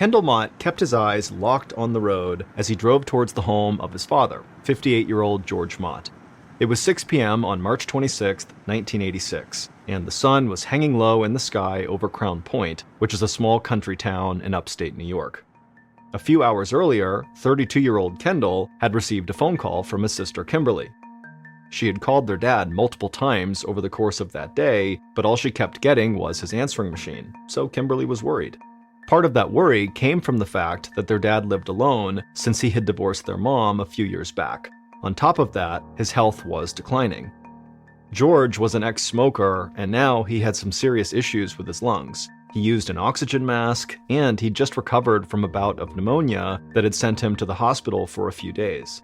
Kendall Mott kept his eyes locked on the road as he drove towards the home of his father, 58-year-old George Mott. It was 6 p.m. on March 26, 1986, and the sun was hanging low in the sky over Crown Point, which is a small country town in upstate New York. A few hours earlier, 32-year-old Kendall had received a phone call from his sister Kimberly. She had called their dad multiple times over the course of that day, but all she kept getting was his answering machine, so Kimberly was worried. Part of that worry came from the fact that their dad lived alone since he had divorced their mom a few years back. On top of that, his health was declining. George was an ex-smoker, and now he had some serious issues with his lungs. He used an oxygen mask, and he'd just recovered from a bout of pneumonia that had sent him to the hospital for a few days.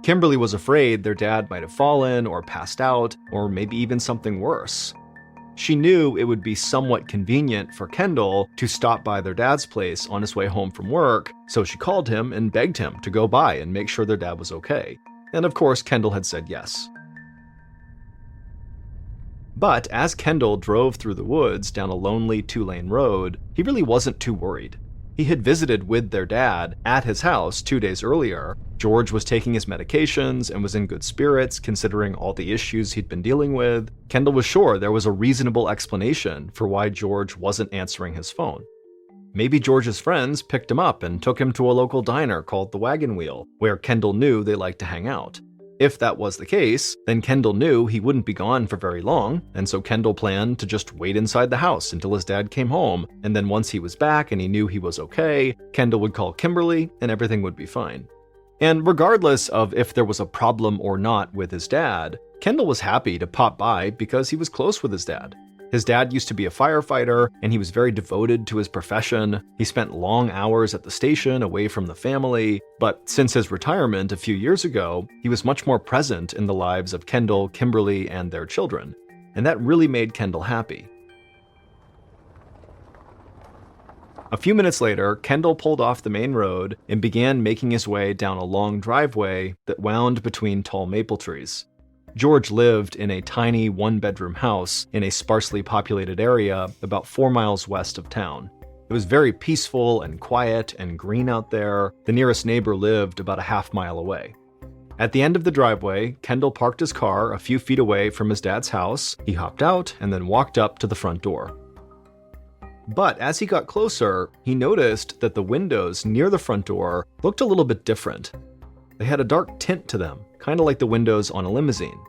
Kimberly was afraid their dad might have fallen or passed out, or maybe even something worse. She knew it would be somewhat convenient for Kendall to stop by their dad's place on his way home from work, so she called him and begged him to go by and make sure their dad was okay. And of course, Kendall had said yes. But as Kendall drove through the woods down a lonely 2-lane road, he really wasn't too worried. He had visited with their dad at his house 2 days earlier. George was taking his medications and was in good spirits considering all the issues he'd been dealing with. Kendall was sure there was a reasonable explanation for why George wasn't answering his phone. Maybe George's friends picked him up and took him to a local diner called the Wagon Wheel, where Kendall knew they liked to hang out. If that was the case, then Kendall knew he wouldn't be gone for very long, and so Kendall planned to just wait inside the house until his dad came home, and then once he was back and he knew he was okay, Kendall would call Kimberly and everything would be fine. And regardless of if there was a problem or not with his dad, Kendall was happy to pop by because he was close with his dad. His dad used to be a firefighter, and he was very devoted to his profession. He spent long hours at the station away from the family, but since his retirement a few years ago, he was much more present in the lives of Kendall, Kimberly, and their children. And that really made Kendall happy. A few minutes later, Kendall pulled off the main road and began making his way down a long driveway that wound between tall maple trees. George lived in a tiny one-bedroom house in a sparsely populated area about 4 miles west of town. It was very peaceful and quiet and green out there. The nearest neighbor lived about a half-mile away. At the end of the driveway, Kendall parked his car a few feet away from his dad's house. He hopped out and then walked up to the front door. But as he got closer, he noticed that the windows near the front door looked a little bit different. They had a dark tint to them, kind of like the windows on a limousine.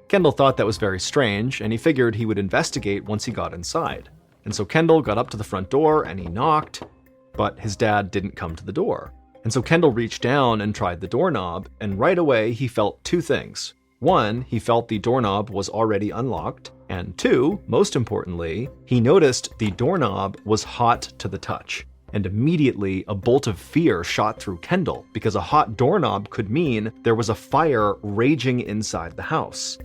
Kendall thought that was very strange, and he figured he would investigate once he got inside. And so Kendall got up to the front door and he knocked, but his dad didn't come to the door. And so Kendall reached down and tried the doorknob, and right away he felt two things. One, he felt the doorknob was already unlocked, and two, most importantly, he noticed the doorknob was hot to the touch. And immediately, a bolt of fear shot through Kendall, because a hot doorknob could mean there was a fire raging inside the house.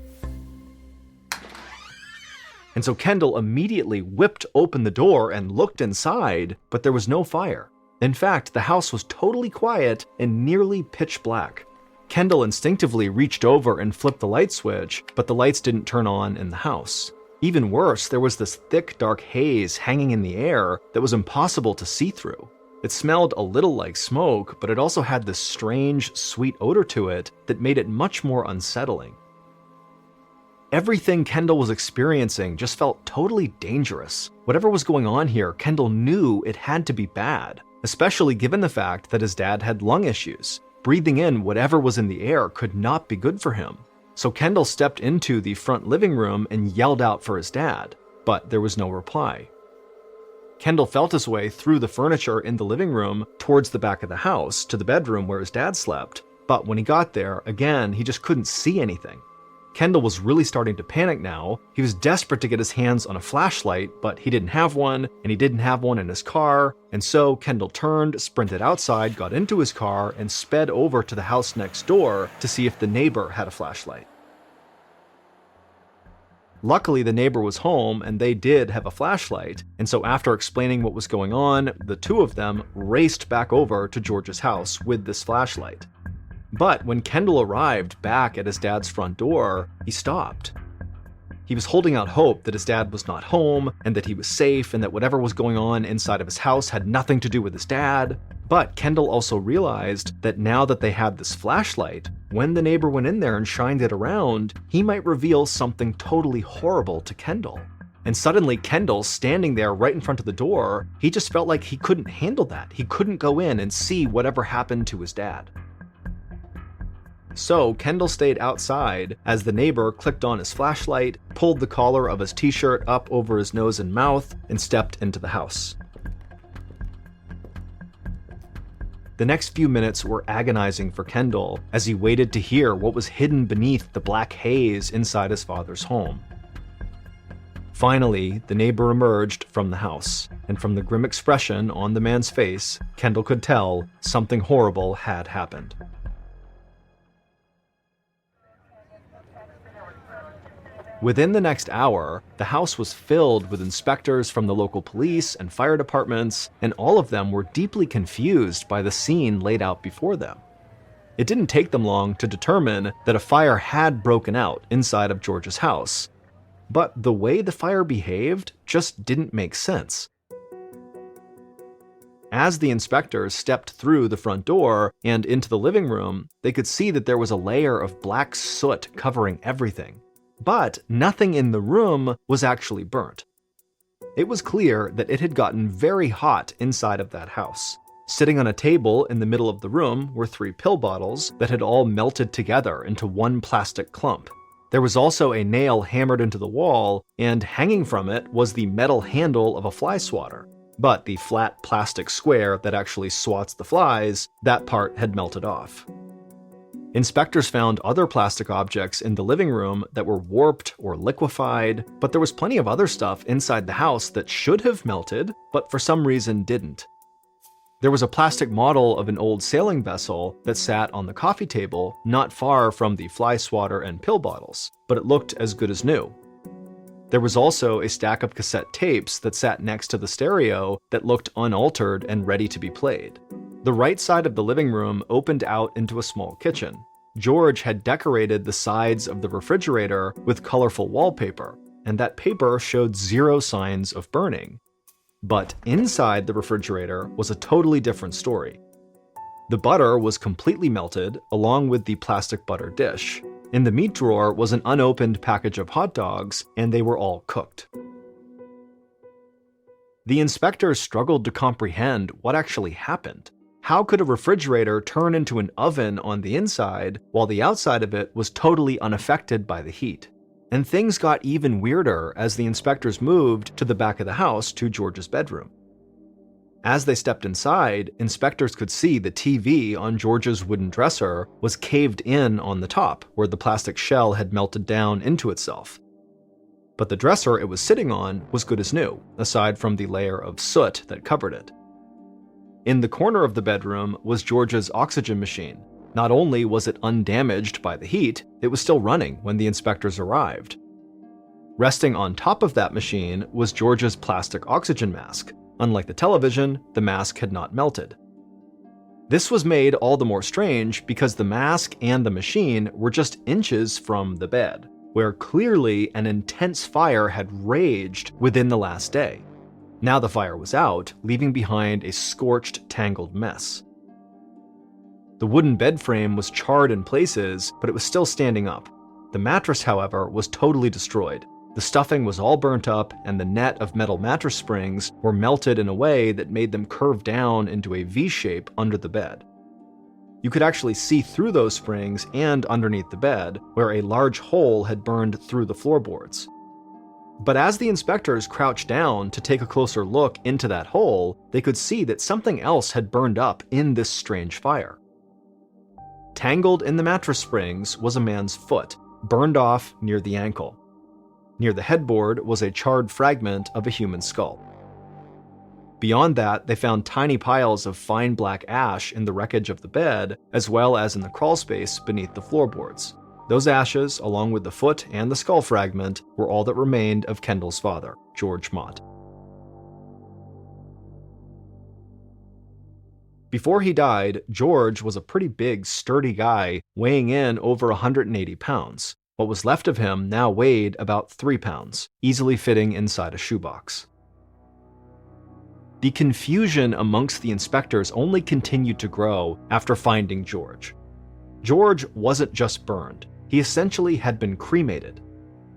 And so Kendall immediately whipped open the door and looked inside, but there was no fire. In fact, the house was totally quiet and nearly pitch black. Kendall instinctively reached over and flipped the light switch, but the lights didn't turn on in the house. Even worse, there was this thick, dark haze hanging in the air that was impossible to see through. It smelled a little like smoke, but it also had this strange, sweet odor to it that made it much more unsettling. Everything Kendall was experiencing just felt totally dangerous. Whatever was going on here, Kendall knew it had to be bad, especially given the fact that his dad had lung issues. Breathing in whatever was in the air could not be good for him. So Kendall stepped into the front living room and yelled out for his dad, but there was no reply. Kendall felt his way through the furniture in the living room towards the back of the house to the bedroom where his dad slept, but when he got there, again, he just couldn't see anything. Kendall was really starting to panic now. He was desperate to get his hands on a flashlight, but he didn't have one, and he didn't have one in his car, and so Kendall turned, sprinted outside, got into his car, and sped over to the house next door to see if the neighbor had a flashlight. Luckily, the neighbor was home, and they did have a flashlight, and so after explaining what was going on, the two of them raced back over to George's house with this flashlight. But when Kendall arrived back at his dad's front door, he stopped. He was holding out hope that his dad was not home, and that he was safe, and that whatever was going on inside of his house had nothing to do with his dad. But Kendall also realized that now that they had this flashlight, when the neighbor went in there and shined it around, he might reveal something totally horrible to Kendall. And suddenly Kendall, standing there right in front of the door, he just felt like he couldn't handle that. He couldn't go in and see whatever happened to his dad. So Kendall stayed outside as the neighbor clicked on his flashlight, pulled the collar of his t-shirt up over his nose and mouth, and stepped into the house. The next few minutes were agonizing for Kendall as he waited to hear what was hidden beneath the black haze inside his father's home. Finally, the neighbor emerged from the house, and from the grim expression on the man's face, Kendall could tell something horrible had happened. Within the next hour, the house was filled with inspectors from the local police and fire departments, and all of them were deeply confused by the scene laid out before them. It didn't take them long to determine that a fire had broken out inside of George's house, but the way the fire behaved just didn't make sense. As the inspectors stepped through the front door and into the living room, they could see that there was a layer of black soot covering everything. But nothing in the room was actually burnt. It was clear that it had gotten very hot inside of that house. Sitting on a table in the middle of the room were 3 pill bottles that had all melted together into one plastic clump. There was also a nail hammered into the wall, and hanging from it was the metal handle of a fly swatter. But the flat plastic square that actually swats the flies, that part had melted off. Inspectors found other plastic objects in the living room that were warped or liquefied, but there was plenty of other stuff inside the house that should have melted, but for some reason didn't. There was a plastic model of an old sailing vessel that sat on the coffee table not far from the fly swatter and pill bottles, but it looked as good as new. There was also a stack of cassette tapes that sat next to the stereo that looked unaltered and ready to be played. The right side of the living room opened out into a small kitchen. George had decorated the sides of the refrigerator with colorful wallpaper, and that paper showed 0 signs of burning. But inside the refrigerator was a totally different story. The butter was completely melted, along with the plastic butter dish. In the meat drawer was an unopened package of hot dogs, and they were all cooked. The inspectors struggled to comprehend what actually happened. How could a refrigerator turn into an oven on the inside while the outside of it was totally unaffected by the heat? And things got even weirder as the inspectors moved to the back of the house to George's bedroom. As they stepped inside, inspectors could see the TV on George's wooden dresser was caved in on the top, where the plastic shell had melted down into itself. But the dresser it was sitting on was good as new, aside from the layer of soot that covered it. In the corner of the bedroom was George's oxygen machine. Not only was it undamaged by the heat, it was still running when the inspectors arrived. Resting on top of that machine was George's plastic oxygen mask. Unlike the television, the mask had not melted. This was made all the more strange because the mask and the machine were just inches from the bed, where clearly an intense fire had raged within the last day. Now the fire was out, leaving behind a scorched, tangled mess. The wooden bed frame was charred in places, but it was still standing up. The mattress, however, was totally destroyed. The stuffing was all burnt up, and the net of metal mattress springs were melted in a way that made them curve down into a V shape under the bed. You could actually see through those springs and underneath the bed, where a large hole had burned through the floorboards. But as the inspectors crouched down to take a closer look into that hole, they could see that something else had burned up in this strange fire. Tangled in the mattress springs was a man's foot, burned off near the ankle. Near the headboard was a charred fragment of a human skull. Beyond that, they found tiny piles of fine black ash in the wreckage of the bed, as well as in the crawl space beneath the floorboards. Those ashes, along with the foot and the skull fragment, were all that remained of Kendall's father, George Mott. Before he died, George was a pretty big, sturdy guy, weighing in over 180 pounds. What was left of him now weighed about 3 pounds, easily fitting inside a shoebox. The confusion amongst the inspectors only continued to grow after finding George. George wasn't just burned, he essentially had been cremated.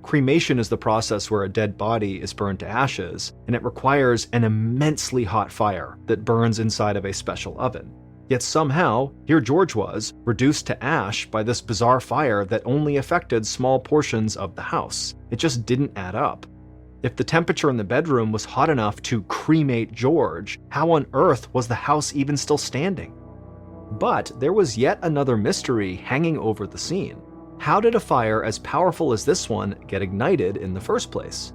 Cremation is the process where a dead body is burned to ashes, and it requires an immensely hot fire that burns inside of a special oven. Yet somehow, here George was, reduced to ash by this bizarre fire that only affected small portions of the house. It just didn't add up. If the temperature in the bedroom was hot enough to cremate George, how on earth was the house even still standing? But there was yet another mystery hanging over the scene. How did a fire as powerful as this one get ignited in the first place?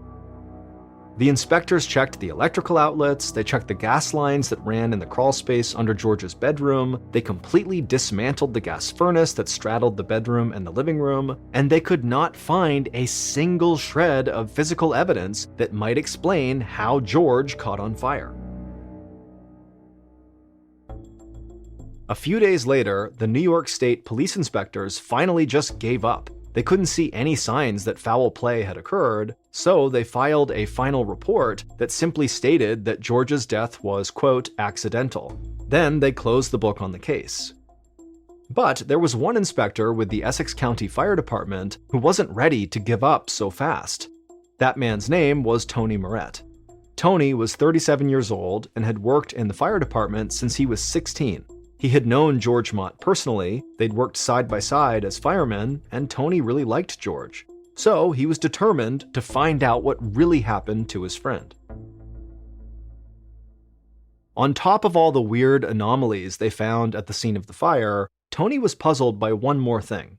The inspectors checked the electrical outlets, they checked the gas lines that ran in the crawl space under George's bedroom, they completely dismantled the gas furnace that straddled the bedroom and the living room, and they could not find a single shred of physical evidence that might explain how George caught on fire. A few days later, the New York State police inspectors finally just gave up. They couldn't see any signs that foul play had occurred, so they filed a final report that simply stated that George's death was, quote, accidental. Then they closed the book on the case. But there was one inspector with the Essex County Fire Department who wasn't ready to give up so fast. That man's name was Tony Moret. Tony was 37 years old and had worked in the fire department since he was 16. He had known George Mott personally, they'd worked side by side as firemen, and Tony really liked George. So he was determined to find out what really happened to his friend. On top of all the weird anomalies they found at the scene of the fire, Tony was puzzled by one more thing.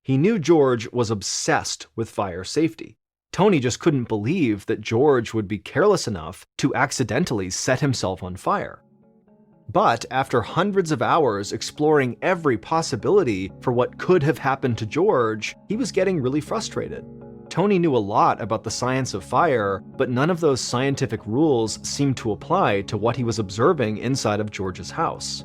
He knew George was obsessed with fire safety. Tony just couldn't believe that George would be careless enough to accidentally set himself on fire. But after hundreds of hours exploring every possibility for what could have happened to George, he was getting really frustrated. Tony knew a lot about the science of fire, but none of those scientific rules seemed to apply to what he was observing inside of George's house.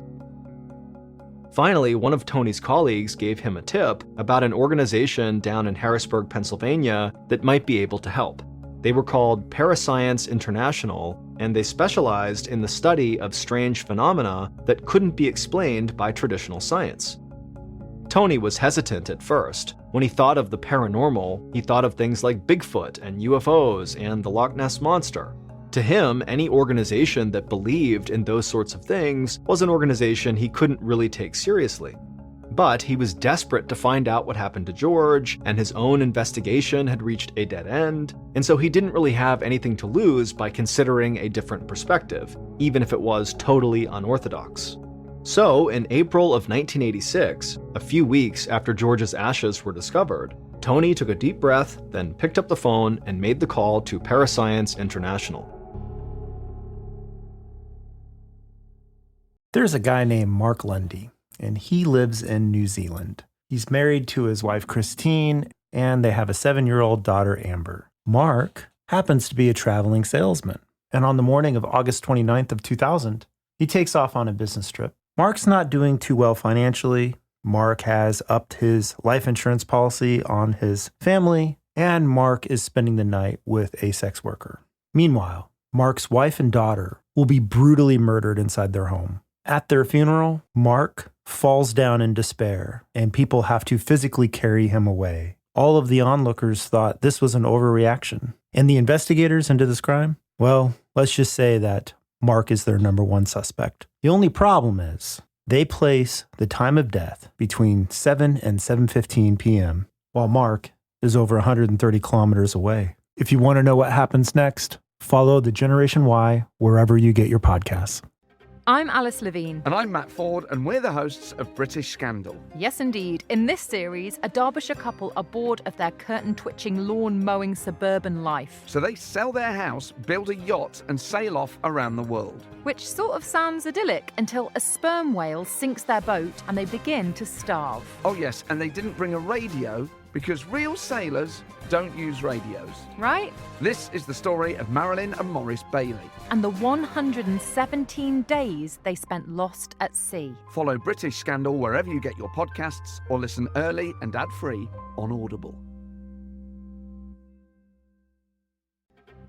Finally, one of Tony's colleagues gave him a tip about an organization down in Harrisburg, Pennsylvania that might be able to help. They were called Parascience International, and they specialized in the study of strange phenomena that couldn't be explained by traditional science. Tony was hesitant at first. When he thought of the paranormal, he thought of things like Bigfoot and UFOs and the Loch Ness Monster. To him, any organization that believed in those sorts of things was an organization he couldn't really take seriously. But he was desperate to find out what happened to George, and his own investigation had reached a dead end, and so he didn't really have anything to lose by considering a different perspective, even if it was totally unorthodox. So, in April of 1986, a few weeks after George's ashes were discovered, Tony took a deep breath, then picked up the phone and made the call to Parascience International. There's a guy named Mark Lundy, and he lives in New Zealand. He's married to his wife, Christine, and they have a 7-year-old daughter, Amber. Mark happens to be a traveling salesman, and on the morning of August 29th of 2000, he takes off on a business trip. Mark's not doing too well financially. Mark has upped his life insurance policy on his family, and Mark is spending the night with a sex worker. Meanwhile, Mark's wife and daughter will be brutally murdered inside their home. At their funeral, Mark falls down in despair, and people have to physically carry him away. All of the onlookers thought this was an overreaction. And the investigators into this crime? Well, let's just say that Mark is their number one suspect. The only problem is they place the time of death between 7 and 7:15 p.m., while Mark is over 130 kilometers away. If you want to know what happens next, follow the Generation Y wherever you get your podcasts. I'm Alice Levine. And I'm Matt Ford, and we're the hosts of British Scandal. Yes, indeed. In this series, a Derbyshire couple are bored of their curtain-twitching, lawn-mowing suburban life. So they sell their house, build a yacht, and sail off around the world. Which sort of sounds idyllic until a sperm whale sinks their boat and they begin to starve. Oh yes, and they didn't bring a radio because real sailors don't use radios. Right? This is the story of Marilyn and Maurice Bailey. And the 117 days they spent lost at sea. Follow British Scandal wherever you get your podcasts or listen early and ad-free on Audible.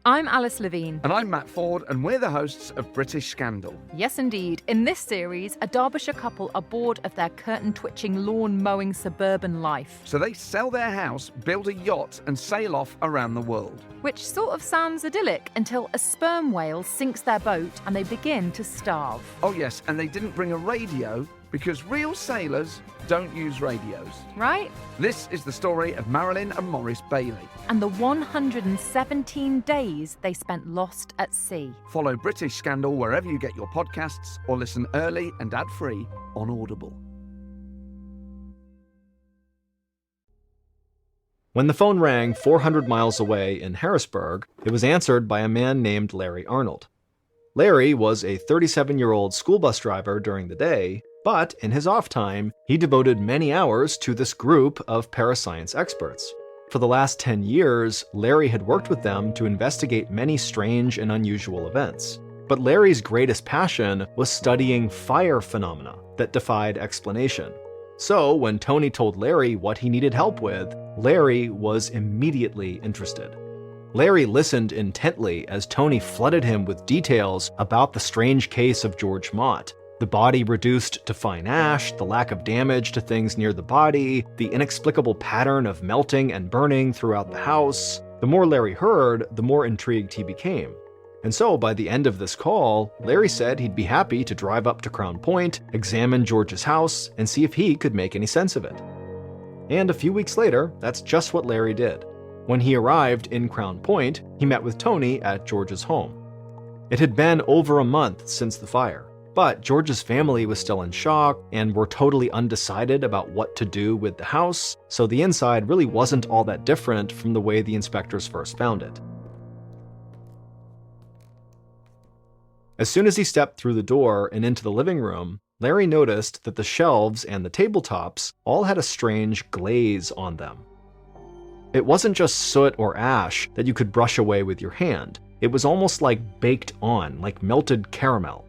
I'm Alice Levine. And I'm Matt Ford, and we're the hosts of British Scandal. Yes, indeed. In this series, a Derbyshire couple are bored of their curtain-twitching, lawn-mowing suburban life. So they sell their house, build a yacht, and sail off around the world. Which sort of sounds idyllic until a sperm whale sinks their boat and they begin to starve. Oh yes, and they didn't bring a radio because real sailors don't use radios. Right? This is the story of Marilyn and Maurice Bailey. And the 117 days they spent lost at sea. Follow British Scandal wherever you get your podcasts or listen early and ad-free on Audible. When the phone rang 400 miles away in Harrisburg, it was answered by a man named Larry Arnold. Larry was a 37-year-old school bus driver during the day, but in his off time, he devoted many hours to this group of parascience experts. For the last 10 years, Larry had worked with them to investigate many strange and unusual events. But Larry's greatest passion was studying fire phenomena that defied explanation. So when Tony told Larry what he needed help with, Larry was immediately interested. Larry listened intently as Tony flooded him with details about the strange case of George Mott. The body reduced to fine ash, the lack of damage to things near the body, the inexplicable pattern of melting and burning throughout the house. The more Larry heard, the more intrigued he became. And so by the end of this call, Larry said he'd be happy to drive up to Crown Point, examine George's house, and see if he could make any sense of it. And a few weeks later, that's just what Larry did. When he arrived in Crown Point, he met with Tony at George's home. It had been over a month since the fire. But George's family was still in shock and were totally undecided about what to do with the house, so the inside really wasn't all that different from the way the inspectors first found it. As soon as he stepped through the door and into the living room, Larry noticed that the shelves and the tabletops all had a strange glaze on them. It wasn't just soot or ash that you could brush away with your hand. It was almost like baked on, like melted caramel.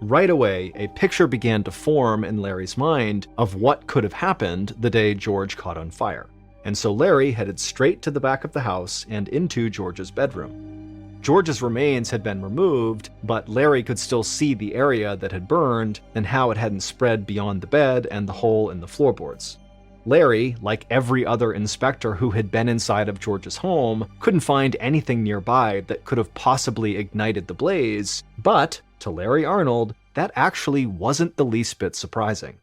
Right away, a picture began to form in Larry's mind of what could have happened the day George caught on fire. And so Larry headed straight to the back of the house and into George's bedroom. George's remains had been removed, but Larry could still see the area that had burned and how it hadn't spread beyond the bed and the hole in the floorboards. Larry, like every other inspector who had been inside of George's home, couldn't find anything nearby that could have possibly ignited the blaze, but to Larry Arnold, that actually wasn't the least bit surprising.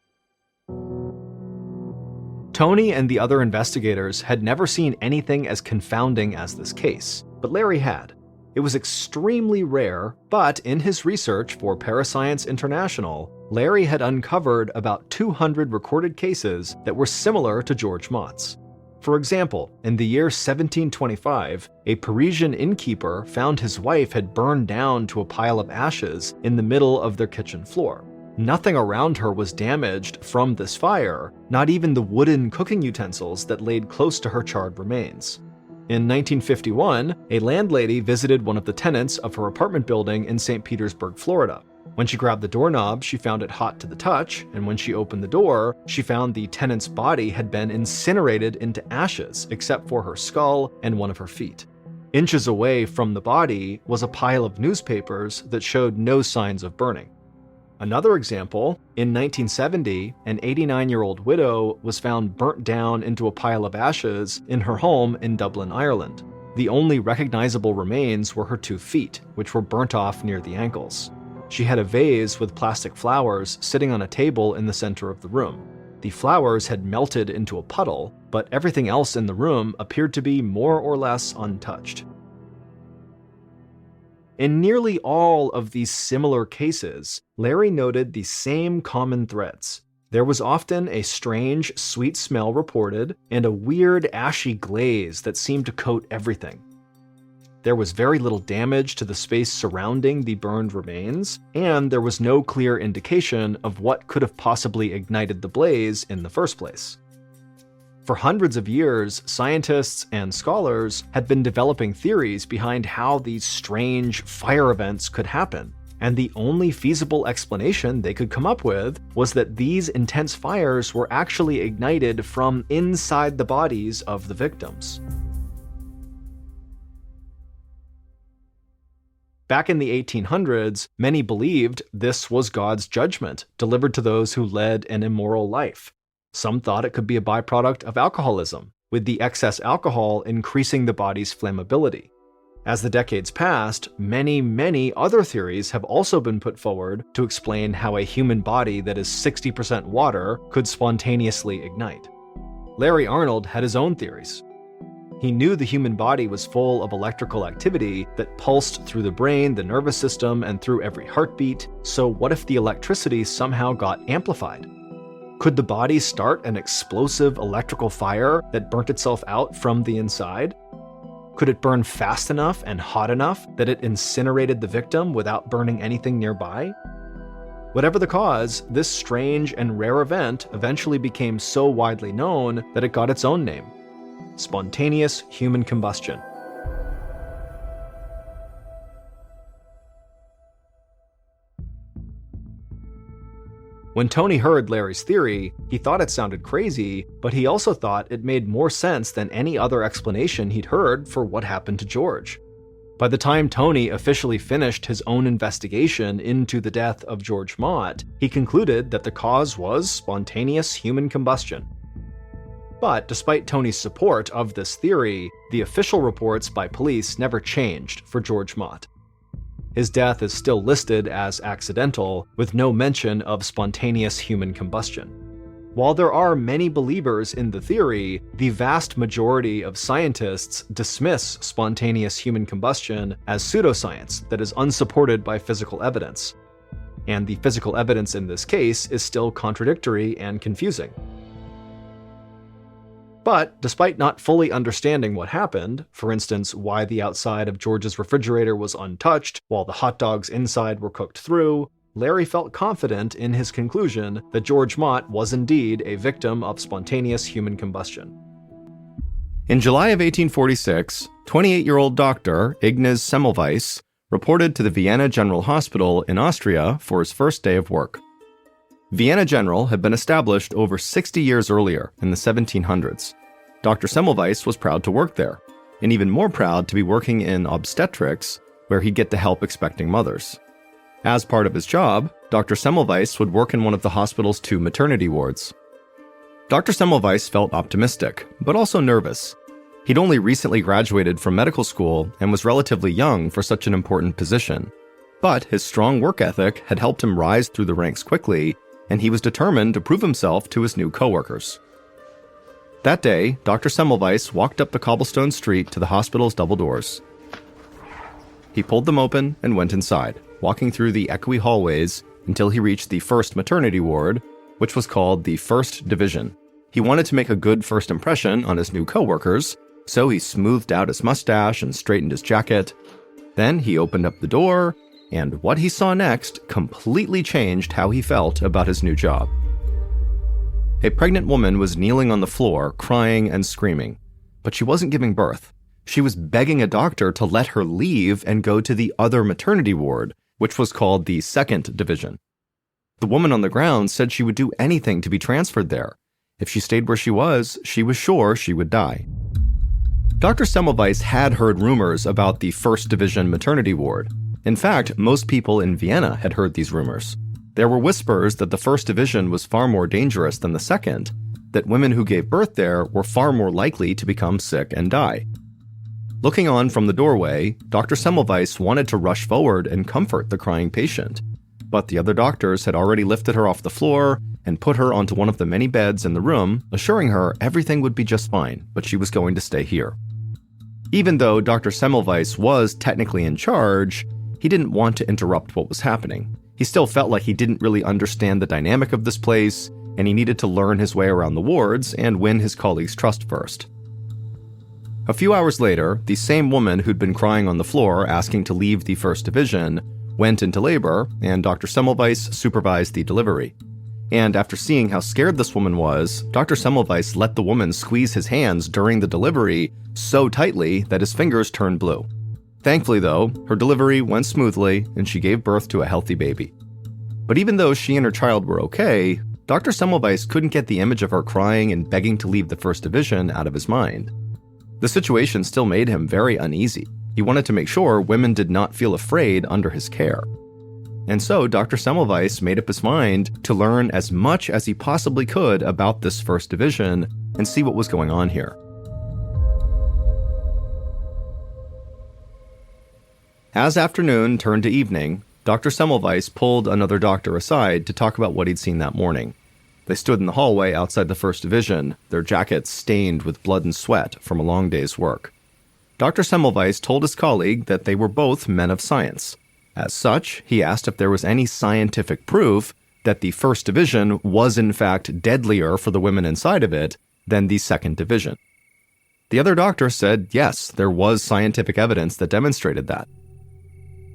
Tony and the other investigators had never seen anything as confounding as this case, but Larry had. It was extremely rare, but in his research for Parascience International, Larry had uncovered about 200 recorded cases that were similar to George Mott's. For example, in the year 1725, a Parisian innkeeper found his wife had burned down to a pile of ashes in the middle of their kitchen floor. Nothing around her was damaged from this fire, not even the wooden cooking utensils that laid close to her charred remains. In 1951, a landlady visited one of the tenants of her apartment building in St. Petersburg, Florida. When she grabbed the doorknob, she found it hot to the touch, and when she opened the door, she found the tenant's body had been incinerated into ashes, except for her skull and one of her feet. Inches away from the body was a pile of newspapers that showed no signs of burning. Another example, in 1970, an 89-year-old widow was found burnt down into a pile of ashes in her home in Dublin, Ireland. The only recognizable remains were her 2 feet, which were burnt off near the ankles. She had a vase with plastic flowers sitting on a table in the center of the room. The flowers had melted into a puddle, but everything else in the room appeared to be more or less untouched. In nearly all of these similar cases, Larry noted the same common threads. There was often a strange, sweet smell reported, and a weird, ashy glaze that seemed to coat everything. There was very little damage to the space surrounding the burned remains, and there was no clear indication of what could have possibly ignited the blaze in the first place. For hundreds of years, scientists and scholars had been developing theories behind how these strange fire events could happen, and the only feasible explanation they could come up with was that these intense fires were actually ignited from inside the bodies of the victims. Back in the 1800s, many believed this was God's judgment delivered to those who led an immoral life. Some thought it could be a byproduct of alcoholism, with the excess alcohol increasing the body's flammability. As the decades passed, many other theories have also been put forward to explain how a human body that is 60% water could spontaneously ignite. Larry Arnold had his own theories. He knew the human body was full of electrical activity that pulsed through the brain, the nervous system, and through every heartbeat, so what if the electricity somehow got amplified? Could the body start an explosive electrical fire that burnt itself out from the inside? Could it burn fast enough and hot enough that it incinerated the victim without burning anything nearby? Whatever the cause, this strange and rare event eventually became so widely known that it got its own name: spontaneous human combustion. When Tony heard Larry's theory, he thought it sounded crazy, but he also thought it made more sense than any other explanation he'd heard for what happened to George. By the time Tony officially finished his own investigation into the death of George Mott, he concluded that the cause was spontaneous human combustion. But despite Tony's support of this theory, the official reports by police never changed for George Mott. His death is still listed as accidental, with no mention of spontaneous human combustion. While there are many believers in the theory, the vast majority of scientists dismiss spontaneous human combustion as pseudoscience that is unsupported by physical evidence. And the physical evidence in this case is still contradictory and confusing. But despite not fully understanding what happened, for instance, why the outside of George's refrigerator was untouched while the hot dogs inside were cooked through, Larry felt confident in his conclusion that George Mott was indeed a victim of spontaneous human combustion. In July of 1846, 28-year-old Dr. Ignaz Semmelweis reported to the Vienna General Hospital in Austria for his first day of work. Vienna General had been established over 60 years earlier, in the 1700s. Dr. Semmelweis was proud to work there, and even more proud to be working in obstetrics, where he'd get to help expecting mothers. As part of his job, Dr. Semmelweis would work in one of the hospital's 2 maternity wards. Dr. Semmelweis felt optimistic, but also nervous. He'd only recently graduated from medical school and was relatively young for such an important position. But his strong work ethic had helped him rise through the ranks quickly, and he was determined to prove himself to his new coworkers. That day, Dr. Semmelweis walked up the cobblestone street to the hospital's double doors. He pulled them open and went inside, walking through the echoey hallways until he reached the first maternity ward, which was called the First Division. He wanted to make a good first impression on his new coworkers, so he smoothed out his mustache and straightened his jacket. Then he opened up the door, and what he saw next completely changed how he felt about his new job. A pregnant woman was kneeling on the floor, crying and screaming, but she wasn't giving birth. She was begging a doctor to let her leave and go to the other maternity ward, which was called the Second Division. The woman on the ground said she would do anything to be transferred there. If she stayed where she was sure she would die. Dr. Semmelweis had heard rumors about the First Division maternity ward. In fact, most people in Vienna had heard these rumors. There were whispers that the First Division was far more dangerous than the Second, that women who gave birth there were far more likely to become sick and die. Looking on from the doorway, Dr. Semmelweis wanted to rush forward and comfort the crying patient, but the other doctors had already lifted her off the floor and put her onto one of the many beds in the room, assuring her everything would be just fine, but she was going to stay here. Even though Dr. Semmelweis was technically in charge, he didn't want to interrupt what was happening. He still felt like he didn't really understand the dynamic of this place, and he needed to learn his way around the wards and win his colleagues' trust first. A few hours later, the same woman who'd been crying on the floor asking to leave the First Division went into labor, and Dr. Semmelweis supervised the delivery. And after seeing how scared this woman was, Dr. Semmelweis let the woman squeeze his hands during the delivery so tightly that his fingers turned blue. Thankfully, though, her delivery went smoothly and she gave birth to a healthy baby. But even though she and her child were okay, Dr. Semmelweis couldn't get the image of her crying and begging to leave the First Division out of his mind. The situation still made him very uneasy. He wanted to make sure women did not feel afraid under his care. And so Dr. Semmelweis made up his mind to learn as much as he possibly could about this first division and see what was going on here. As afternoon turned to evening, Dr. Semmelweis pulled another doctor aside to talk about what he'd seen that morning. They stood in the hallway outside the first division, their jackets stained with blood and sweat from a long day's work. Dr. Semmelweis told his colleague that they were both men of science. As such, he asked if there was any scientific proof that the first division was in fact deadlier for the women inside of it than the second division. The other doctor said yes, there was scientific evidence that demonstrated that.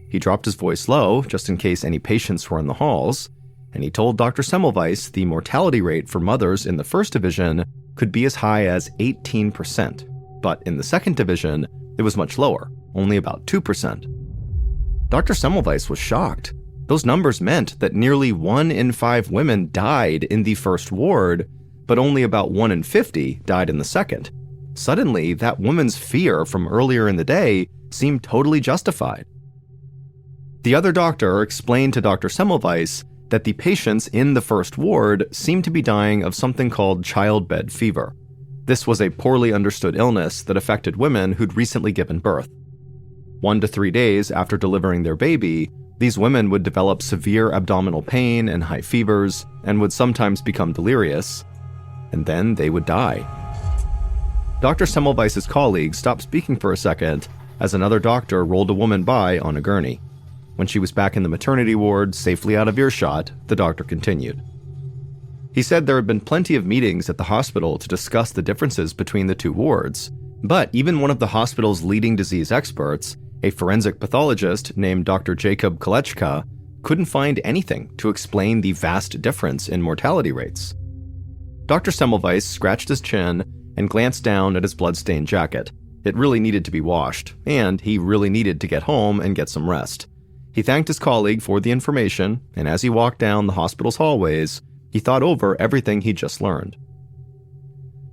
He dropped his voice low, just in case any patients were in the halls, and he told Dr. Semmelweis the mortality rate for mothers in the first division could be as high as 18%, but in the second division, it was much lower, only about 2%. Dr. Semmelweis was shocked. Those numbers meant that nearly 1 in 5 women died in the first ward, but only about 1 in 50 died in the second. Suddenly, that woman's fear from earlier in the day seemed totally justified. The other doctor explained to Dr. Semmelweis that the patients in the first ward seemed to be dying of something called childbed fever. This was a poorly understood illness that affected women who'd recently given birth. 1 to 3 days after delivering their baby, these women would develop severe abdominal pain and high fevers and would sometimes become delirious, and then they would die. Dr. Semmelweis's colleague stopped speaking for a second as another doctor rolled a woman by on a gurney. When she was back in the maternity ward, safely out of earshot, the doctor continued. He said there had been plenty of meetings at the hospital to discuss the differences between the two wards, but even one of the hospital's leading disease experts, a forensic pathologist named Dr. Jacob Kolechka, couldn't find anything to explain the vast difference in mortality rates. Dr. Semmelweis scratched his chin and glanced down at his blood-stained jacket. It really needed to be washed, and he really needed to get home and get some rest. He thanked his colleague for the information, and as he walked down the hospital's hallways, he thought over everything he'd just learned.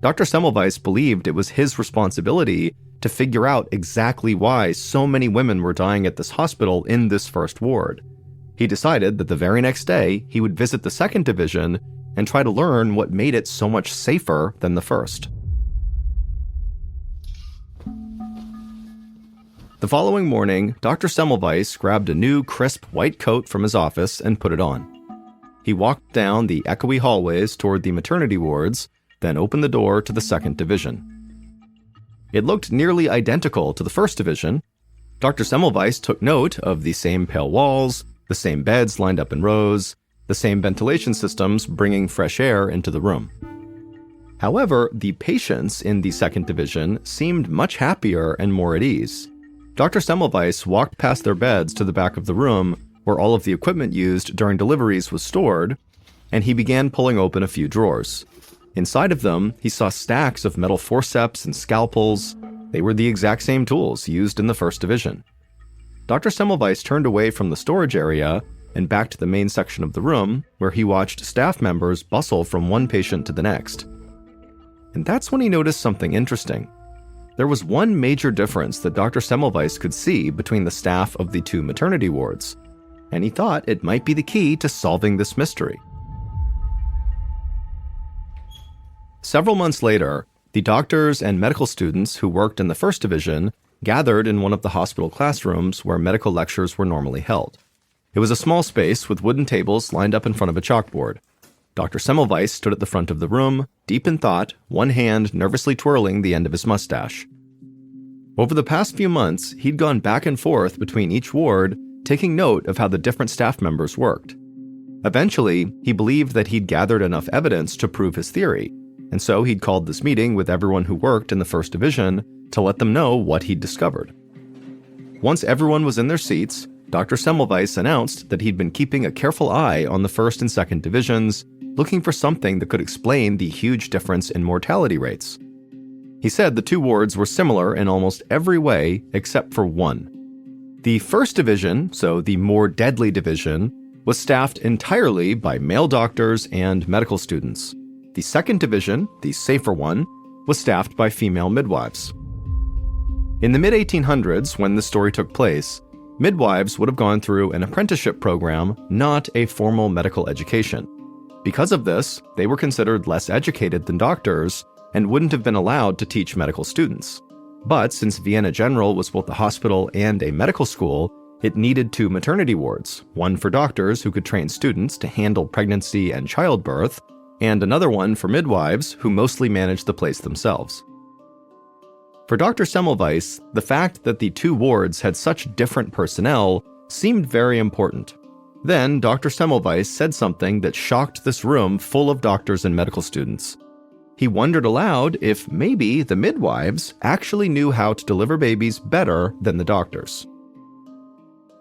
Dr. Semmelweis believed it was his responsibility to figure out exactly why so many women were dying at this hospital in this first ward. He decided that the very next day, he would visit the second division and try to learn what made it so much safer than the first. The following morning, Dr. Semmelweis grabbed a new, crisp white coat from his office and put it on. He walked down the echoey hallways toward the maternity wards, then opened the door to the second division. It looked nearly identical to the first division. Dr. Semmelweis took note of the same pale walls, the same beds lined up in rows, the same ventilation systems bringing fresh air into the room. However, the patients in the second division seemed much happier and more at ease. Dr. Semmelweis walked past their beds to the back of the room where all of the equipment used during deliveries was stored, and he began pulling open a few drawers. Inside of them, he saw stacks of metal forceps and scalpels. They were the exact same tools used in the first division. Dr. Semmelweis turned away from the storage area and back to the main section of the room, where he watched staff members bustle from one patient to the next. And that's when he noticed something interesting. There was one major difference that Dr. Semmelweis could see between the staff of the two maternity wards, and he thought it might be the key to solving this mystery. Several months later, the doctors and medical students who worked in the first division gathered in one of the hospital classrooms where medical lectures were normally held. It was a small space with wooden tables lined up in front of a chalkboard. Dr. Semmelweis stood at the front of the room, deep in thought, one hand nervously twirling the end of his mustache. Over the past few months, he'd gone back and forth between each ward, taking note of how the different staff members worked. Eventually, he believed that he'd gathered enough evidence to prove his theory, and so he'd called this meeting with everyone who worked in the first division to let them know what he'd discovered. Once everyone was in their seats, Dr. Semmelweis announced that he'd been keeping a careful eye on the first and second divisions, looking for something that could explain the huge difference in mortality rates. He said the two wards were similar in almost every way except for one. The first division, so the more deadly division, was staffed entirely by male doctors and medical students. The second division, the safer one, was staffed by female midwives. In the mid-1800s, when this story took place, midwives would have gone through an apprenticeship program, not a formal medical education. Because of this, they were considered less educated than doctors and wouldn't have been allowed to teach medical students. But since Vienna General was both a hospital and a medical school, it needed 2 maternity wards, one for doctors who could train students to handle pregnancy and childbirth, and another one for midwives who mostly managed the place themselves. For Dr. Semmelweis, the fact that the 2 wards had such different personnel seemed very important. Then, Dr. Semmelweis said something that shocked this room full of doctors and medical students. He wondered aloud if maybe the midwives actually knew how to deliver babies better than the doctors.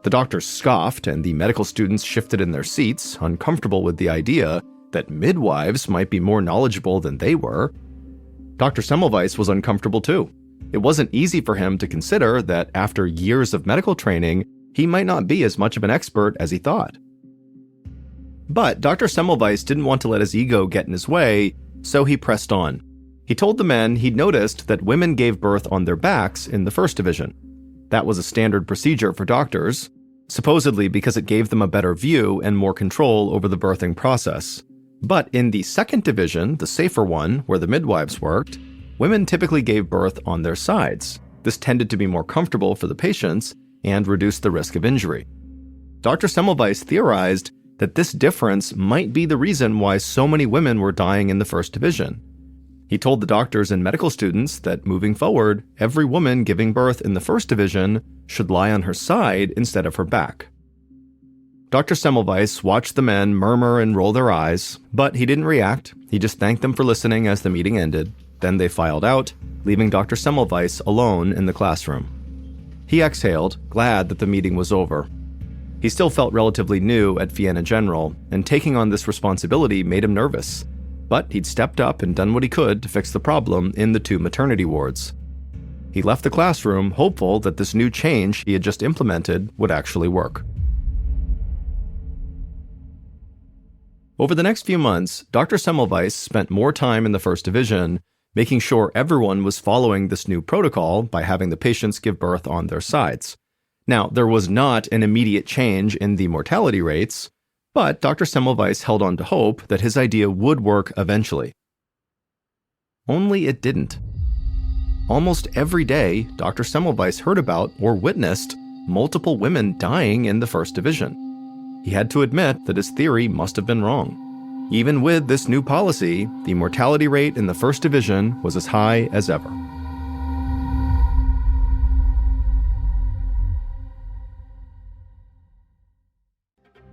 The doctors scoffed, and the medical students shifted in their seats, uncomfortable with the idea that midwives might be more knowledgeable than they were. Dr. Semmelweis was uncomfortable too. It wasn't easy for him to consider that after years of medical training, he might not be as much of an expert as he thought. But Dr. Semmelweis didn't want to let his ego get in his way, so he pressed on. He told the men he'd noticed that women gave birth on their backs in the first division. That was a standard procedure for doctors, supposedly because it gave them a better view and more control over the birthing process. But in the second division, the safer one, where the midwives worked, women typically gave birth on their sides. This tended to be more comfortable for the patients and reduced the risk of injury. Dr. Semmelweis theorized that this difference might be the reason why so many women were dying in the first division. He told the doctors and medical students that moving forward, every woman giving birth in the first division should lie on her side instead of her back. Dr. Semmelweis watched the men murmur and roll their eyes, but he didn't react. He just thanked them for listening as the meeting ended. Then they filed out, leaving Dr. Semmelweis alone in the classroom. He exhaled, glad that the meeting was over. He still felt relatively new at Vienna General, and taking on this responsibility made him nervous. But he'd stepped up and done what he could to fix the problem in the 2 maternity wards. He left the classroom hopeful that this new change he had just implemented would actually work. Over the next few months, Dr. Semmelweis spent more time in the first division, making sure everyone was following this new protocol by having the patients give birth on their sides. Now, there was not an immediate change in the mortality rates, but Dr. Semmelweis held on to hope that his idea would work eventually. Only it didn't. Almost every day, Dr. Semmelweis heard about or witnessed multiple women dying in the first division. He had to admit that his theory must have been wrong. Even with this new policy, the mortality rate in the first division was as high as ever.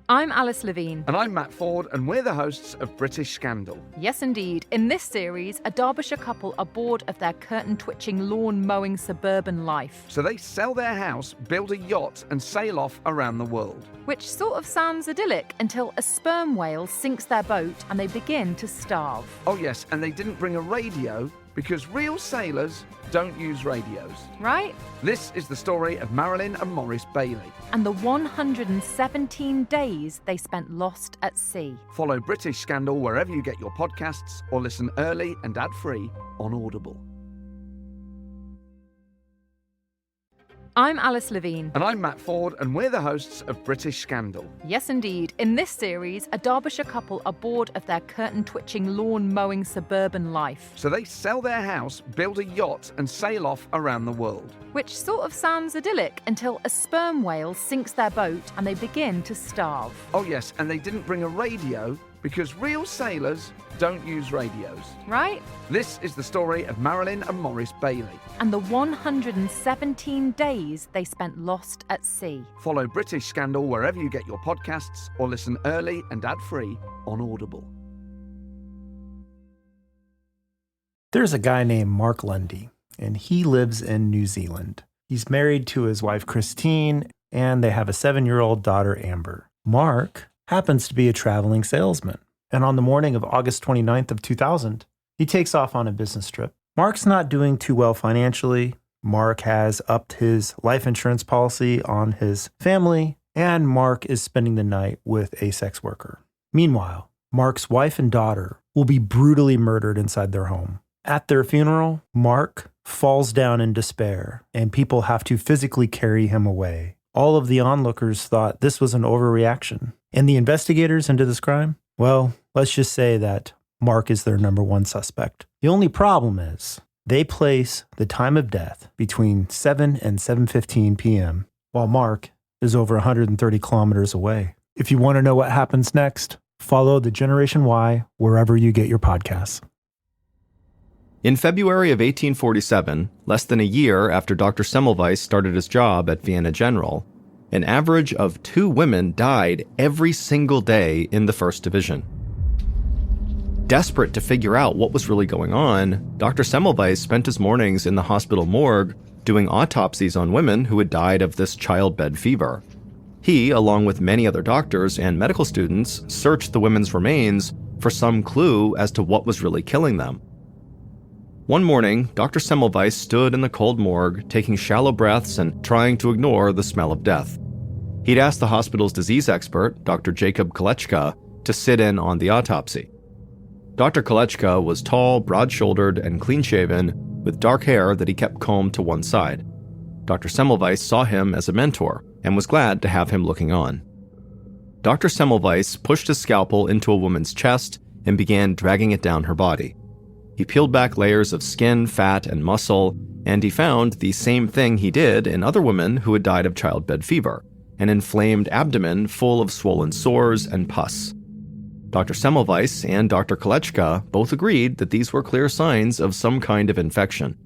I'm Alice Levine. And I'm Matt Ford, and we're the hosts of British Scandal. Yes, indeed. In this series, a Derbyshire couple are bored of their curtain-twitching, lawn-mowing suburban life. So they sell their house, build a yacht, and sail off around the world. Which sort of sounds idyllic until a sperm whale sinks their boat and they begin to starve. Oh yes, and they didn't bring a radio because real sailors don't use radios. Right? This is the story of Marilyn and Maurice Bailey. And the 117 days they spent lost at sea. Follow British Scandal wherever you get your podcasts or listen early and ad-free on Audible. I'm Alice Levine. And I'm Matt Ford, and we're the hosts of British Scandal. Yes, indeed. In this series, a Derbyshire couple are bored of their curtain-twitching, lawn-mowing suburban life. So they sell their house, build a yacht, and sail off around the world. Which sort of sounds idyllic until a sperm whale sinks their boat and they begin to starve. Oh yes, and they didn't bring a radio because real sailors don't use radios. Right? This is the story of Marilyn and Maurice Bailey. And the 117 days they spent lost at sea. Follow British Scandal wherever you get your podcasts or listen early and ad-free on Audible. There's a guy named Mark Lundy, and he lives in New Zealand. He's married to his wife, Christine, and they have a 7-year-old daughter, Amber. Mark happens to be a traveling salesman. And on the morning of August 29th of 2000, he takes off on a business trip. Mark's not doing too well financially. Mark has upped his life insurance policy on his family, and Mark is spending the night with a sex worker. Meanwhile, Mark's wife and daughter will be brutally murdered inside their home. At their funeral, Mark falls down in despair, and people have to physically carry him away. All of the onlookers thought this was an overreaction. And the investigators into this crime? Well, let's just say that Mark is their number one suspect. The only problem is they place the time of death between 7 and 7:15 p.m., while Mark is over 130 kilometers away. If you want to know what happens next, follow the Generation Y wherever you get your podcasts. In February of 1847, less than a year after Dr. Semmelweis started his job at Vienna General, an average of 2 women died every single day in the 1st Division. Desperate to figure out what was really going on, Dr. Semmelweis spent his mornings in the hospital morgue doing autopsies on women who had died of this childbed fever. He, along with many other doctors and medical students, searched the women's remains for some clue as to what was really killing them. One morning, Dr. Semmelweis stood in the cold morgue, taking shallow breaths and trying to ignore the smell of death. He'd asked the hospital's disease expert, Dr. Jacob Kolechka, to sit in on the autopsy. Dr. Kolechka was tall, broad-shouldered, and clean-shaven, with dark hair that he kept combed to one side. Dr. Semmelweis saw him as a mentor and was glad to have him looking on. Dr. Semmelweis pushed his scalpel into a woman's chest and began dragging it down her body. He peeled back layers of skin, fat, and muscle, and he found the same thing he did in other women who had died of childbed fever, an inflamed abdomen full of swollen sores and pus. Dr. Semmelweis and Dr. Kolechka both agreed that these were clear signs of some kind of infection.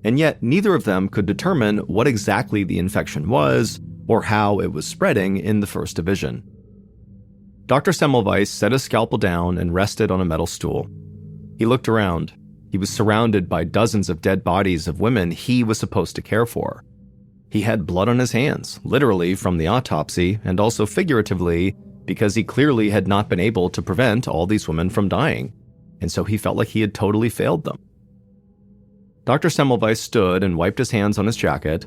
And yet, neither of them could determine what exactly the infection was or how it was spreading in the 1st Division. Dr. Semmelweis set his scalpel down and rested on a metal stool. He looked around. He was surrounded by dozens of dead bodies of women he was supposed to care for. He had blood on his hands, literally from the autopsy, and also figuratively, because he clearly had not been able to prevent all these women from dying, and so he felt like he had totally failed them. Dr. Semmelweis stood and wiped his hands on his jacket.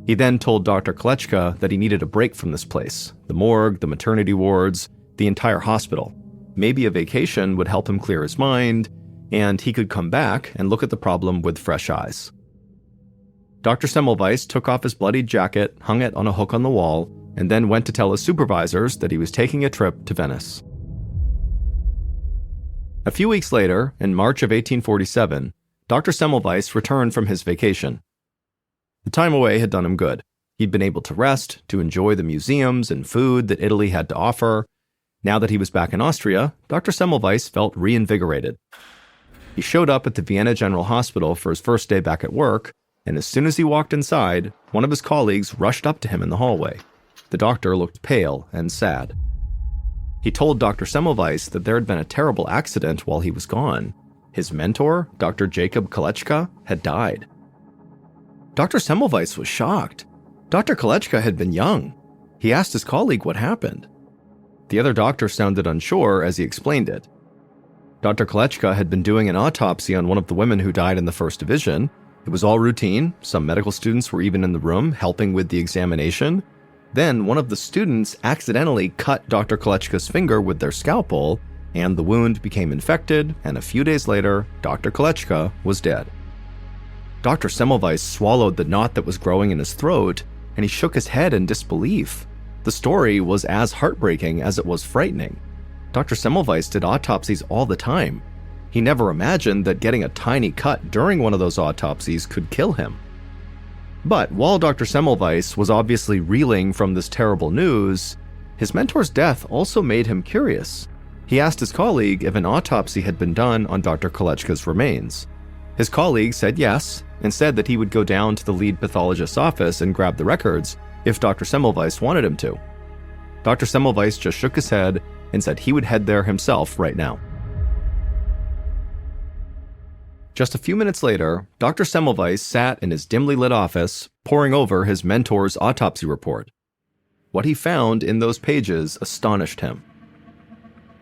He then told Dr. Kolechka that he needed a break from this place, the morgue, the maternity wards, the entire hospital. Maybe a vacation would help him clear his mind, and he could come back and look at the problem with fresh eyes. Dr. Semmelweis took off his bloodied jacket, hung it on a hook on the wall, and then went to tell his supervisors that he was taking a trip to Venice. A few weeks later, in March of 1847, Dr. Semmelweis returned from his vacation. The time away had done him good. He'd been able to rest, to enjoy the museums and food that Italy had to offer. Now that he was back in Austria, Dr. Semmelweis felt reinvigorated. He showed up at the Vienna General Hospital for his first day back at work, and as soon as he walked inside, one of his colleagues rushed up to him in the hallway. The doctor looked pale and sad. He told Dr. Semmelweis that there had been a terrible accident while he was gone. His mentor, Dr. Jacob Kolechka, had died. Dr. Semmelweis was shocked. Dr. Kolechka had been young. He asked his colleague what happened. The other doctor sounded unsure as he explained it. Dr. Kolechka had been doing an autopsy on one of the women who died in the 1st Division. It was all routine. Some medical students were even in the room helping with the examination. Then one of the students accidentally cut Dr. Kolechka's finger with their scalpel, and the wound became infected, and a few days later, Dr. Kolechka was dead. Dr. Semmelweis swallowed the knot that was growing in his throat, and he shook his head in disbelief. The story was as heartbreaking as it was frightening. Dr. Semmelweis did autopsies all the time. He never imagined that getting a tiny cut during one of those autopsies could kill him. But while Dr. Semmelweis was obviously reeling from this terrible news, his mentor's death also made him curious. He asked his colleague if an autopsy had been done on Dr. Kolechka's remains. His colleague said yes, and said that he would go down to the lead pathologist's office and grab the records if Dr. Semmelweis wanted him to. Dr. Semmelweis just shook his head and said he would head there himself right now. Just a few minutes later, Dr. Semmelweis sat in his dimly lit office, poring over his mentor's autopsy report. What he found in those pages astonished him.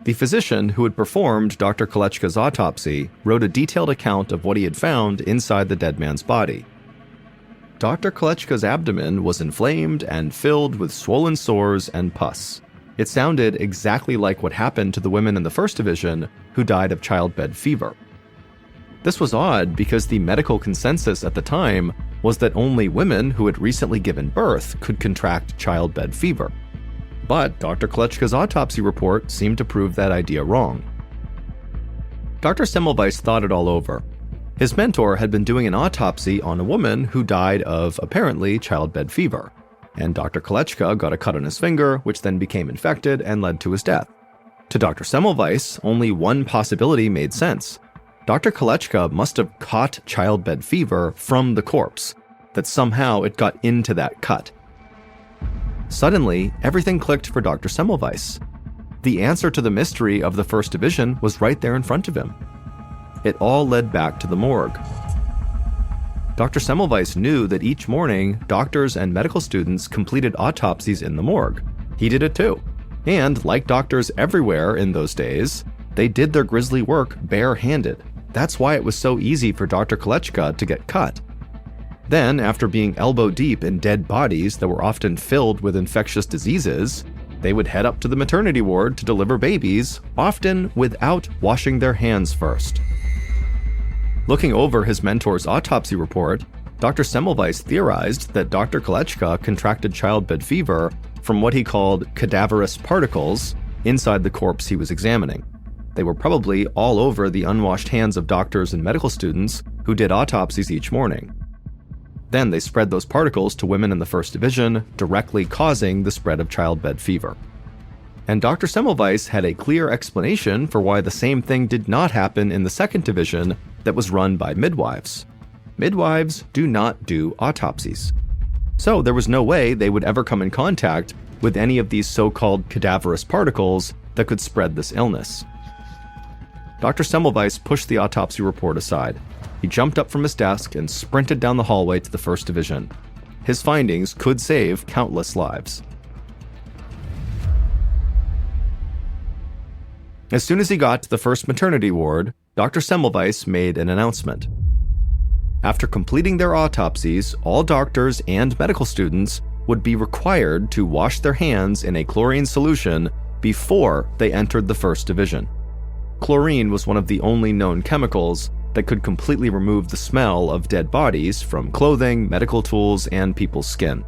The physician who had performed Dr. Kolechka's autopsy wrote a detailed account of what he had found inside the dead man's body. Dr. Kolechka's abdomen was inflamed and filled with swollen sores and pus. It sounded exactly like what happened to the women in the 1st Division who died of childbed fever. This was odd because the medical consensus at the time was that only women who had recently given birth could contract childbed fever. But Dr. Kolechka's autopsy report seemed to prove that idea wrong. Dr. Semmelweis thought it all over. His mentor had been doing an autopsy on a woman who died of, apparently, childbed fever, and Dr. Kolechka got a cut on his finger, which then became infected and led to his death. To Dr. Semmelweis, only one possibility made sense. Dr. Kolechka must have caught childbed fever from the corpse, that somehow it got into that cut. Suddenly, everything clicked for Dr. Semmelweis. The answer to the mystery of the First Division was right there in front of him. It all led back to the morgue. Dr. Semmelweis knew that each morning, doctors and medical students completed autopsies in the morgue. He did it too. And like doctors everywhere in those days, they did their grisly work barehanded. That's why it was so easy for Dr. Kolechka to get cut. Then, after being elbow deep in dead bodies that were often filled with infectious diseases, they would head up to the maternity ward to deliver babies, often without washing their hands first. Looking over his mentor's autopsy report, Dr. Semmelweis theorized that Dr. Kolechka contracted childbed fever from what he called cadaverous particles inside the corpse he was examining. They were probably all over the unwashed hands of doctors and medical students who did autopsies each morning. Then they spread those particles to women in the First Division, directly causing the spread of childbed fever. And Dr. Semmelweis had a clear explanation for why the same thing did not happen in the Second Division that was run by midwives. Midwives do not do autopsies. So there was no way they would ever come in contact with any of these so-called cadaverous particles that could spread this illness. Dr. Semmelweis pushed the autopsy report aside. He jumped up from his desk and sprinted down the hallway to the First Division. His findings could save countless lives. As soon as he got to the first maternity ward, Dr. Semmelweis made an announcement. After completing their autopsies, all doctors and medical students would be required to wash their hands in a chlorine solution before they entered the First Division. Chlorine was one of the only known chemicals that could completely remove the smell of dead bodies from clothing, medical tools, and people's skin.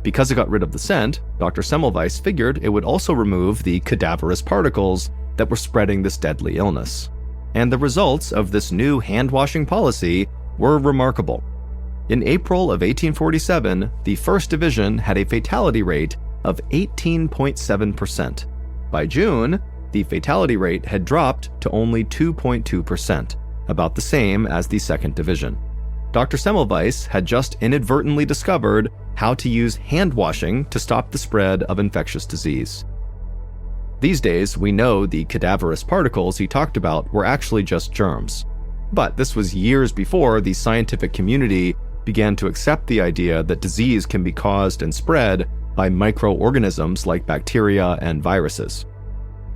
Because it got rid of the scent, Dr. Semmelweis figured it would also remove the cadaverous particles that were spreading this deadly illness. And the results of this new hand-washing policy were remarkable. In April of 1847, the First Division had a fatality rate of 18.7%. By June, the fatality rate had dropped to only 2.2%, about the same as the Second Division. Dr. Semmelweis had just inadvertently discovered how to use hand washing to stop the spread of infectious disease. These days, we know the cadaverous particles he talked about were actually just germs. But this was years before the scientific community began to accept the idea that disease can be caused and spread by microorganisms like bacteria and viruses.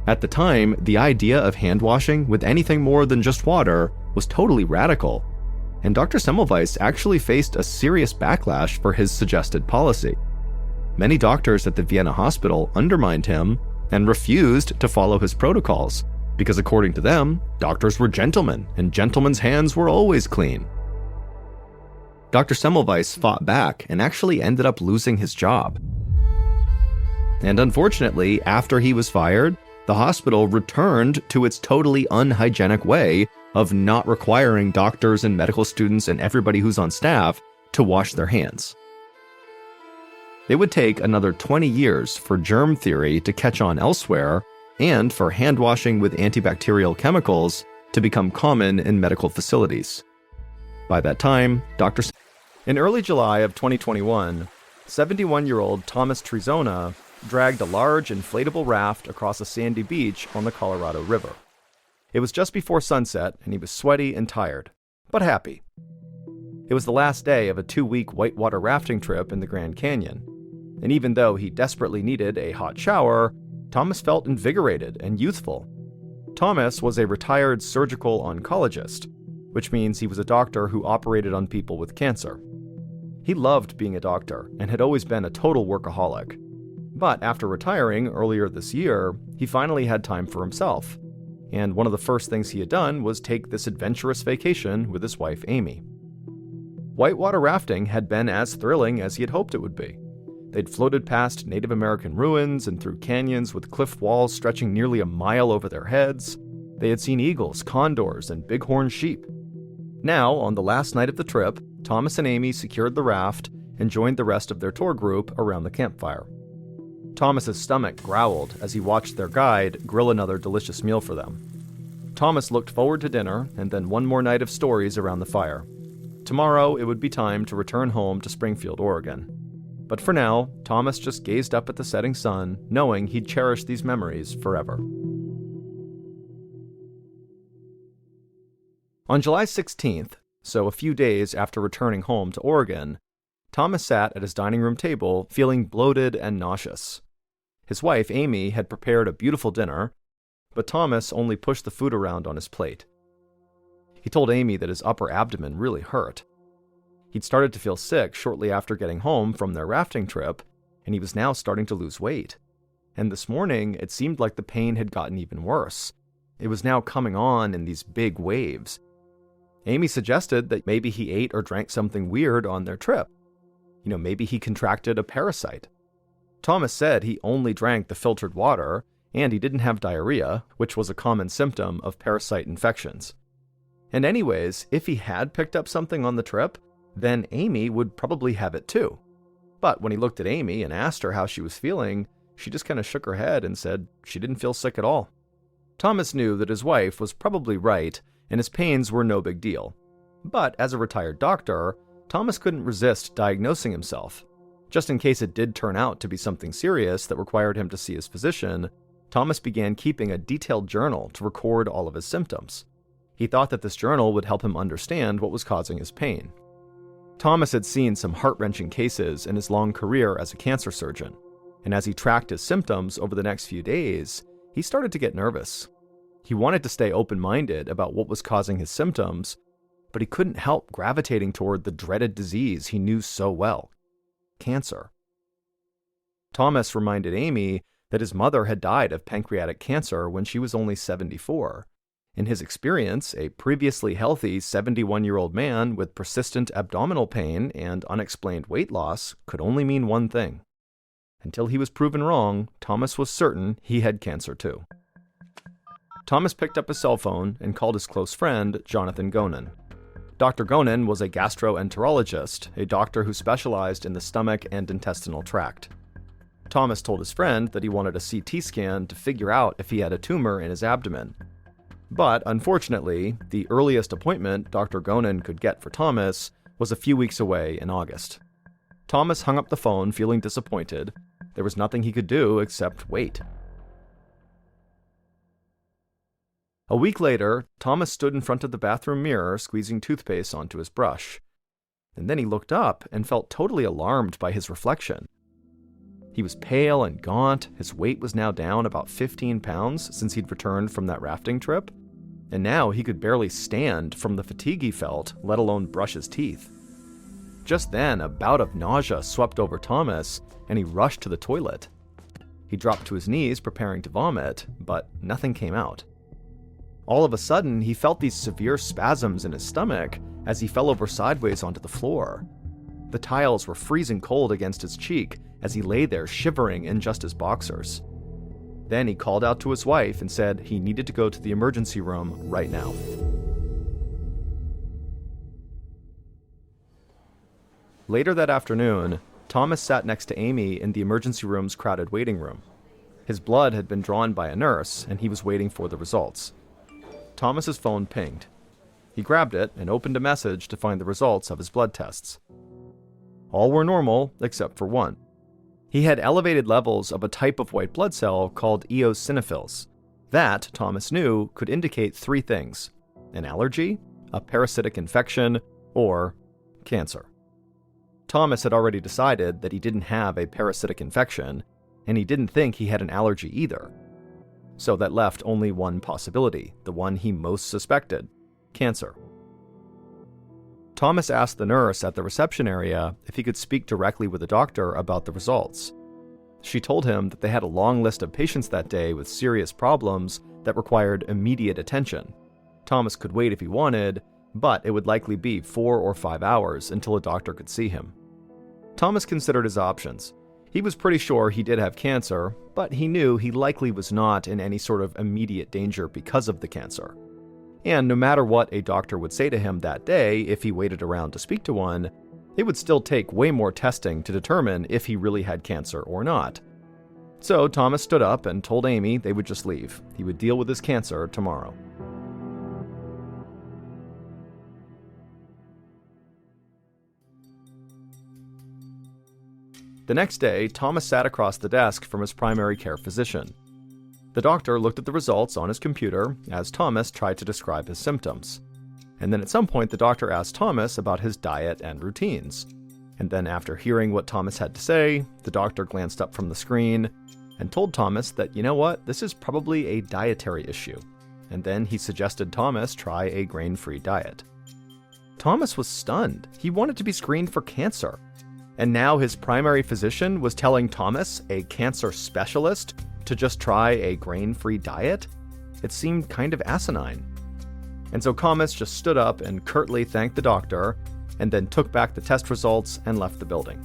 At the time, the idea of hand washing with anything more than just water was totally radical, and Dr. Semmelweis actually faced a serious backlash for his suggested policy. Many doctors at the Vienna hospital undermined him and refused to follow his protocols, because according to them, doctors were gentlemen, and gentlemen's hands were always clean. Dr. Semmelweis fought back and actually ended up losing his job. And unfortunately, after he was fired, the hospital returned to its totally unhygienic way of not requiring doctors and medical students and everybody who's on staff to wash their hands. It would take another 20 years for germ theory to catch on elsewhere, and for hand washing with antibacterial chemicals to become common in medical facilities. By that time, In early July of 2021, 71-year-old Thomas Trizona dragged a large inflatable raft across a sandy beach on the Colorado River. It was just before sunset, and he was sweaty and tired, but happy. It was the last day of a 2-week whitewater rafting trip in the Grand Canyon, and even though he desperately needed a hot shower, Thomas felt invigorated and youthful. Thomas was a retired surgical oncologist, which means he was a doctor who operated on people with cancer. He loved being a doctor and had always been a total workaholic. But after retiring earlier this year, he finally had time for himself. and one of the first things he had done was take this adventurous vacation with his wife Amy. Whitewater rafting had been as thrilling as he had hoped it would be. They'd floated past Native American ruins and through canyons with cliff walls stretching nearly a mile over their heads. They had seen eagles, condors, and bighorn sheep. Now, on the last night of the trip, Thomas and Amy secured the raft and joined the rest of their tour group around the campfire. Thomas's stomach growled as he watched their guide grill another delicious meal for them. Thomas looked forward to dinner and then one more night of stories around the fire. Tomorrow, it would be time to return home to Springfield, Oregon. But for now, Thomas just gazed up at the setting sun, knowing he'd cherish these memories forever. On July 16th, so a few days after returning home to Oregon, Thomas sat at his dining room table feeling bloated and nauseous. His wife, Amy, had prepared a beautiful dinner, but Thomas only pushed the food around on his plate. He told Amy that his upper abdomen really hurt. He'd started to feel sick shortly after getting home from their rafting trip, and he was now starting to lose weight. And this morning, it seemed like the pain had gotten even worse. It was now coming on in these big waves. Amy suggested that maybe he ate or drank something weird on their trip. Maybe he contracted a parasite. Thomas said he only drank the filtered water, and he didn't have diarrhea, which was a common symptom of parasite infections. And anyways, if he had picked up something on the trip, then Amy would probably have it too. But when he looked at Amy and asked her how she was feeling, she just kind of shook her head and said she didn't feel sick at all. Thomas knew that his wife was probably right, and his pains were no big deal. But as a retired doctor, Thomas couldn't resist diagnosing himself. Just in case it did turn out to be something serious that required him to see his physician, Thomas began keeping a detailed journal to record all of his symptoms. He thought that this journal would help him understand what was causing his pain. Thomas had seen some heart-wrenching cases in his long career as a cancer surgeon, and as he tracked his symptoms over the next few days, he started to get nervous. He wanted to stay open-minded about what was causing his symptoms, but he couldn't help gravitating toward the dreaded disease he knew so well: cancer. Thomas reminded Amy that his mother had died of pancreatic cancer when she was only 74. In his experience, a previously healthy 71-year-old man with persistent abdominal pain and unexplained weight loss could only mean one thing. Until he was proven wrong, Thomas was certain he had cancer too. Thomas picked up his cell phone and called his close friend, Jonathan Gonen. Dr. Gonen was a gastroenterologist, a doctor who specialized in the stomach and intestinal tract. Thomas told his friend that he wanted a CT scan to figure out if he had a tumor in his abdomen. But unfortunately, the earliest appointment Dr. Gonen could get for Thomas was a few weeks away in August. Thomas hung up the phone feeling disappointed. There was nothing he could do except wait. A week later, Thomas stood in front of the bathroom mirror squeezing toothpaste onto his brush. And then he looked up and felt totally alarmed by his reflection. He was pale and gaunt. His weight was now down about 15 pounds since he'd returned from that rafting trip. And now he could barely stand from the fatigue he felt, let alone brush his teeth. Just then, a bout of nausea swept over Thomas, and he rushed to the toilet. He dropped to his knees preparing to vomit, but nothing came out. All of a sudden, he felt these severe spasms in his stomach as he fell over sideways onto the floor. The tiles were freezing cold against his cheek as he lay there shivering in just his boxers. Then he called out to his wife and said he needed to go to the emergency room right now. Later that afternoon, Thomas sat next to Amy in the emergency room's crowded waiting room. His blood had been drawn by a nurse, and he was waiting for the results. Thomas's phone pinged. He grabbed it and opened a message to find the results of his blood tests. All were normal, except for one. He had elevated levels of a type of white blood cell called eosinophils. That, Thomas knew, could indicate three things: an allergy, a parasitic infection, or cancer. Thomas had already decided that he didn't have a parasitic infection, and he didn't think he had an allergy either. So that left only one possibility, the one he most suspected: cancer. Thomas asked the nurse at the reception area if he could speak directly with the doctor about the results. She told him that they had a long list of patients that day with serious problems that required immediate attention. Thomas could wait if he wanted, but it would likely be 4 or 5 hours until a doctor could see him. Thomas considered his options. He was pretty sure he did have cancer, but he knew he likely was not in any sort of immediate danger because of the cancer. And no matter what a doctor would say to him that day if he waited around to speak to one, it would still take way more testing to determine if he really had cancer or not. So Thomas stood up and told Amy they would just leave. He would deal with his cancer tomorrow. The next day, Thomas sat across the desk from his primary care physician. The doctor looked at the results on his computer as Thomas tried to describe his symptoms. And then at some point, the doctor asked Thomas about his diet and routines. And then after hearing what Thomas had to say, the doctor glanced up from the screen and told Thomas that, you know what, this is probably a dietary issue. And then he suggested Thomas try a grain-free diet. Thomas was stunned. He wanted to be screened for cancer. And now his primary physician was telling Thomas, a cancer specialist, to just try a grain-free diet? It seemed kind of asinine. And so Thomas just stood up and curtly thanked the doctor, and then took back the test results and left the building.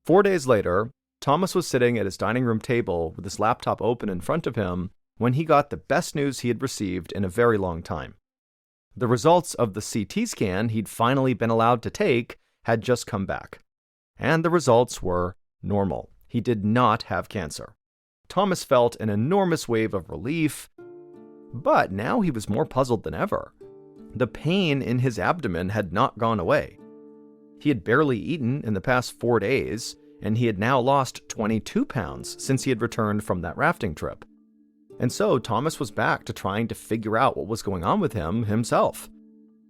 4 days later, Thomas was sitting at his dining room table with his laptop open in front of him when he got the best news he had received in a very long time. The results of the CT scan he'd finally been allowed to take had just come back. And the results were normal. He did not have cancer. Thomas felt an enormous wave of relief, but now he was more puzzled than ever. The pain in his abdomen had not gone away. He had barely eaten in the past 4 days, and he had now lost 22 pounds since he had returned from that rafting trip. And so Thomas was back to trying to figure out what was going on with him himself.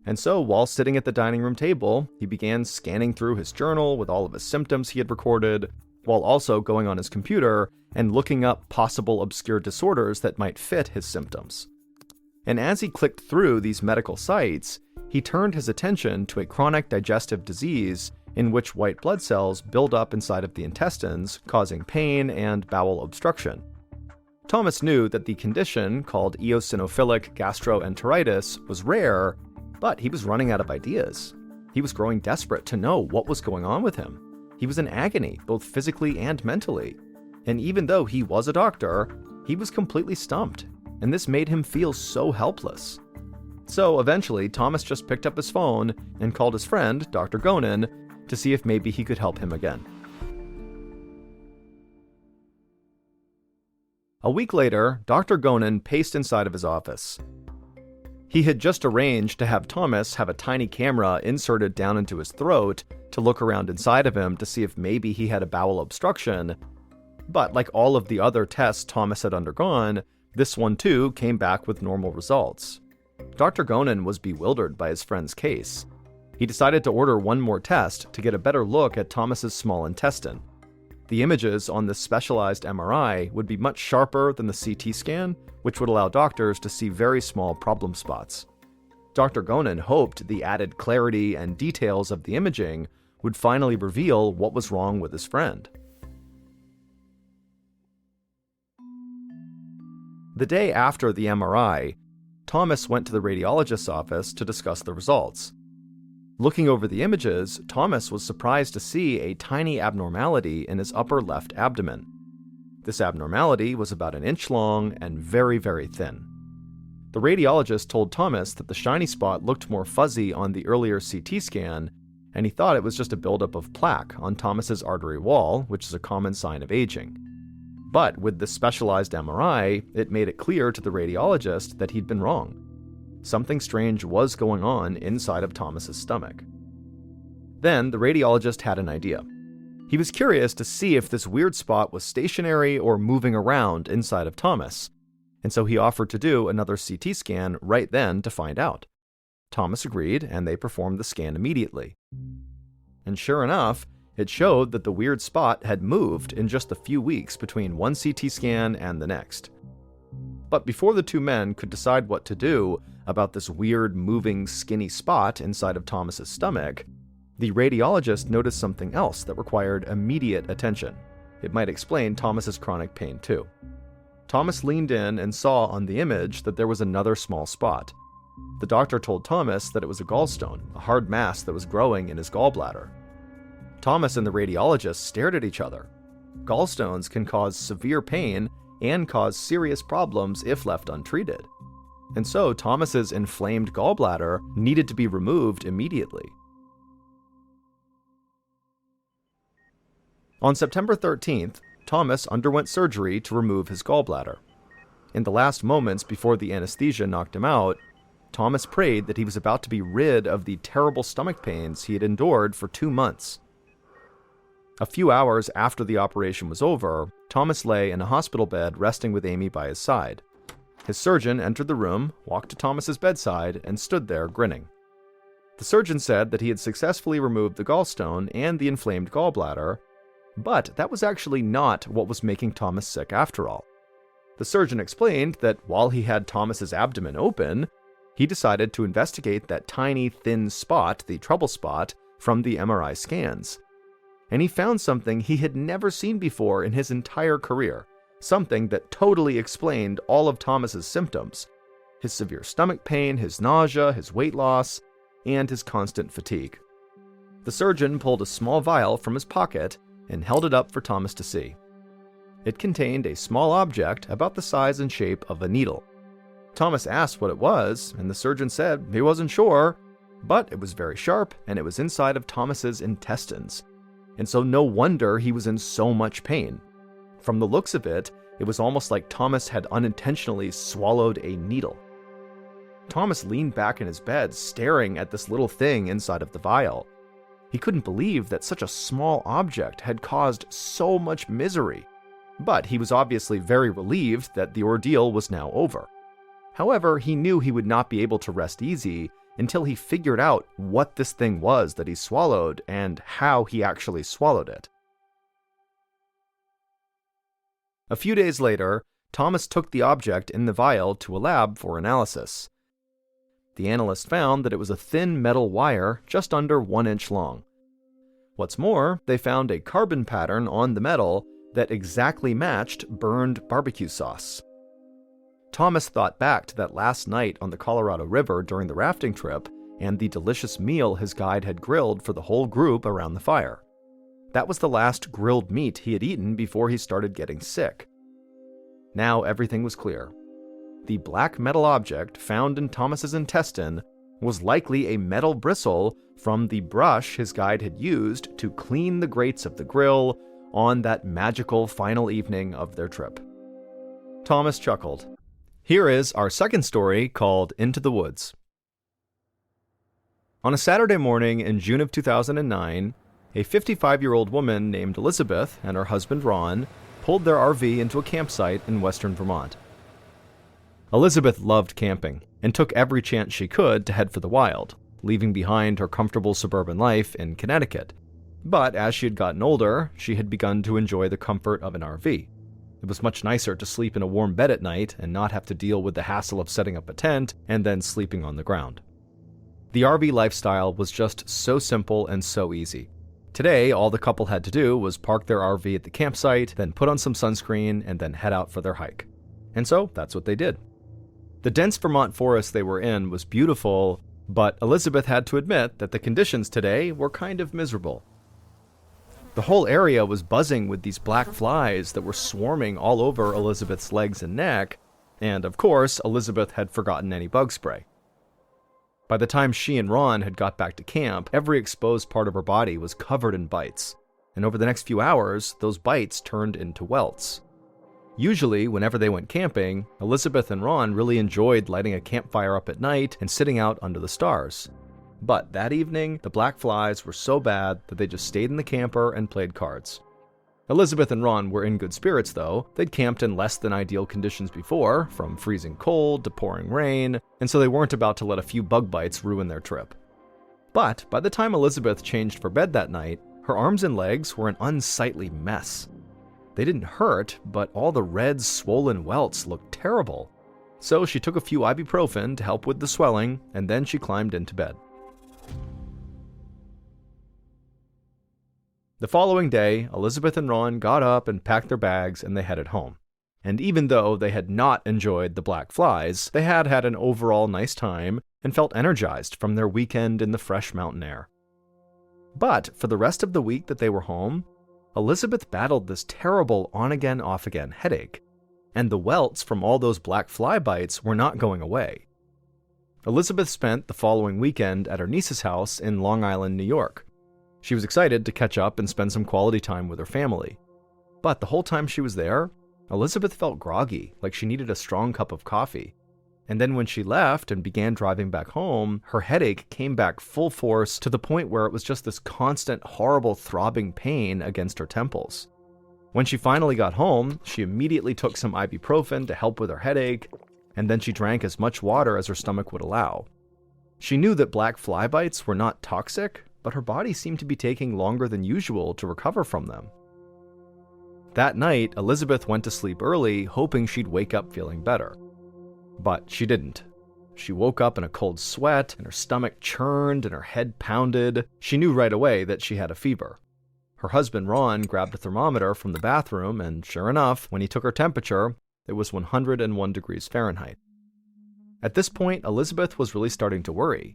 And so while sitting at the dining room table, he began scanning through his journal with all of his symptoms he had recorded, while also going on his computer and looking up possible obscure disorders that might fit his symptoms. And as he clicked through these medical sites, he turned his attention to a chronic digestive disease in which white blood cells build up inside of the intestines, causing pain and bowel obstruction. Thomas knew that the condition, called eosinophilic gastroenteritis, was rare, but he was running out of ideas. He was growing desperate to know what was going on with him. He was in agony, both physically and mentally. And even though he was a doctor, he was completely stumped, and this made him feel so helpless. So eventually, Thomas just picked up his phone and called his friend, Dr. Gonen, to see if maybe he could help him again. A week later, Dr. Gonen paced inside of his office. He had just arranged to have Thomas have a tiny camera inserted down into his throat to look around inside of him to see if maybe he had a bowel obstruction. But like all of the other tests Thomas had undergone, this one too came back with normal results. Dr. Gonen was bewildered by his friend's case. He decided to order one more test to get a better look at Thomas's small intestine. The images on this specialized MRI would be much sharper than the CT scan, which would allow doctors to see very small problem spots. Dr. Gonen hoped the added clarity and details of the imaging would finally reveal what was wrong with his friend. The day after the MRI, Thomas went to the radiologist's office to discuss the results. Looking over the images, Thomas was surprised to see a tiny abnormality in his upper left abdomen. This abnormality was about 1 inch long and very, very thin. The radiologist told Thomas that the shiny spot looked more fuzzy on the earlier CT scan, and he thought it was just a buildup of plaque on Thomas's artery wall, which is a common sign of aging. But with the specialized MRI, it made it clear to the radiologist that he'd been wrong. Something strange was going on inside of Thomas's stomach. Then the radiologist had an idea. He was curious to see if this weird spot was stationary or moving around inside of Thomas, and so he offered to do another CT scan right then to find out. Thomas agreed, and they performed the scan immediately. And sure enough, it showed that the weird spot had moved in just a few weeks between one CT scan and the next. But before the two men could decide what to do about this weird moving skinny spot inside of Thomas's stomach, the radiologist noticed something else that required immediate attention. It might explain Thomas's chronic pain too. Thomas leaned in and saw on the image that there was another small spot. The doctor told Thomas that it was a gallstone, a hard mass that was growing in his gallbladder. Thomas and the radiologist stared at each other. Gallstones can cause severe pain and cause serious problems if left untreated. And so Thomas's inflamed gallbladder needed to be removed immediately. On September 13th, Thomas underwent surgery to remove his gallbladder. In the last moments before the anesthesia knocked him out, Thomas prayed that he was about to be rid of the terrible stomach pains he had endured for 2 months. A few hours after the operation was over, Thomas lay in a hospital bed resting with Amy by his side. His surgeon entered the room, walked to Thomas's bedside, and stood there grinning. The surgeon said that he had successfully removed the gallstone and the inflamed gallbladder, but that was actually not what was making Thomas sick after all. The surgeon explained that while he had Thomas's abdomen open, he decided to investigate that tiny, thin spot, the trouble spot, from the MRI scans. And he found something he had never seen before in his entire career, something that totally explained all of Thomas's symptoms: his severe stomach pain, his nausea, his weight loss, and his constant fatigue. The surgeon pulled a small vial from his pocket and held it up for Thomas to see. It contained a small object about the size and shape of a needle. Thomas asked what it was, and the surgeon said he wasn't sure, but it was very sharp and it was inside of Thomas's intestines. And so no wonder he was in so much pain. From the looks of it, it was almost like Thomas had unintentionally swallowed a needle. Thomas leaned back in his bed, staring at this little thing inside of the vial. He couldn't believe that such a small object had caused so much misery, but he was obviously very relieved that the ordeal was now over. However, he knew he would not be able to rest easy until he figured out what this thing was that he swallowed and how he actually swallowed it. A few days later, Thomas took the object in the vial to a lab for analysis. The analyst found that it was a thin metal wire just under 1 inch long. What's more, they found a carbon pattern on the metal that exactly matched burned barbecue sauce. Thomas thought back to that last night on the Colorado River during the rafting trip and the delicious meal his guide had grilled for the whole group around the fire. That was the last grilled meat he had eaten before he started getting sick. Now everything was clear. The black metal object found in Thomas's intestine was likely a metal bristle from the brush his guide had used to clean the grates of the grill on that magical final evening of their trip. Thomas chuckled. Here is our second story called Into the Woods. On a Saturday morning in June of 2009, a 55-year-old woman named Elizabeth and her husband Ron pulled their RV into a campsite in western Vermont. Elizabeth loved camping and took every chance she could to head for the wild, leaving behind her comfortable suburban life in Connecticut. But as she had gotten older, she had begun to enjoy the comfort of an RV. It was much nicer to sleep in a warm bed at night and not have to deal with the hassle of setting up a tent and then sleeping on the ground. The RV lifestyle was just so simple and so easy. Today, all the couple had to do was park their RV at the campsite, then put on some sunscreen, and then head out for their hike. And so, that's what they did. The dense Vermont forest they were in was beautiful, but Elizabeth had to admit that the conditions today were kind of miserable. The whole area was buzzing with these black flies that were swarming all over Elizabeth's legs and neck, and of course, Elizabeth had forgotten any bug spray. By the time she and Ron had got back to camp, every exposed part of her body was covered in bites, and over the next few hours, those bites turned into welts. Usually, whenever they went camping, Elizabeth and Ron really enjoyed lighting a campfire up at night and sitting out under the stars. But that evening, the black flies were so bad that they just stayed in the camper and played cards. Elizabeth and Ron were in good spirits, though. They'd camped in less than ideal conditions before, from freezing cold to pouring rain, and so they weren't about to let a few bug bites ruin their trip. But by the time Elizabeth changed for bed that night, her arms and legs were an unsightly mess. They didn't hurt, but all the red, swollen welts looked terrible. So she took a few ibuprofen to help with the swelling, and then she climbed into bed. The following day, Elizabeth and Ron got up and packed their bags and they headed home. And even though they had not enjoyed the black flies, they had had an overall nice time and felt energized from their weekend in the fresh mountain air. But for the rest of the week that they were home, Elizabeth battled this terrible on-again, off-again headache, and the welts from all those black fly bites were not going away. Elizabeth spent the following weekend at her niece's house in Long Island, New York. She was excited to catch up and spend some quality time with her family. But the whole time she was there, Elizabeth felt groggy, like she needed a strong cup of coffee. And then when she left and began driving back home, her headache came back full force to the point where it was just this constant, horrible throbbing pain against her temples. When she finally got home, she immediately took some ibuprofen to help with her headache, and then she drank as much water as her stomach would allow. She knew that black fly bites were not toxic, but her body seemed to be taking longer than usual to recover from them. That night, Elizabeth went to sleep early, hoping she'd wake up feeling better. But she didn't. She woke up in a cold sweat, and her stomach churned and her head pounded. She knew right away that she had a fever. Her husband, Ron, grabbed a thermometer from the bathroom, and sure enough, when he took her temperature, it was 101 degrees Fahrenheit. At this point, Elizabeth was really starting to worry.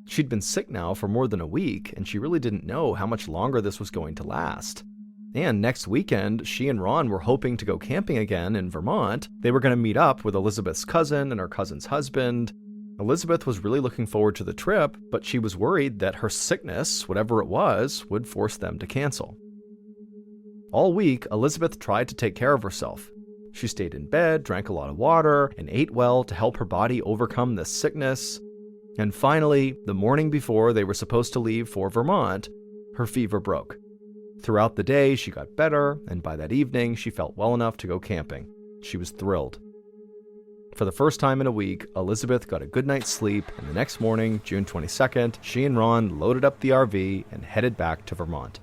She'd been sick now for more than a week, and she really didn't know how much longer this was going to last. And next weekend, she and Ron were hoping to go camping again in Vermont. They were going to meet up with Elizabeth's cousin and her cousin's husband. Elizabeth was really looking forward to the trip, but she was worried that her sickness, whatever it was, would force them to cancel. All week, Elizabeth tried to take care of herself. She stayed in bed, drank a lot of water, and ate well to help her body overcome this sickness. And finally, the morning before they were supposed to leave for Vermont, her fever broke. Throughout the day, she got better, and by that evening, she felt well enough to go camping. She was thrilled. For the first time in a week, Elizabeth got a good night's sleep, and the next morning, June 22nd, she and Ron loaded up the RV and headed back to Vermont.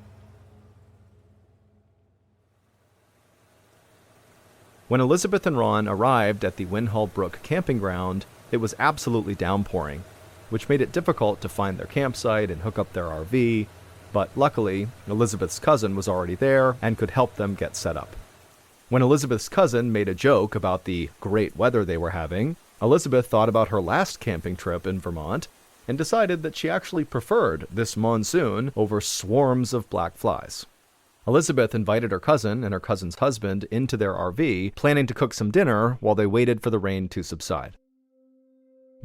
When Elizabeth and Ron arrived at the Winhall Brook camping ground, it was absolutely downpouring, which made it difficult to find their campsite and hook up their RV. But luckily, Elizabeth's cousin was already there and could help them get set up. When Elizabeth's cousin made a joke about the great weather they were having, Elizabeth thought about her last camping trip in Vermont and decided that she actually preferred this monsoon over swarms of black flies. Elizabeth invited her cousin and her cousin's husband into their RV, planning to cook some dinner while they waited for the rain to subside.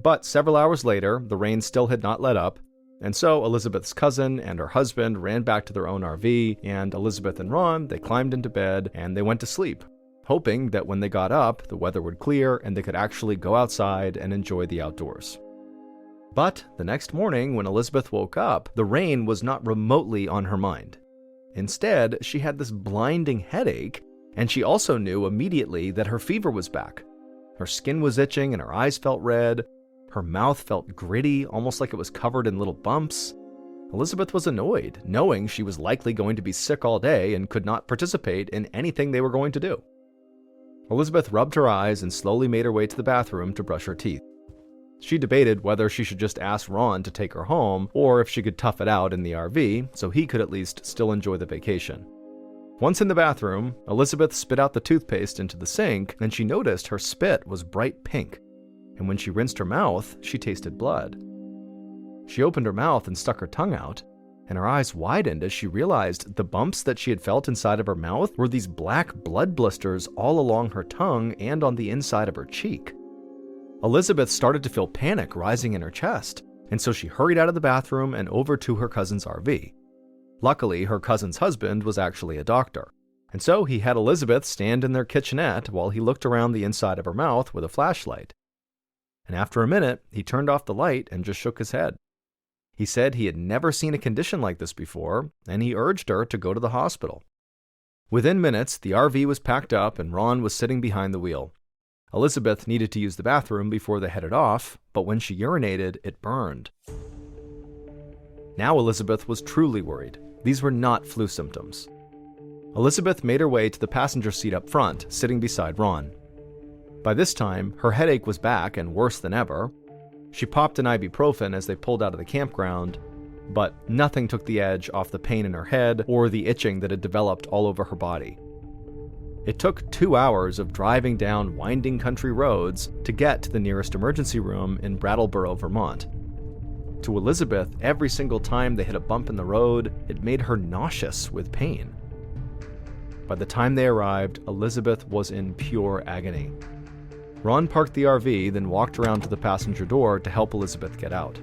But several hours later, the rain still had not let up, and so Elizabeth's cousin and her husband ran back to their own RV, and Elizabeth and Ron, they climbed into bed and they went to sleep, hoping that when they got up, the weather would clear and they could actually go outside and enjoy the outdoors. But the next morning, when Elizabeth woke up, the rain was not remotely on her mind. Instead, she had this blinding headache, and she also knew immediately that her fever was back. Her skin was itching and her eyes felt red. Her mouth felt gritty, almost like it was covered in little bumps. Elizabeth was annoyed, knowing she was likely going to be sick all day and could not participate in anything they were going to do. Elizabeth rubbed her eyes and slowly made her way to the bathroom to brush her teeth. She debated whether she should just ask Ron to take her home, or if she could tough it out in the RV so he could at least still enjoy the vacation. Once in the bathroom, Elizabeth spit out the toothpaste into the sink, and she noticed her spit was bright pink. And when she rinsed her mouth, she tasted blood. She opened her mouth and stuck her tongue out, and her eyes widened as she realized the bumps that she had felt inside of her mouth were these black blood blisters all along her tongue and on the inside of her cheek. Elizabeth started to feel panic rising in her chest, and so she hurried out of the bathroom and over to her cousin's RV. Luckily, her cousin's husband was actually a doctor, and so he had Elizabeth stand in their kitchenette while he looked around the inside of her mouth with a flashlight. And after a minute, he turned off the light and just shook his head. He said he had never seen a condition like this before, and he urged her to go to the hospital. Within minutes, the RV was packed up and Ron was sitting behind the wheel. Elizabeth needed to use the bathroom before they headed off, but when she urinated, it burned. Now Elizabeth was truly worried. These were not flu symptoms. Elizabeth made her way to the passenger seat up front, sitting beside Ron. By this time, her headache was back and worse than ever. She popped an ibuprofen as they pulled out of the campground, but nothing took the edge off the pain in her head or the itching that had developed all over her body. It took 2 hours of driving down winding country roads to get to the nearest emergency room in Brattleboro, Vermont. To Elizabeth, every single time they hit a bump in the road, it made her nauseous with pain. By the time they arrived, Elizabeth was in pure agony. Ron parked the RV, then walked around to the passenger door to help Elizabeth get out.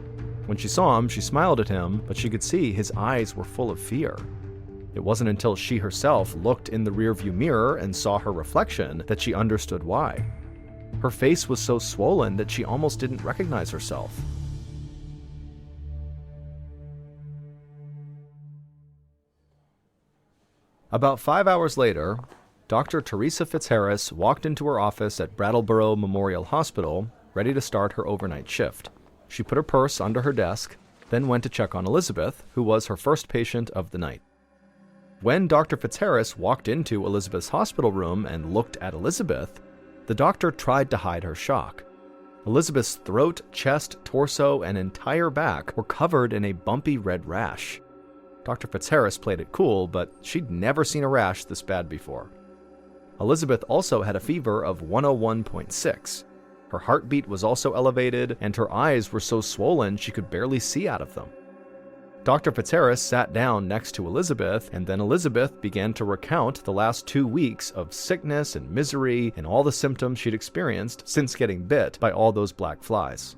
When she saw him, she smiled at him, but she could see his eyes were full of fear. It wasn't until she herself looked in the rearview mirror and saw her reflection that she understood why. Her face was so swollen that she almost didn't recognize herself. About 5 hours later, Dr. Teresa Fitzharris walked into her office at Brattleboro Memorial Hospital, ready to start her overnight shift. She put her purse under her desk, then went to check on Elizabeth, who was her first patient of the night. When Dr. Fitzharris walked into Elizabeth's hospital room and looked at Elizabeth, the doctor tried to hide her shock. Elizabeth's throat, chest, torso, and entire back were covered in a bumpy red rash. Dr. Fitzharris played it cool, but she'd never seen a rash this bad before. Elizabeth also had a fever of 101.6. Her heartbeat was also elevated, and her eyes were so swollen she could barely see out of them. Dr. Fitzharris sat down next to Elizabeth, and then Elizabeth began to recount the last 2 weeks of sickness and misery and all the symptoms she'd experienced since getting bit by all those black flies.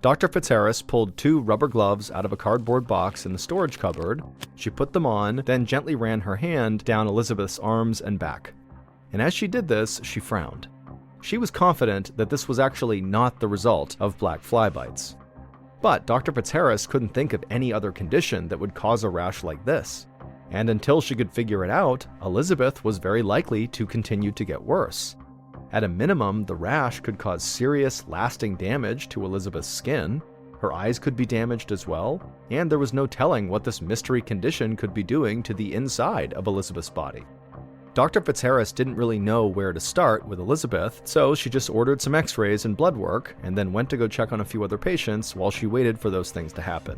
Dr. Fitzharris pulled 2 rubber gloves out of a cardboard box in the storage cupboard. She put them on, then gently ran her hand down Elizabeth's arms and back. And as she did this, she frowned. She was confident that this was actually not the result of black fly bites. But Dr. Fitzharris couldn't think of any other condition that would cause a rash like this. And until she could figure it out, Elizabeth was very likely to continue to get worse. At a minimum, the rash could cause serious, lasting damage to Elizabeth's skin. Her eyes could be damaged as well, and there was no telling what this mystery condition could be doing to the inside of Elizabeth's body. Dr. Fitzharris didn't really know where to start with Elizabeth, so she just ordered some x-rays and blood work, and then went to go check on a few other patients while she waited for those things to happen.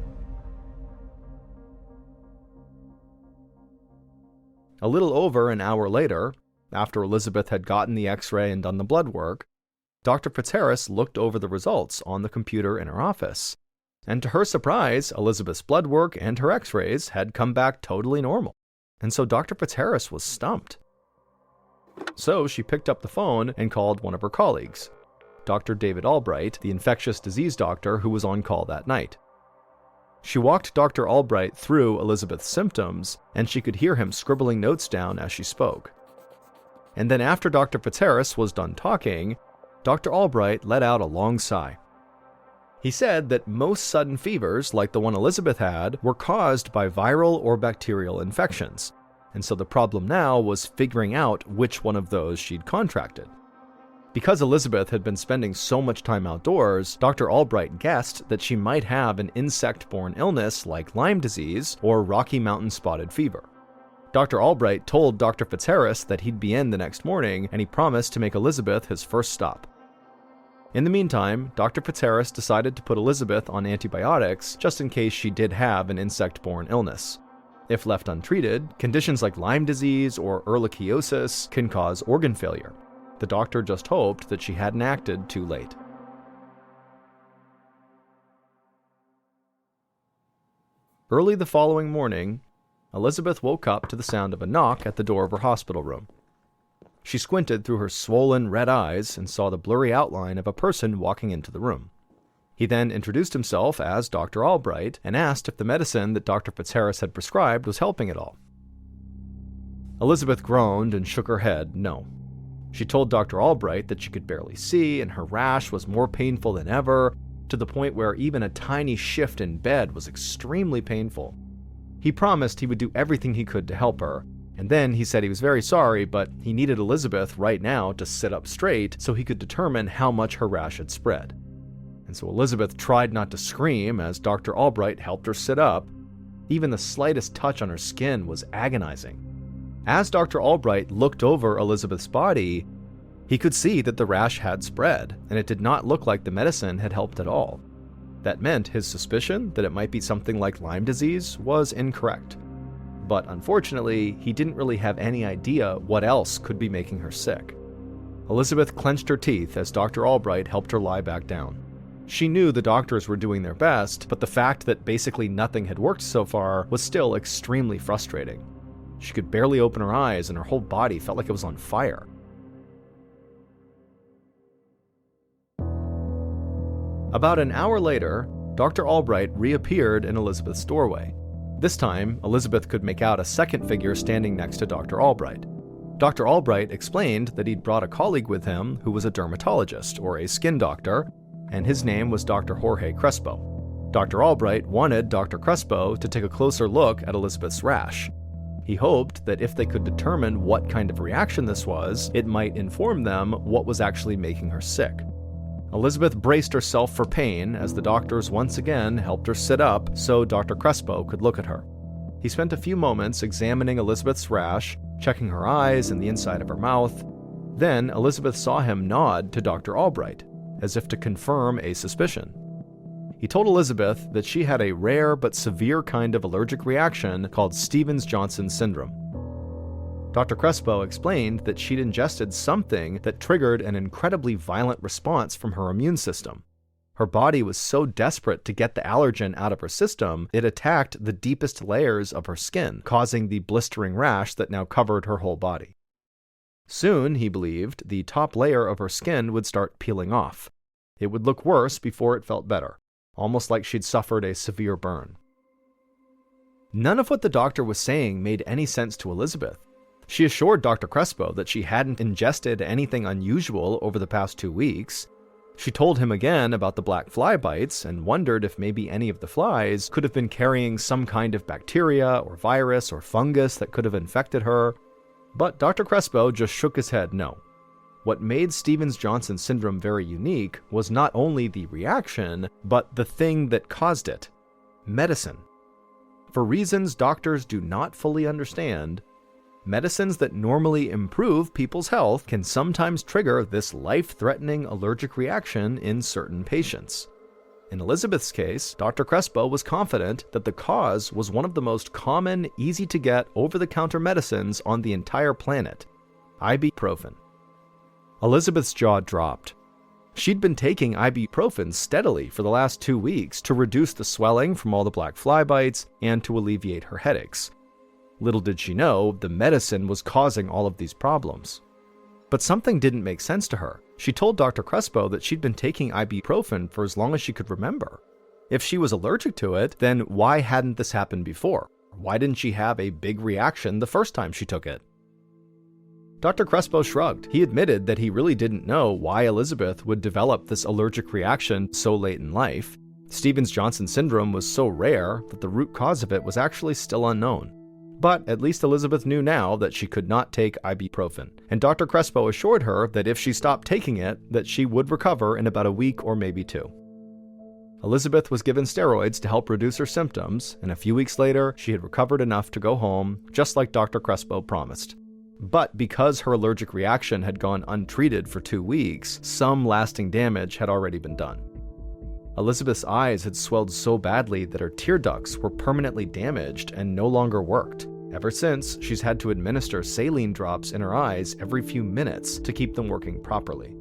A little over an hour later, after Elizabeth had gotten the x-ray and done the blood work, Dr. Fitzharris looked over the results on the computer in her office. And to her surprise, Elizabeth's blood work and her x-rays had come back totally normal. And so Dr. Fitzharris was stumped. So she picked up the phone and called one of her colleagues, Dr. David Albright, the infectious disease doctor who was on call that night. She walked Dr. Albright through Elizabeth's symptoms, and she could hear him scribbling notes down as she spoke. And then after Dr. Fitzharris was done talking, Dr. Albright let out a long sigh. He said that most sudden fevers, like the one Elizabeth had, were caused by viral or bacterial infections, and so the problem now was figuring out which one of those she'd contracted. Because Elizabeth had been spending so much time outdoors, Dr. Albright guessed that she might have an insect-borne illness like Lyme disease or Rocky Mountain spotted fever. Dr. Albright told Dr. Fitzharris that he'd be in the next morning, and he promised to make Elizabeth his first stop. In the meantime, Dr. Fitzharris decided to put Elizabeth on antibiotics just in case she did have an insect-borne illness. If left untreated, conditions like Lyme disease or ehrlichiosis can cause organ failure. The doctor just hoped that she hadn't acted too late. Early the following morning, Elizabeth woke up to the sound of a knock at the door of her hospital room. She squinted through her swollen red eyes and saw the blurry outline of a person walking into the room. He then introduced himself as Dr. Albright and asked if the medicine that Dr. Fitzharris had prescribed was helping at all. Elizabeth groaned and shook her head no. She told Dr. Albright that she could barely see and her rash was more painful than ever, to the point where even a tiny shift in bed was extremely painful. He promised he would do everything he could to help her, and then he said he was very sorry, but he needed Elizabeth right now to sit up straight so he could determine how much her rash had spread. And so Elizabeth tried not to scream as Dr. Albright helped her sit up. Even the slightest touch on her skin was agonizing. As Dr. Albright looked over Elizabeth's body, he could see that the rash had spread, and it did not look like the medicine had helped at all. That meant his suspicion that it might be something like Lyme disease was incorrect. But unfortunately, he didn't really have any idea what else could be making her sick. Elizabeth clenched her teeth as Dr. Albright helped her lie back down. She knew the doctors were doing their best, but the fact that basically nothing had worked so far was still extremely frustrating. She could barely open her eyes and her whole body felt like it was on fire. About an hour later, Dr. Albright reappeared in Elizabeth's doorway. This time, Elizabeth could make out a second figure standing next to Dr. Albright. Dr. Albright explained that he'd brought a colleague with him who was a dermatologist, or a skin doctor, and his name was Dr. Jorge Crespo. Dr. Albright wanted Dr. Crespo to take a closer look at Elizabeth's rash. He hoped that if they could determine what kind of reaction this was, it might inform them what was actually making her sick. Elizabeth braced herself for pain as the doctors once again helped her sit up so Dr. Crespo could look at her. He spent a few moments examining Elizabeth's rash, checking her eyes and the inside of her mouth. Then Elizabeth saw him nod to Dr. Albright, as if to confirm a suspicion. He told Elizabeth that she had a rare but severe kind of allergic reaction called Stevens-Johnson syndrome. Dr. Crespo explained that she'd ingested something that triggered an incredibly violent response from her immune system. Her body was so desperate to get the allergen out of her system, it attacked the deepest layers of her skin, causing the blistering rash that now covered her whole body. Soon, he believed, the top layer of her skin would start peeling off. It would look worse before it felt better, almost like she'd suffered a severe burn. None of what the doctor was saying made any sense to Elizabeth. She assured Dr. Crespo that she hadn't ingested anything unusual over the past 2 weeks. She told him again about the black fly bites and wondered if maybe any of the flies could have been carrying some kind of bacteria or virus or fungus that could have infected her. But Dr. Crespo just shook his head no. What made Stevens-Johnson syndrome very unique was not only the reaction, but the thing that caused it: medicine. For reasons doctors do not fully understand, medicines that normally improve people's health can sometimes trigger this life-threatening allergic reaction in certain patients. In Elizabeth's case, Dr. Crespo was confident that the cause was one of the most common, easy-to-get, over-the-counter medicines on the entire planet: ibuprofen. Elizabeth's jaw dropped. She'd been taking ibuprofen steadily for the last 2 weeks to reduce the swelling from all the black fly bites and to alleviate her headaches. Little did she know, the medicine was causing all of these problems. But something didn't make sense to her. She told Dr. Crespo that she'd been taking ibuprofen for as long as she could remember. If she was allergic to it, then why hadn't this happened before? Why didn't she have a big reaction the first time she took it? Dr. Crespo shrugged. He admitted that he really didn't know why Elizabeth would develop this allergic reaction so late in life. Stevens-Johnson syndrome was so rare that the root cause of it was actually still unknown. But at least Elizabeth knew now that she could not take ibuprofen, and Dr. Crespo assured her that if she stopped taking it, that she would recover in about a week or maybe 2. Elizabeth was given steroids to help reduce her symptoms, and a few weeks later, she had recovered enough to go home, just like Dr. Crespo promised. But because her allergic reaction had gone untreated for 2 weeks, some lasting damage had already been done. Elizabeth's eyes had swelled so badly that her tear ducts were permanently damaged and no longer worked. Ever since, she's had to administer saline drops in her eyes every few minutes to keep them working properly.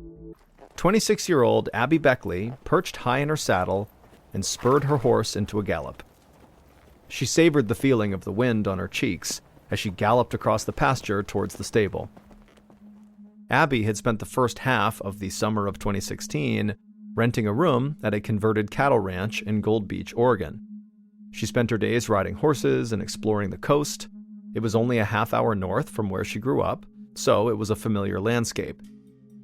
26-year-old Abby Beckley perched high in her saddle and spurred her horse into a gallop. She savored the feeling of the wind on her cheeks as she galloped across the pasture towards the stable. Abby had spent the first half of the summer of 2016 renting a room at a converted cattle ranch in Gold Beach, Oregon. She spent her days riding horses and exploring the coast. It was only a half-hour north from where she grew up, so it was a familiar landscape.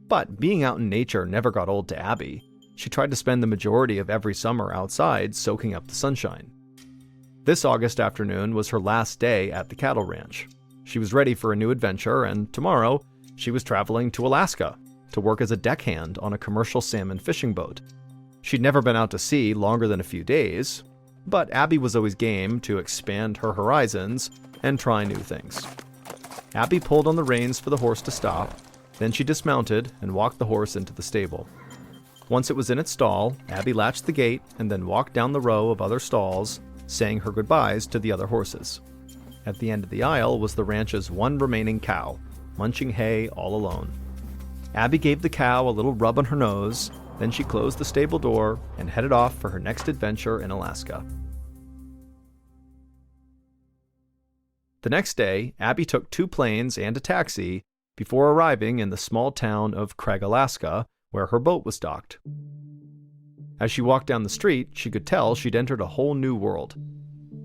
But being out in nature never got old to Abby. She tried to spend the majority of every summer outside soaking up the sunshine. This August afternoon was her last day at the cattle ranch. She was ready for a new adventure, and tomorrow she was traveling to Alaska to work as a deckhand on a commercial salmon fishing boat. She'd never been out to sea longer than a few days, but Abby was always game to expand her horizons and try new things. Abby pulled on the reins for the horse to stop, then she dismounted and walked the horse into the stable. Once it was in its stall, Abby latched the gate and then walked down the row of other stalls, saying her goodbyes to the other horses. At the end of the aisle was the ranch's one remaining cow, munching hay all alone. Abby gave the cow a little rub on her nose, then she closed the stable door and headed off for her next adventure in Alaska. The next day, Abby took 2 planes and a taxi before arriving in the small town of Craig, Alaska, where her boat was docked. As she walked down the street, she could tell she'd entered a whole new world.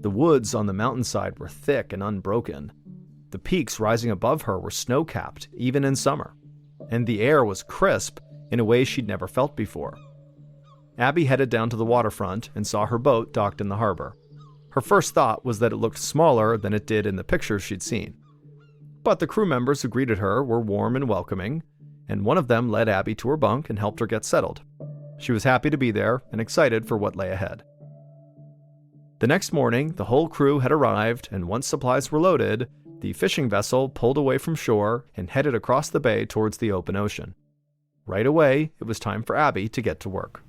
The woods on the mountainside were thick and unbroken. The peaks rising above her were snow-capped, even in summer. And the air was crisp in a way she'd never felt before. Abby headed down to the waterfront and saw her boat docked in the harbor. Her first thought was that it looked smaller than it did in the pictures she'd seen. But the crew members who greeted her were warm and welcoming, and one of them led Abby to her bunk and helped her get settled. She was happy to be there and excited for what lay ahead. The next morning, the whole crew had arrived, and once supplies were loaded, the fishing vessel pulled away from shore and headed across the bay towards the open ocean. Right away, it was time for Abby to get to work.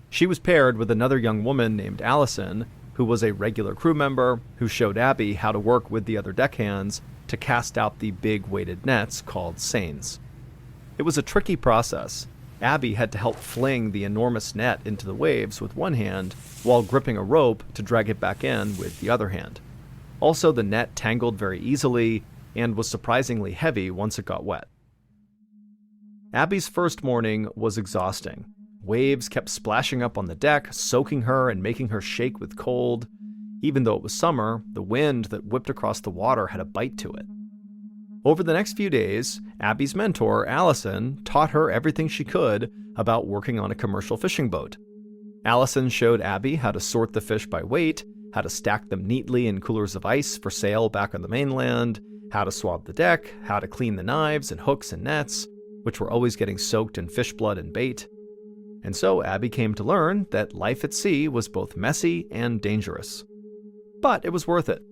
She was paired with another young woman named Allison, who was a regular crew member who showed Abby how to work with the other deckhands to cast out the big weighted nets called seines. It was a tricky process. Abby had to help fling the enormous net into the waves with one hand while gripping a rope to drag it back in with the other hand. Also, the net tangled very easily and was surprisingly heavy once it got wet. Abby's first morning was exhausting. Waves kept splashing up on the deck, soaking her and making her shake with cold. Even though it was summer, the wind that whipped across the water had a bite to it. Over the next few days, Abby's mentor, Allison, taught her everything she could about working on a commercial fishing boat. Allison showed Abby how to sort the fish by weight, how to stack them neatly in coolers of ice for sale back on the mainland, how to swab the deck, how to clean the knives and hooks and nets, which were always getting soaked in fish blood and bait. And so Abby came to learn that life at sea was both messy and dangerous. But it was worth it.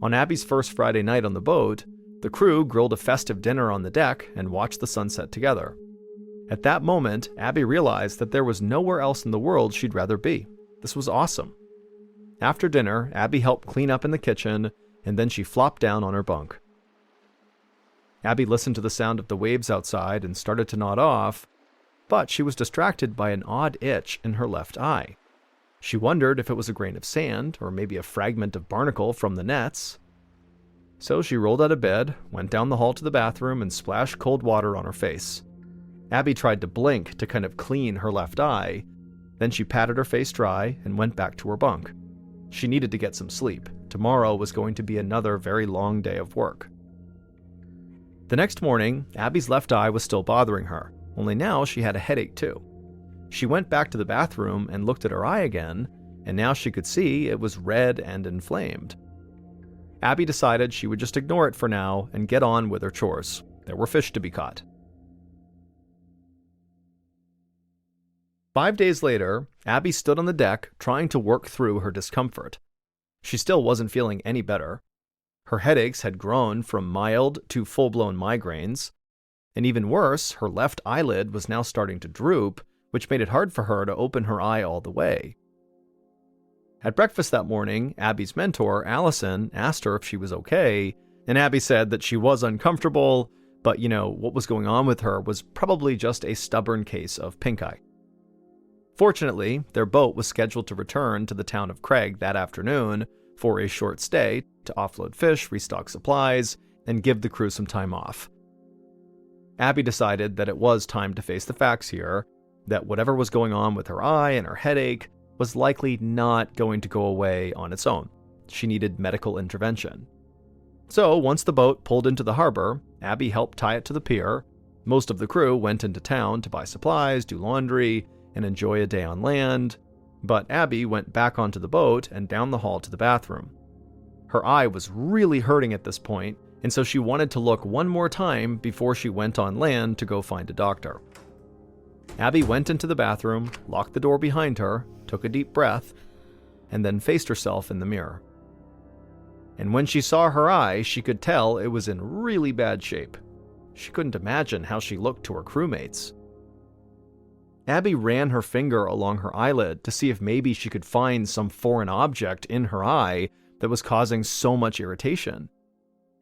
On Abby's first Friday night on the boat, the crew grilled a festive dinner on the deck and watched the sunset together. At that moment, Abby realized that there was nowhere else in the world she'd rather be. This was awesome. After dinner, Abby helped clean up in the kitchen, and then she flopped down on her bunk. Abby listened to the sound of the waves outside and started to nod off, but she was distracted by an odd itch in her left eye. She wondered if it was a grain of sand or maybe a fragment of barnacle from the nets. So she rolled out of bed, went down the hall to the bathroom, and splashed cold water on her face. Abby tried to blink to kind of clean her left eye. Then she patted her face dry and went back to her bunk. She needed to get some sleep. Tomorrow was going to be another very long day of work. The next morning, Abby's left eye was still bothering her, only now she had a headache too. She went back to the bathroom and looked at her eye again, and now she could see it was red and inflamed. Abby decided she would just ignore it for now and get on with her chores. There were fish to be caught. 5 days later, Abby stood on the deck trying to work through her discomfort. She still wasn't feeling any better. Her headaches had grown from mild to full-blown migraines. And even worse, her left eyelid was now starting to droop, which made it hard for her to open her eye all the way. At breakfast that morning, Abby's mentor, Allison, asked her if she was okay, and Abby said that she was uncomfortable, but what was going on with her was probably just a stubborn case of pink eye. Fortunately, their boat was scheduled to return to the town of Craig that afternoon for a short stay to offload fish, restock supplies, and give the crew some time off. Abby decided that it was time to face the facts here, that whatever was going on with her eye and her headache was likely not going to go away on its own. She needed medical intervention. So once the boat pulled into the harbor, Abby helped tie it to the pier. Most of the crew went into town to buy supplies, do laundry, and enjoy a day on land, but Abby went back onto the boat and down the hall to the bathroom. Her eye was really hurting at this point, and so she wanted to look one more time before she went on land to go find a doctor. Abby went into the bathroom, locked the door behind her, took a deep breath, and then faced herself in the mirror. And when she saw her eye, she could tell it was in really bad shape. She couldn't imagine how she looked to her crewmates. Abby ran her finger along her eyelid to see if maybe she could find some foreign object in her eye that was causing so much irritation.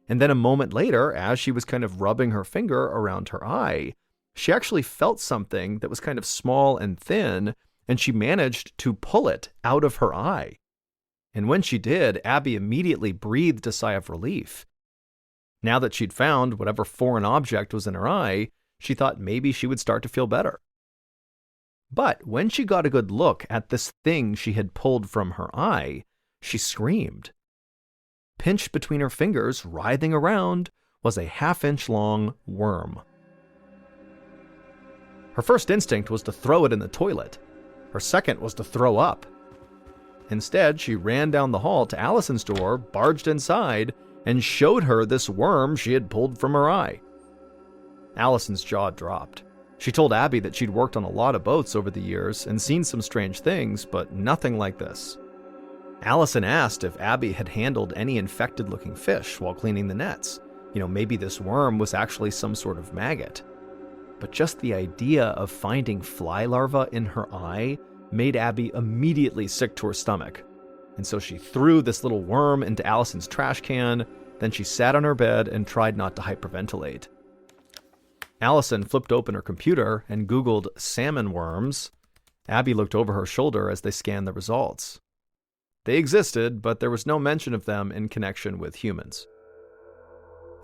And then a moment later, as she was kind of rubbing her finger around her eye, she actually felt something that was kind of small and thin, and she managed to pull it out of her eye. And when she did, Abby immediately breathed a sigh of relief. Now that she'd found whatever foreign object was in her eye, she thought maybe she would start to feel better. But when she got a good look at this thing she had pulled from her eye, she screamed. Pinched between her fingers, writhing around, was a half-inch long worm. Her first instinct was to throw it in the toilet. Her second was to throw up. Instead, she ran down the hall to Allison's door, barged inside, and showed her this worm she had pulled from her eye. Allison's jaw dropped. She told Abby that she'd worked on a lot of boats over the years and seen some strange things, but nothing like this. Allison asked if Abby had handled any infected-looking fish while cleaning the nets. Maybe this worm was actually some sort of maggot. But just the idea of finding fly larvae in her eye made Abby immediately sick to her stomach. And so she threw this little worm into Allison's trash can, then she sat on her bed and tried not to hyperventilate. Allison flipped open her computer and Googled salmon worms. Abby looked over her shoulder as they scanned the results. They existed, but there was no mention of them in connection with humans.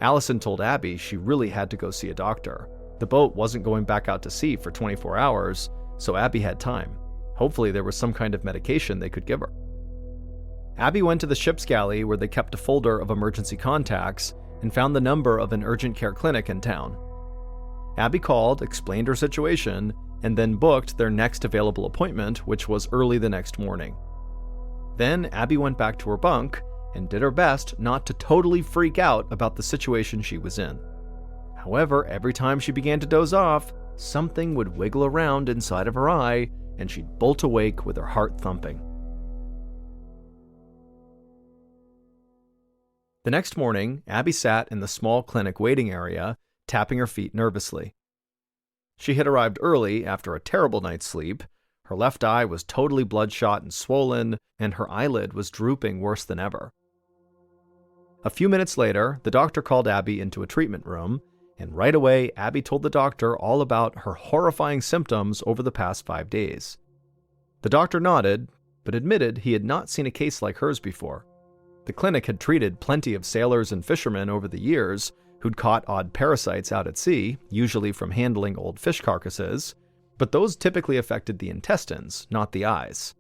Allison told Abby she really had to go see a doctor. The boat wasn't going back out to sea for 24 hours, so Abby had time. Hopefully there was some kind of medication they could give her. Abby went to the ship's galley where they kept a folder of emergency contacts and found the number of an urgent care clinic in town. Abby called, explained her situation, and then booked their next available appointment, which was early the next morning. Then Abby went back to her bunk and did her best not to totally freak out about the situation she was in. However, every time she began to doze off, something would wiggle around inside of her eye, and she'd bolt awake with her heart thumping. The next morning, Abby sat in the small clinic waiting area, tapping her feet nervously. She had arrived early after a terrible night's sleep. Her left eye was totally bloodshot and swollen, and her eyelid was drooping worse than ever. A few minutes later, the doctor called Abby into a treatment room, and right away, Abby told the doctor all about her horrifying symptoms over the past 5 days. The doctor nodded, but admitted he had not seen a case like hers before. The clinic had treated plenty of sailors and fishermen over the years who'd caught odd parasites out at sea, usually from handling old fish carcasses, but those typically affected the intestines, not the eyes.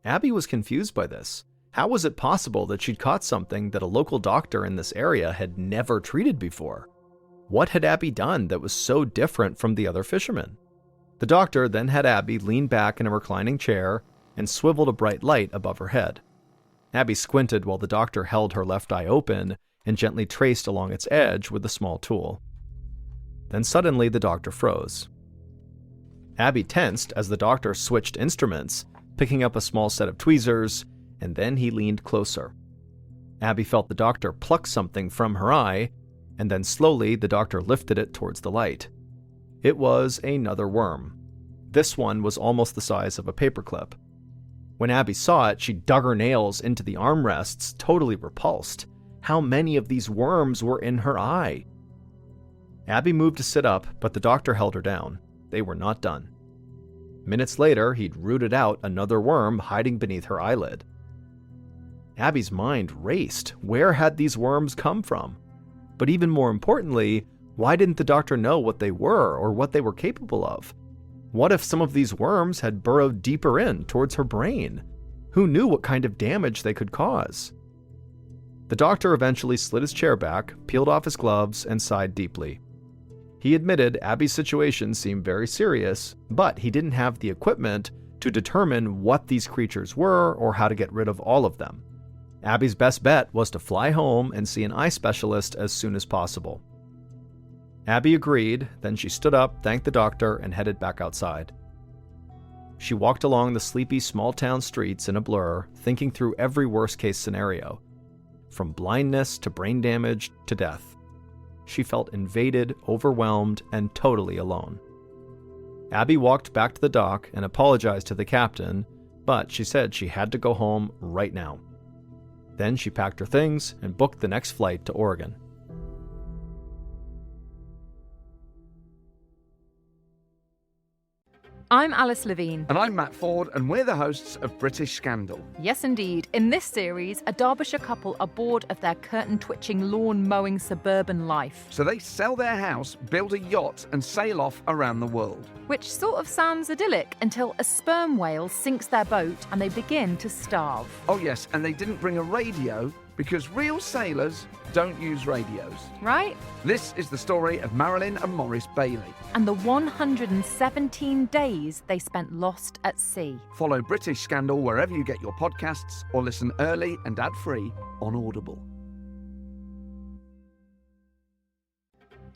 Abby was confused by this. How was it possible that she'd caught something that a local doctor in this area had never treated before? What had Abby done that was so different from the other fishermen? The doctor then had Abby lean back in a reclining chair and swiveled a bright light above her head. Abby squinted while the doctor held her left eye open and gently traced along its edge with a small tool. Then suddenly the doctor froze. Abby tensed as the doctor switched instruments, picking up a small set of tweezers, and then he leaned closer. Abby felt the doctor pluck something from her eye, and then slowly the doctor lifted it towards the light. It was another worm. This one was almost the size of a paperclip. When Abby saw it, she dug her nails into the armrests, totally repulsed. How many of these worms were in her eye? Abby moved to sit up, but the doctor held her down. They were not done. Minutes later, he'd rooted out another worm hiding beneath her eyelid. Abby's mind raced. Where had these worms come from? But even more importantly, why didn't the doctor know what they were or what they were capable of? What if some of these worms had burrowed deeper in towards her brain? Who knew what kind of damage they could cause? The doctor eventually slid his chair back, peeled off his gloves, and sighed deeply. He admitted Abby's situation seemed very serious, but he didn't have the equipment to determine what these creatures were or how to get rid of all of them. Abby's best bet was to fly home and see an eye specialist as soon as possible. Abby agreed, then she stood up, thanked the doctor, and headed back outside. She walked along the sleepy small-town streets in a blur, thinking through every worst-case scenario, from blindness to brain damage to death. She felt invaded, overwhelmed, and totally alone. Abby walked back to the dock and apologized to the captain, but she said she had to go home right now. Then she packed her things and booked the next flight to Oregon. I'm Alice Levine. And I'm Matt Ford, and we're the hosts of British Scandal. Yes, indeed. In this series, a Derbyshire couple are bored of their curtain-twitching, lawn-mowing suburban life. So they sell their house, build a yacht, and sail off around the world. Which sort of sounds idyllic until a sperm whale sinks their boat and they begin to starve. Oh yes, and they didn't bring a radio because real sailors don't use radios. Right? This is the story of Marilyn and Maurice Bailey. And the 117 days they spent lost at sea. Follow British Scandal wherever you get your podcasts or listen early and ad-free on Audible.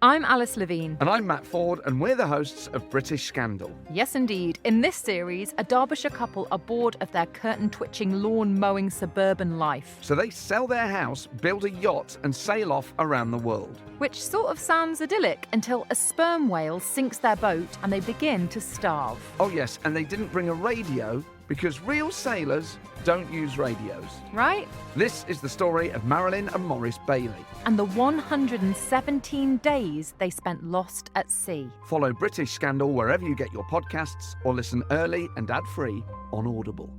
I'm Alice Levine. And I'm Matt Ford, and we're the hosts of British Scandal. Yes, indeed. In this series, a Derbyshire couple are bored of their curtain-twitching, lawn-mowing suburban life. So they sell their house, build a yacht, and sail off around the world. Which sort of sounds idyllic until a sperm whale sinks their boat and they begin to starve. Oh yes, and they didn't bring a radio because real sailors don't use radios. Right? This is the story of Marilyn and Maurice Bailey. And the 117 days they spent lost at sea. Follow British Scandal wherever you get your podcasts or listen early and ad-free on Audible.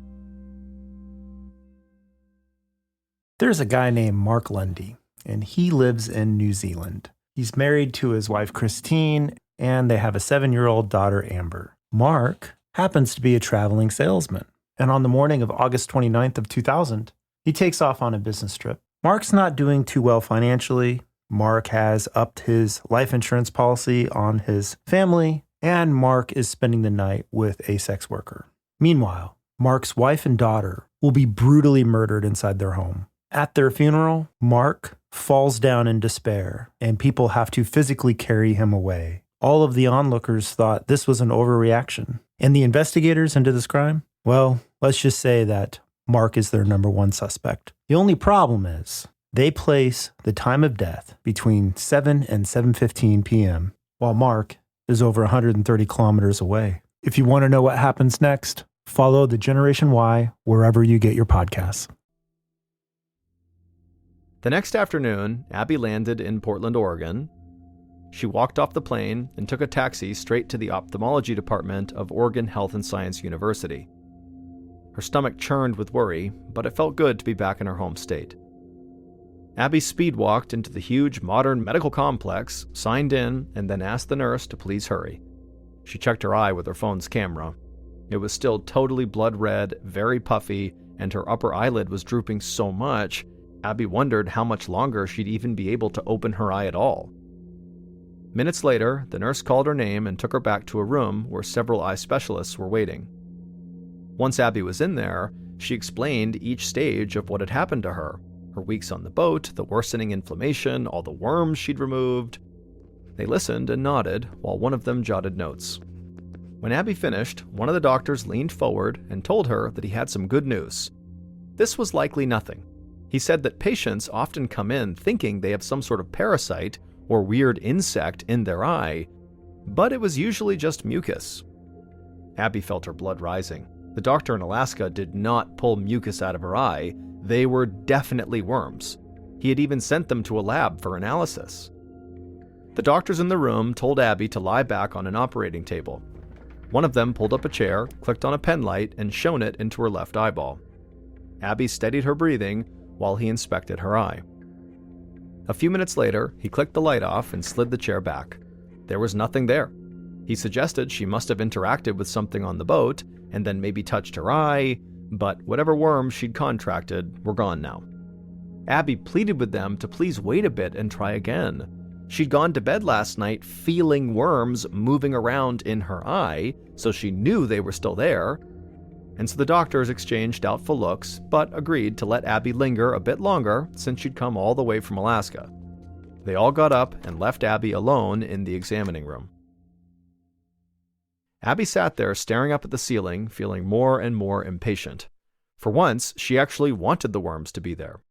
There's a guy named Mark Lundy, and he lives in New Zealand. He's married to his wife, Christine, and they have a 7-year-old daughter, Amber. Mark happens to be a traveling salesman. And on the morning of August 29th of 2000, he takes off on a business trip. Mark's not doing too well financially. Mark has upped his life insurance policy on his family, and Mark is spending the night with a sex worker. Meanwhile, Mark's wife and daughter will be brutally murdered inside their home. At their funeral, Mark falls down in despair, and people have to physically carry him away. All of the onlookers thought this was an overreaction. And the investigators into this crime? Well, let's just say that Mark is their number one suspect. The only problem is they place the time of death between 7 and 7:15 p.m., while Mark is over 130 kilometers away. If you want to know what happens next, follow the Generation Y wherever you get your podcasts. The next afternoon, Abby landed in Portland, Oregon. She walked off the plane and took a taxi straight to the ophthalmology department of Oregon Health and Science University. Her stomach churned with worry, but it felt good to be back in her home state. Abby speed-walked into the huge modern medical complex, signed in, and then asked the nurse to please hurry. She checked her eye with her phone's camera. It was still totally blood red, very puffy, and her upper eyelid was drooping so much, Abby wondered how much longer she'd even be able to open her eye at all. Minutes later, the nurse called her name and took her back to a room where several eye specialists were waiting. Once Abby was in there, she explained each stage of what had happened to her. Her weeks on the boat, the worsening inflammation, all the worms she'd removed. They listened and nodded while one of them jotted notes. When Abby finished, one of the doctors leaned forward and told her that he had some good news. This was likely nothing. He said that patients often come in thinking they have some sort of parasite or weird insect in their eye, but it was usually just mucus. Abby felt her blood rising. The doctor in Alaska did not pull mucus out of her eye. They were definitely worms. He had even sent them to a lab for analysis. The doctors in the room told Abby to lie back on an operating table. One of them pulled up a chair, clicked on a pen light, and shone it into her left eyeball. Abby steadied her breathing while he inspected her eye. A few minutes later, he clicked the light off and slid the chair back. There was nothing there. He suggested she must have interacted with something on the boat and then maybe touched her eye, but whatever worms she'd contracted were gone now. Abby pleaded with them to please wait a bit and try again. She'd gone to bed last night feeling worms moving around in her eye, so she knew they were still there. And so the doctors exchanged doubtful looks, but agreed to let Abby linger a bit longer since she'd come all the way from Alaska. They all got up and left Abby alone in the examining room. Abby sat there staring up at the ceiling, feeling more and more impatient. For once, she actually wanted the worms to be there.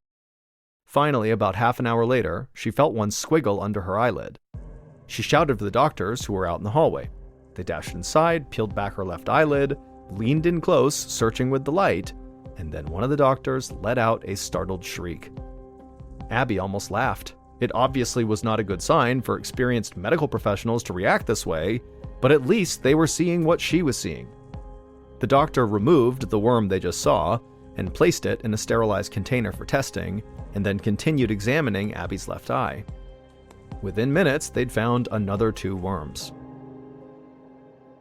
Finally, about half an hour later, she felt one squiggle under her eyelid. She shouted for the doctors who were out in the hallway. They dashed inside, peeled back her left eyelid, leaned in close, searching with the light, and then one of the doctors let out a startled shriek. Abby almost laughed. It obviously was not a good sign for experienced medical professionals to react this way, but at least they were seeing what she was seeing. The doctor removed the worm they just saw and placed it in a sterilized container for testing, and then continued examining Abby's left eye. Within minutes, they'd found another 2 worms.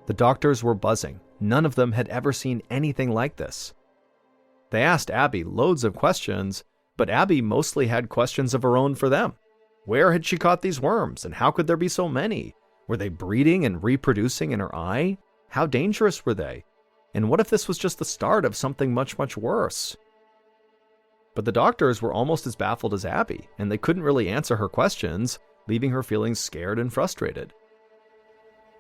The doctors were buzzing. None of them had ever seen anything like this. They asked Abby loads of questions, but Abby mostly had questions of her own for them. Where had she caught these worms, and how could there be so many? Were they breeding and reproducing in her eye? How dangerous were they? And what if this was just the start of something much, much worse? But the doctors were almost as baffled as Abby, and they couldn't really answer her questions, leaving her feeling scared and frustrated.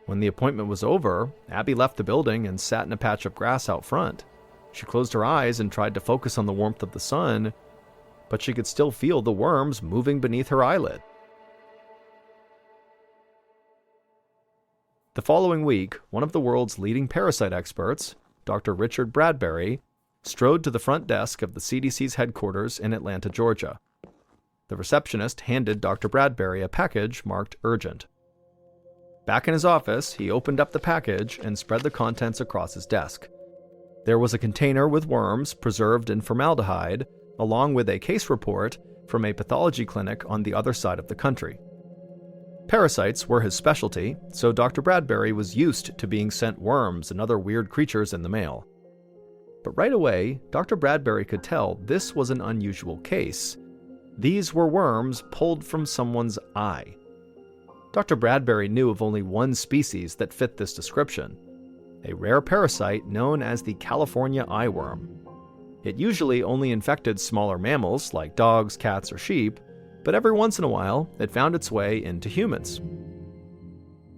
When the appointment was over, Abby left the building and sat in a patch of grass out front. She closed her eyes and tried to focus on the warmth of the sun, but she could still feel the worms moving beneath her eyelid. The following week, one of the world's leading parasite experts, Dr. Richard Bradbury, strode to the front desk of the CDC's headquarters in Atlanta, Georgia. The receptionist handed Dr. Bradbury a package marked urgent. Back in his office, he opened up the package and spread the contents across his desk. There was a container with worms preserved in formaldehyde, along with a case report from a pathology clinic on the other side of the country. Parasites were his specialty, so Dr. Bradbury was used to being sent worms and other weird creatures in the mail. But right away, Dr. Bradbury could tell this was an unusual case. These were worms pulled from someone's eye. Dr. Bradbury knew of only one species that fit this description, a rare parasite known as the California eyeworm. It usually only infected smaller mammals like dogs, cats, or sheep, but every once in a while, it found its way into humans.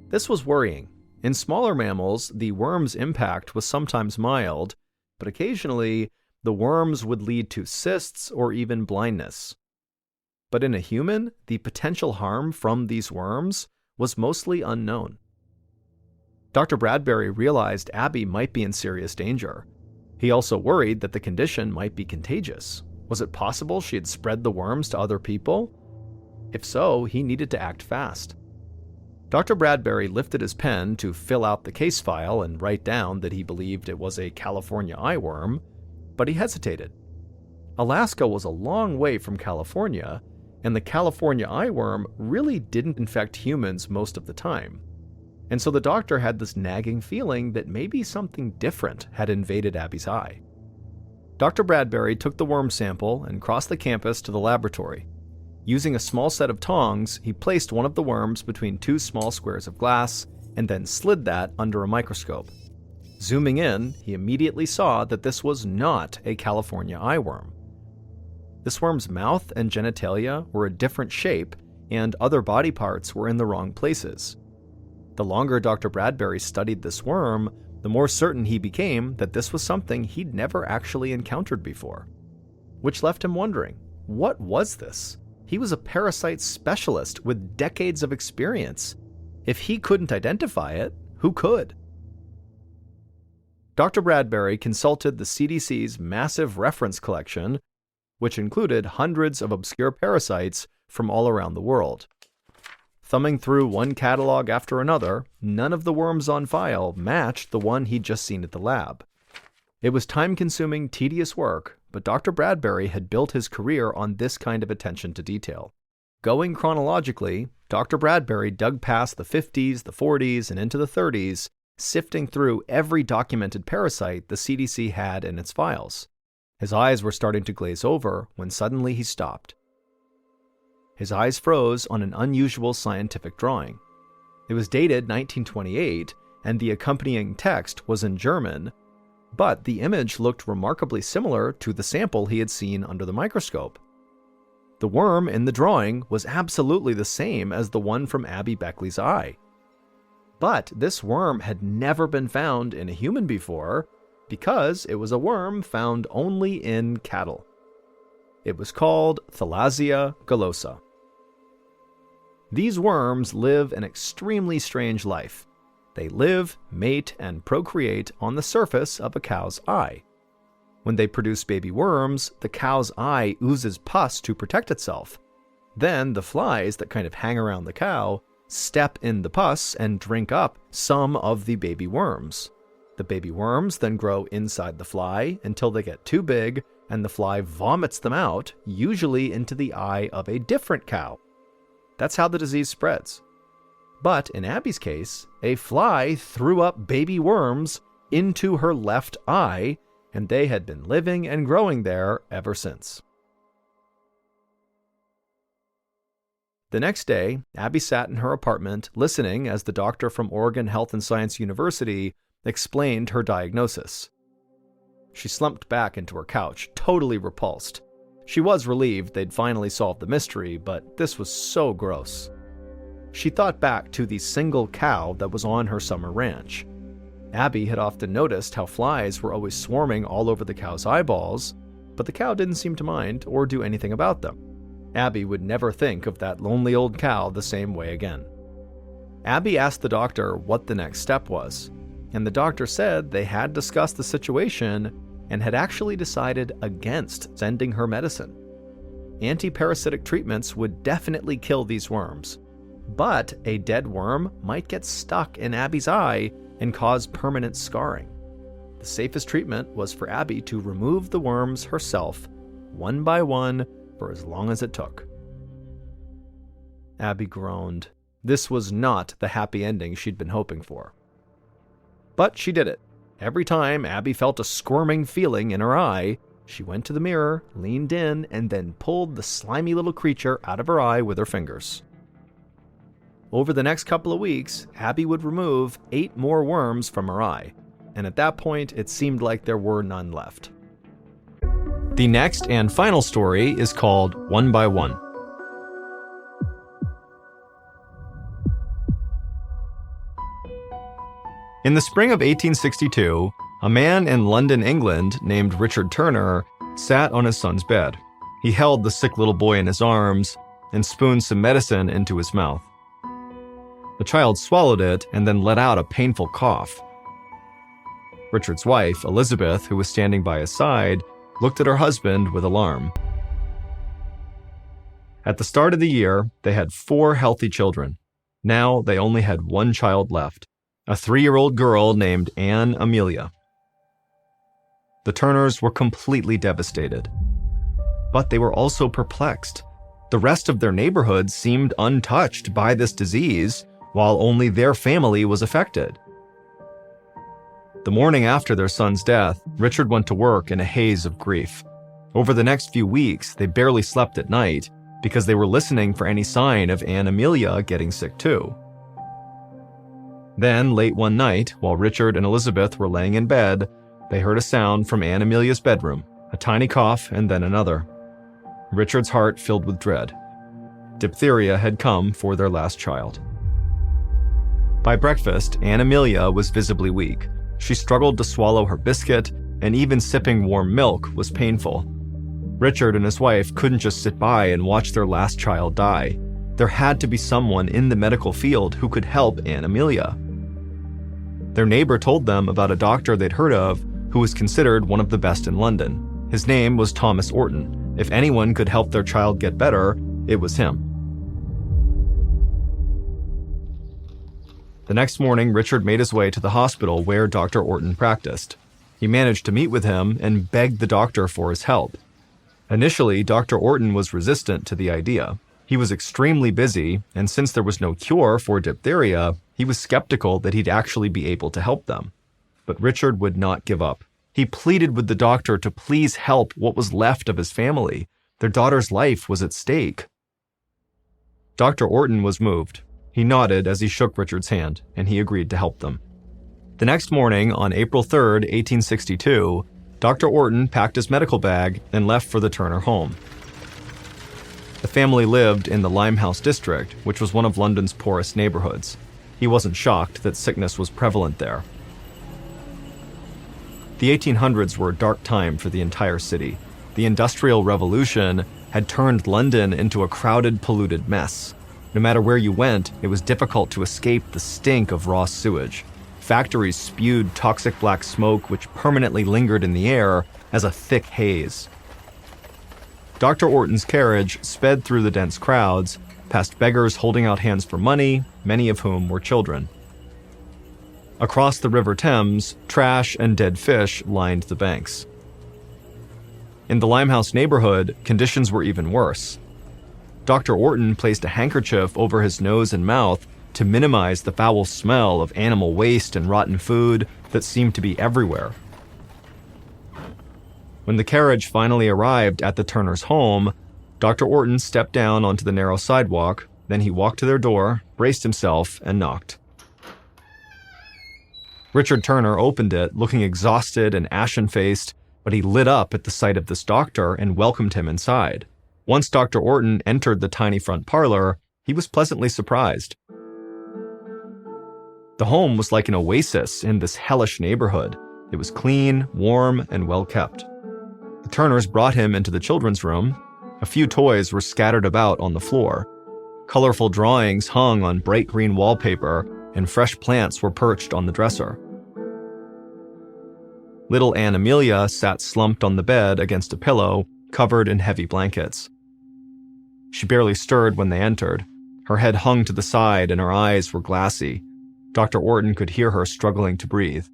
This was worrying. In smaller mammals, the worm's impact was sometimes mild, but occasionally, the worms would lead to cysts or even blindness. But in a human, the potential harm from these worms was mostly unknown. Dr. Bradbury realized Abby might be in serious danger. He also worried that the condition might be contagious. Was it possible she had spread the worms to other people? If so, he needed to act fast. Dr. Bradbury lifted his pen to fill out the case file and write down that he believed it was a California eyeworm, but he hesitated. Alaska was a long way from California, and the California eyeworm really didn't infect humans most of the time. And so the doctor had this nagging feeling that maybe something different had invaded Abby's eye. Dr. Bradbury took the worm sample and crossed the campus to the laboratory. Using a small set of tongs, he placed one of the worms between 2 small squares of glass and then slid that under a microscope. Zooming in, he immediately saw that this was not a California eyeworm. This worm's mouth and genitalia were a different shape, and other body parts were in the wrong places. The longer Dr. Bradbury studied this worm, the more certain he became that this was something he'd never actually encountered before. Which left him wondering, what was this? He was a parasite specialist with decades of experience. If he couldn't identify it, who could? Dr. Bradbury consulted the CDC's massive reference collection, which included hundreds of obscure parasites from all around the world. Thumbing through one catalog after another, none of the worms on file matched the one he'd just seen at the lab. It was time-consuming, tedious work, but Dr. Bradbury had built his career on this kind of attention to detail. Going chronologically, Dr. Bradbury dug past the 50s, the 40s, and into the 30s, sifting through every documented parasite the CDC had in its files. His eyes were starting to glaze over when suddenly he stopped. His eyes froze on an unusual scientific drawing. It was dated 1928, and the accompanying text was in German, but the image looked remarkably similar to the sample he had seen under the microscope. The worm in the drawing was absolutely the same as the one from Abby Beckley's eye. But this worm had never been found in a human before, because it was a worm found only in cattle. It was called Thalassia gullosa. These worms live an extremely strange life. They live, mate, and procreate on the surface of a cow's eye. When they produce baby worms, the cow's eye oozes pus to protect itself. Then the flies that kind of hang around the cow step in the pus and drink up some of the baby worms. The baby worms then grow inside the fly until they get too big, and the fly vomits them out, usually into the eye of a different cow. That's how the disease spreads. But in Abby's case, a fly threw up baby worms into her left eye, and they had been living and growing there ever since. The next day, Abby sat in her apartment listening as the doctor from Oregon Health and Science University explained her diagnosis. She slumped back into her couch, totally repulsed. She was relieved they'd finally solved the mystery, but this was so gross. She thought back to the single cow that was on her summer ranch. Abby had often noticed how flies were always swarming all over the cow's eyeballs, but the cow didn't seem to mind or do anything about them. Abby would never think of that lonely old cow the same way again. Abby asked the doctor what the next step was, and the doctor said they had discussed the situation and had actually decided against sending her medicine. Anti-parasitic treatments would definitely kill these worms, but a dead worm might get stuck in Abby's eye and cause permanent scarring. The safest treatment was for Abby to remove the worms herself, one by one, for as long as it took. Abby groaned. This was not the happy ending she'd been hoping for. But she did it. Every time Abby felt a squirming feeling in her eye, she went to the mirror, leaned in, and then pulled the slimy little creature out of her eye with her fingers. Over the next couple of weeks, Abby would remove 8 more worms from her eye, and at that point, it seemed like there were none left. The next and final story is called One by One. In the spring of 1862, a man in London, England, named Richard Turner, sat on his son's bed. He held the sick little boy in his arms and spooned some medicine into his mouth. The child swallowed it and then let out a painful cough. Richard's wife, Elizabeth, who was standing by his side, looked at her husband with alarm. At the start of the year, they had 4 healthy children. Now they only had 1 child left, a 3-year-old girl named Anne Amelia. The Turners were completely devastated. But they were also perplexed. The rest of their neighborhood seemed untouched by this disease, while only their family was affected. The morning after their son's death, Richard went to work in a haze of grief. Over the next few weeks, they barely slept at night because they were listening for any sign of Anne Amelia getting sick too. Then, late one night, while Richard and Elizabeth were laying in bed, they heard a sound from Anne Amelia's bedroom, a tiny cough and then another. Richard's heart filled with dread. Diphtheria had come for their last child. By breakfast, Anne Amelia was visibly weak. She struggled to swallow her biscuit, and even sipping warm milk was painful. Richard and his wife couldn't just sit by and watch their last child die. There had to be someone in the medical field who could help Anne Amelia. Their neighbor told them about a doctor they'd heard of who was considered one of the best in London. His name was Thomas Orton. If anyone could help their child get better, it was him. The next morning, Richard made his way to the hospital where Dr. Orton practiced. He managed to meet with him and begged the doctor for his help. Initially, Dr. Orton was resistant to the idea. He was extremely busy, and since there was no cure for diphtheria, he was skeptical that he'd actually be able to help them. But Richard would not give up. He pleaded with the doctor to please help what was left of his family. Their daughter's life was at stake. Dr. Orton was moved. He nodded as he shook Richard's hand, and he agreed to help them. The next morning, on April 3rd, 1862, Dr. Orton packed his medical bag and left for the Turner home. The family lived in the Limehouse district, which was one of London's poorest neighborhoods. He wasn't shocked that sickness was prevalent there. The 1800s were a dark time for the entire city. The Industrial Revolution had turned London into a crowded, polluted mess. No matter where you went, it was difficult to escape the stink of raw sewage. Factories spewed toxic black smoke which permanently lingered in the air as a thick haze. Dr. Orton's carriage sped through the dense crowds, past beggars holding out hands for money, many of whom were children. Across the River Thames, trash and dead fish lined the banks. In the Limehouse neighborhood, conditions were even worse. Dr. Orton placed a handkerchief over his nose and mouth to minimize the foul smell of animal waste and rotten food that seemed to be everywhere. When the carriage finally arrived at the Turners' home, Dr. Orton stepped down onto the narrow sidewalk, then he walked to their door, braced himself, and knocked. Richard Turner opened it, looking exhausted and ashen-faced, but he lit up at the sight of this doctor and welcomed him inside. Once Dr. Orton entered the tiny front parlor, he was pleasantly surprised. The home was like an oasis in this hellish neighborhood. It was clean, warm, and well-kept. The Turners brought him into the children's room. A few toys were scattered about on the floor. Colorful drawings hung on bright green wallpaper, and fresh plants were perched on the dresser. Little Anne Amelia sat slumped on the bed against a pillow, covered in heavy blankets. She barely stirred when they entered. Her head hung to the side and her eyes were glassy. Dr. Orton could hear her struggling to breathe.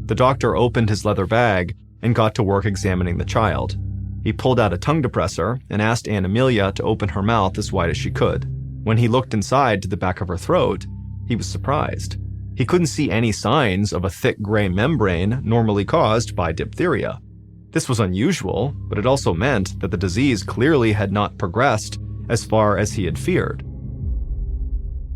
The doctor opened his leather bag and got to work examining the child. He pulled out a tongue depressor and asked Anne Amelia to open her mouth as wide as she could. When he looked inside to the back of her throat, he was surprised. He couldn't see any signs of a thick gray membrane normally caused by diphtheria. This was unusual, but it also meant that the disease clearly had not progressed as far as he had feared.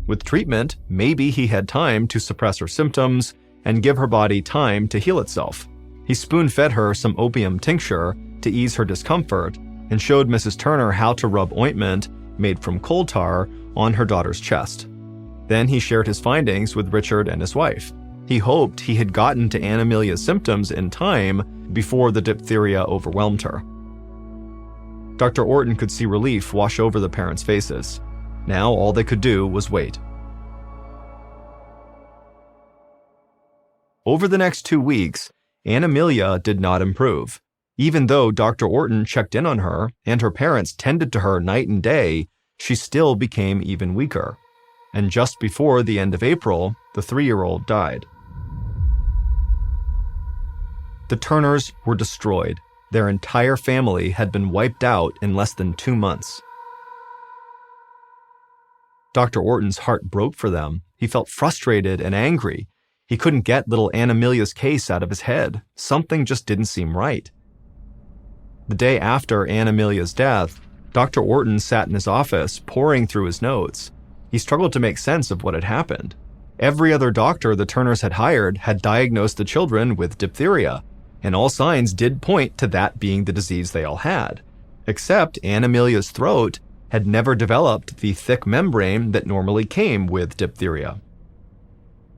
With treatment, maybe he had time to suppress her symptoms and give her body time to heal itself. He spoon-fed her some opium tincture to ease her discomfort and showed Mrs. Turner how to rub ointment made from coal tar on her daughter's chest. Then he shared his findings with Richard and his wife. He hoped he had gotten to Anne Amelia's symptoms in time before the diphtheria overwhelmed her. Dr. Orton could see relief wash over the parents' faces. Now all they could do was wait. Over the next 2 weeks, Anne Amelia did not improve. Even though Dr. Orton checked in on her and her parents tended to her night and day, she still became even weaker. And just before the end of April, the 3-year-old died. The Turners were destroyed. Their entire family had been wiped out in less than 2 months. Dr. Orton's heart broke for them. He felt frustrated and angry. He couldn't get little Anne Amelia's case out of his head. Something just didn't seem right. The day after Anne Amelia's death, Dr. Orton sat in his office, poring through his notes. He struggled to make sense of what had happened. Every other doctor the Turners had hired had diagnosed the children with diphtheria, and all signs did point to that being the disease they all had. Except Anne Amelia's throat had never developed the thick membrane that normally came with diphtheria.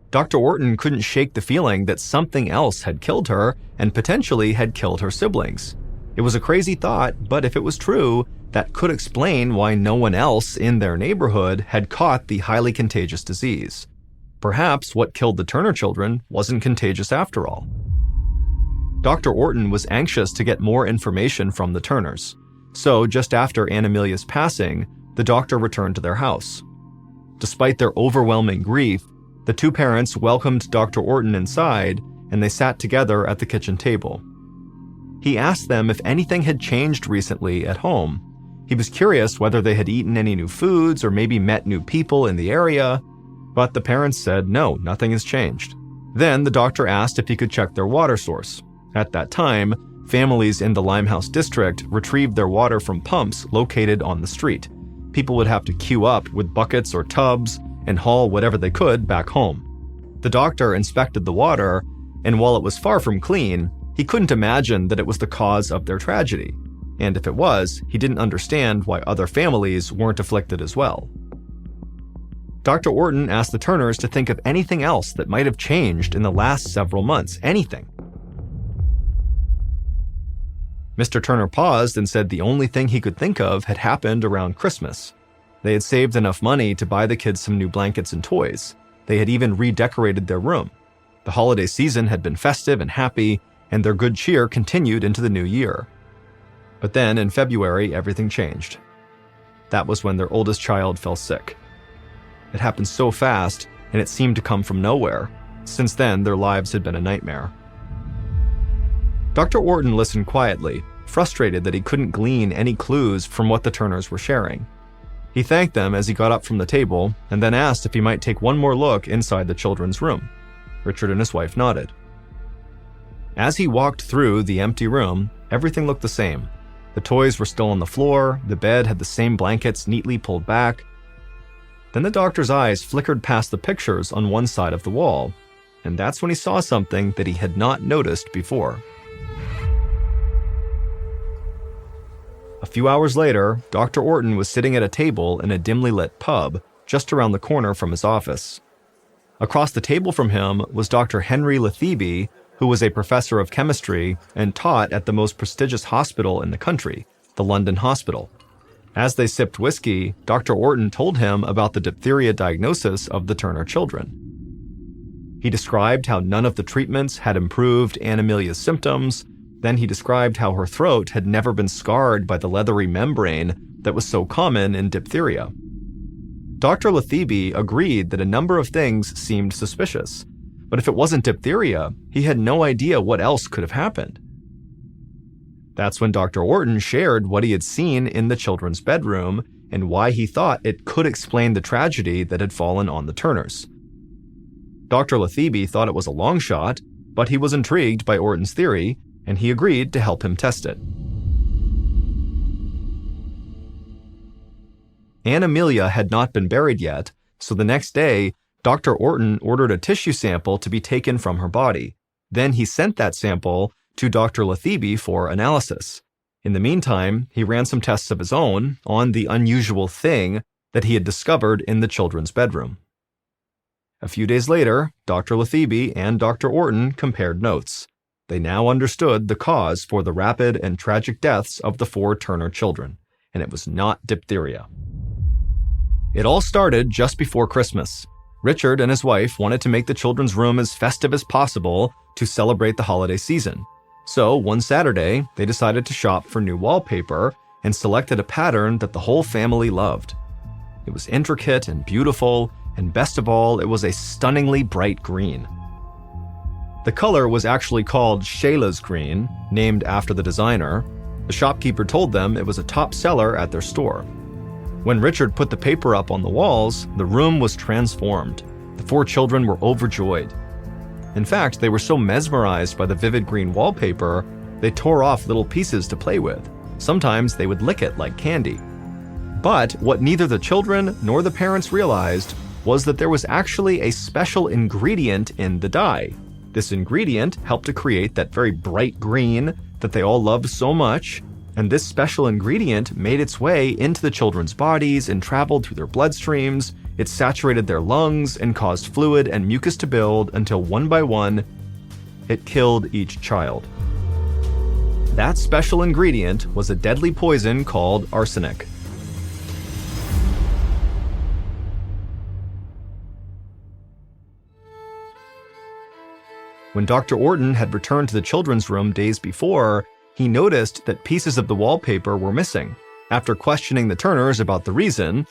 Dr. Orton couldn't shake the feeling that something else had killed her and potentially had killed her siblings. It was a crazy thought, but if it was true, that could explain why no one else in their neighborhood had caught the highly contagious disease. Perhaps what killed the Turner children wasn't contagious after all. Dr. Orton was anxious to get more information from the Turners. So just after Anne Amelia's passing, the doctor returned to their house. Despite their overwhelming grief, the two parents welcomed Dr. Orton inside and they sat together at the kitchen table. He asked them if anything had changed recently at home. He was curious whether they had eaten any new foods or maybe met new people in the area, but the parents said no, nothing has changed. Then the doctor asked if he could check their water source. At that time, families in the Limehouse district retrieved their water from pumps located on the street. People would have to queue up with buckets or tubs and haul whatever they could back home. The doctor inspected the water, and while it was far from clean, he couldn't imagine that it was the cause of their tragedy. And if it was, he didn't understand why other families weren't afflicted as well. Dr. Orton asked the Turners to think of anything else that might have changed in the last several months, anything. Mr. Turner paused and said the only thing he could think of had happened around Christmas. They had saved enough money to buy the kids some new blankets and toys. They had even redecorated their room. The holiday season had been festive and happy, and their good cheer continued into the new year. But then, in February, everything changed. That was when their oldest child fell sick. It happened so fast, and it seemed to come from nowhere. Since then, their lives had been a nightmare. Dr. Orton listened quietly, frustrated that he couldn't glean any clues from what the Turners were sharing. He thanked them as he got up from the table, and then asked if he might take one more look inside the children's room. Richard and his wife nodded. As he walked through the empty room, everything looked the same. The toys were still on the floor, the bed had the same blankets neatly pulled back. Then the doctor's eyes flickered past the pictures on one side of the wall, and that's when he saw something that he had not noticed before. A few hours later, Dr. Orton was sitting at a table in a dimly lit pub just around the corner from his office. Across the table from him was Dr. Henry Letheby, who was a professor of chemistry and taught at the most prestigious hospital in the country, the London Hospital. As they sipped whiskey, Dr. Orton told him about the diphtheria diagnosis of the Turner children. He described how none of the treatments had improved Aunt Amelia's symptoms. Then he described how her throat had never been scarred by the leathery membrane that was so common in diphtheria. Dr. Letheby agreed that a number of things seemed suspicious, but if it wasn't diphtheria, he had no idea what else could have happened. That's when Dr. Orton shared what he had seen in the children's bedroom and why he thought it could explain the tragedy that had fallen on the Turners. Dr. Letheby thought it was a long shot, but he was intrigued by Orton's theory, and he agreed to help him test it. Aunt Amelia had not been buried yet, so the next day, Dr. Orton ordered a tissue sample to be taken from her body. Then he sent that sample to Dr. Letheby for analysis. In the meantime, he ran some tests of his own on the unusual thing that he had discovered in the children's bedroom. A few days later, Dr. Letheby and Dr. Orton compared notes. They now understood the cause for the rapid and tragic deaths of the 4 Turner children, and it was not diphtheria. It all started just before Christmas. Richard and his wife wanted to make the children's room as festive as possible to celebrate the holiday season. So one Saturday, they decided to shop for new wallpaper and selected a pattern that the whole family loved. It was intricate and beautiful, and best of all, it was a stunningly bright green. The color was actually called Shayla's green, named after the designer. The shopkeeper told them it was a top seller at their store. When Richard put the paper up on the walls, the room was transformed. The 4 children were overjoyed. In fact, they were so mesmerized by the vivid green wallpaper, they tore off little pieces to play with. Sometimes they would lick it like candy. But what neither the children nor the parents realized was that there was actually a special ingredient in the dye. This ingredient helped to create that very bright green that they all loved so much, and this special ingredient made its way into the children's bodies and traveled through their bloodstreams. It saturated their lungs and caused fluid and mucus to build until one by one, it killed each child. That special ingredient was a deadly poison called arsenic. When Dr. Orton had returned to the children's room days before, he noticed that pieces of the wallpaper were missing. After questioning the Turners about the reason,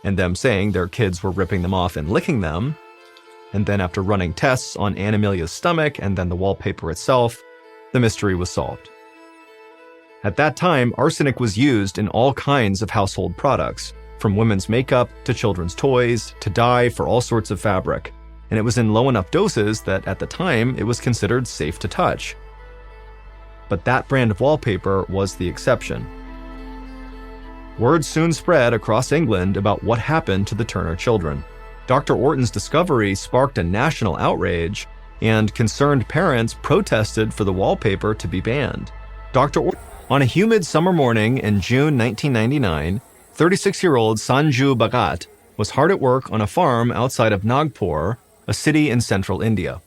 and them saying their kids were ripping them off and licking them, and then after running tests on Aunt Amelia's stomach and then the wallpaper itself, the mystery was solved. At that time, arsenic was used in all kinds of household products, from women's makeup to children's toys to dye for all sorts of fabric, and it was in low enough doses that at the time it was considered safe to touch. But that brand of wallpaper was the exception. Word soon spread across England about what happened to the Turner children. Dr. Orton's discovery sparked a national outrage, and concerned parents protested for the wallpaper to be banned. On a humid summer morning in June 1999, 36-year-old Sanju Bhagat was hard at work on a farm outside of Nagpur, a city in central India.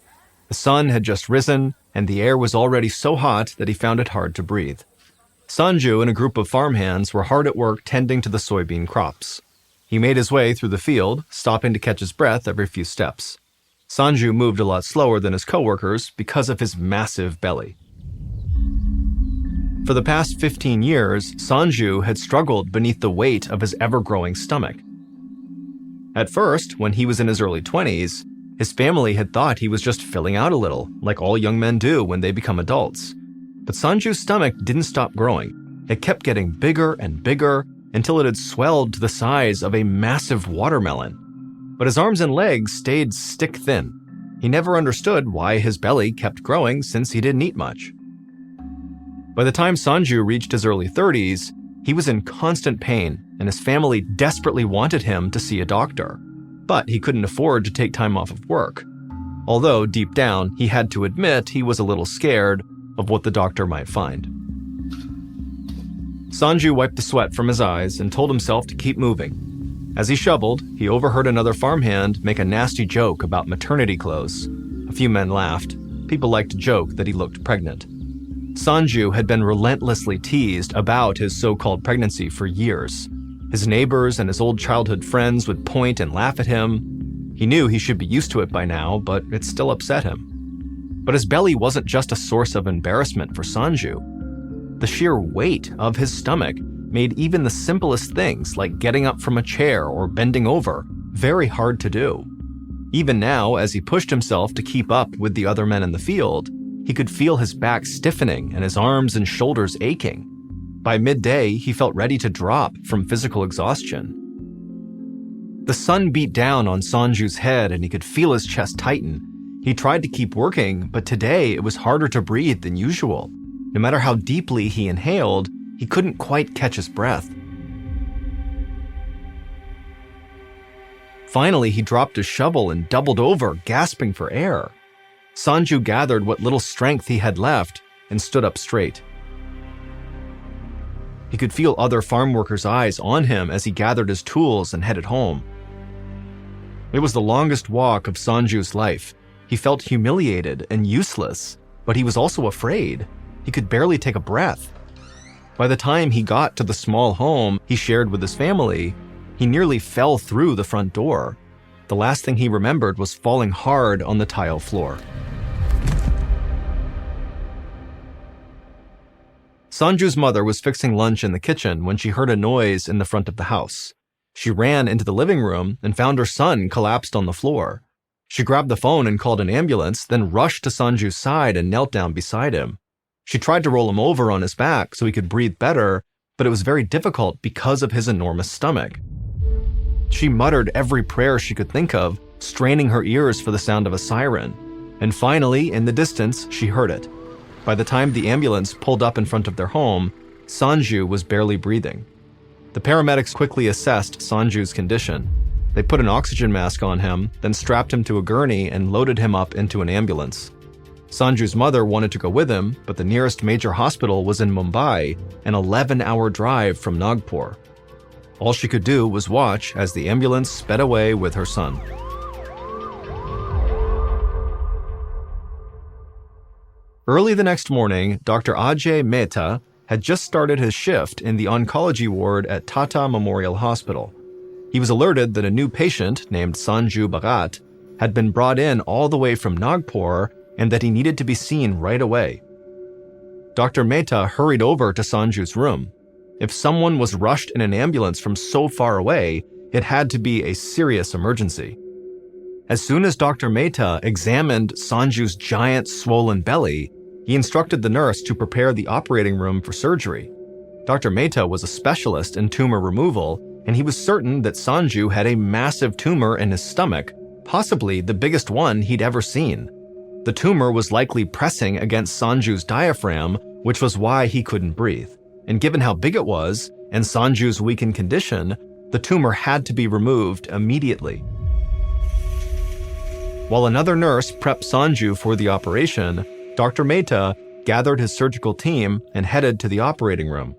The sun had just risen, and the air was already so hot that he found it hard to breathe. Sanju and a group of farmhands were hard at work tending to the soybean crops. He made his way through the field, stopping to catch his breath every few steps. Sanju moved a lot slower than his coworkers because of his massive belly. For the past 15 years, Sanju had struggled beneath the weight of his ever-growing stomach. At first, when he was in his early 20s, his family had thought he was just filling out a little, like all young men do when they become adults. But Sanju's stomach didn't stop growing. It kept getting bigger and bigger until it had swelled to the size of a massive watermelon. But his arms and legs stayed stick-thin. He never understood why his belly kept growing since he didn't eat much. By the time Sanju reached his early 30s, he was in constant pain, and his family desperately wanted him to see a doctor. But he couldn't afford to take time off of work. Although, deep down, he had to admit he was a little scared of what the doctor might find. Sanju wiped the sweat from his eyes and told himself to keep moving. As he shoveled, he overheard another farmhand make a nasty joke about maternity clothes. A few men laughed. People liked to joke that he looked pregnant. Sanju had been relentlessly teased about his so-called pregnancy for years. His neighbors and his old childhood friends would point and laugh at him. He knew he should be used to it by now, but it still upset him. But his belly wasn't just a source of embarrassment for Sanju. The sheer weight of his stomach made even the simplest things like getting up from a chair or bending over very hard to do. Even now, as he pushed himself to keep up with the other men in the field, he could feel his back stiffening and his arms and shoulders aching. By midday, he felt ready to drop from physical exhaustion. The sun beat down on Sanju's head and he could feel his chest tighten. He tried to keep working, but today it was harder to breathe than usual. No matter how deeply he inhaled, he couldn't quite catch his breath. Finally, he dropped his shovel and doubled over, gasping for air. Sanju gathered what little strength he had left and stood up straight. He could feel other farm workers' eyes on him as he gathered his tools and headed home. It was the longest walk of Sanju's life. He felt humiliated and useless, but he was also afraid. He could barely take a breath. By the time he got to the small home he shared with his family, he nearly fell through the front door. The last thing he remembered was falling hard on the tile floor. Sanju's mother was fixing lunch in the kitchen when she heard a noise in the front of the house. She ran into the living room and found her son collapsed on the floor. She grabbed the phone and called an ambulance, then rushed to Sanju's side and knelt down beside him. She tried to roll him over on his back so he could breathe better, but it was very difficult because of his enormous stomach. She muttered every prayer she could think of, straining her ears for the sound of a siren. And finally, in the distance, she heard it. By the time the ambulance pulled up in front of their home, Sanju was barely breathing. The paramedics quickly assessed Sanju's condition. They put an oxygen mask on him, then strapped him to a gurney and loaded him up into an ambulance. Sanju's mother wanted to go with him, but the nearest major hospital was in Mumbai, an 11-hour drive from Nagpur. All she could do was watch as the ambulance sped away with her son. Early the next morning, Dr. Ajay Mehta had just started his shift in the oncology ward at Tata Memorial Hospital. He was alerted that a new patient named Sanju Bhagat had been brought in all the way from Nagpur and that he needed to be seen right away. Dr. Mehta hurried over to Sanju's room. If someone was rushed in an ambulance from so far away, it had to be a serious emergency. As soon as Dr. Mehta examined Sanju's giant swollen belly, he instructed the nurse to prepare the operating room for surgery. Dr. Mehta was a specialist in tumor removal, and he was certain that Sanju had a massive tumor in his stomach, possibly the biggest one he'd ever seen. The tumor was likely pressing against Sanju's diaphragm, which was why he couldn't breathe. And given how big it was, and Sanju's weakened condition, the tumor had to be removed immediately. While another nurse prepped Sanju for the operation, Dr. Mehta gathered his surgical team and headed to the operating room.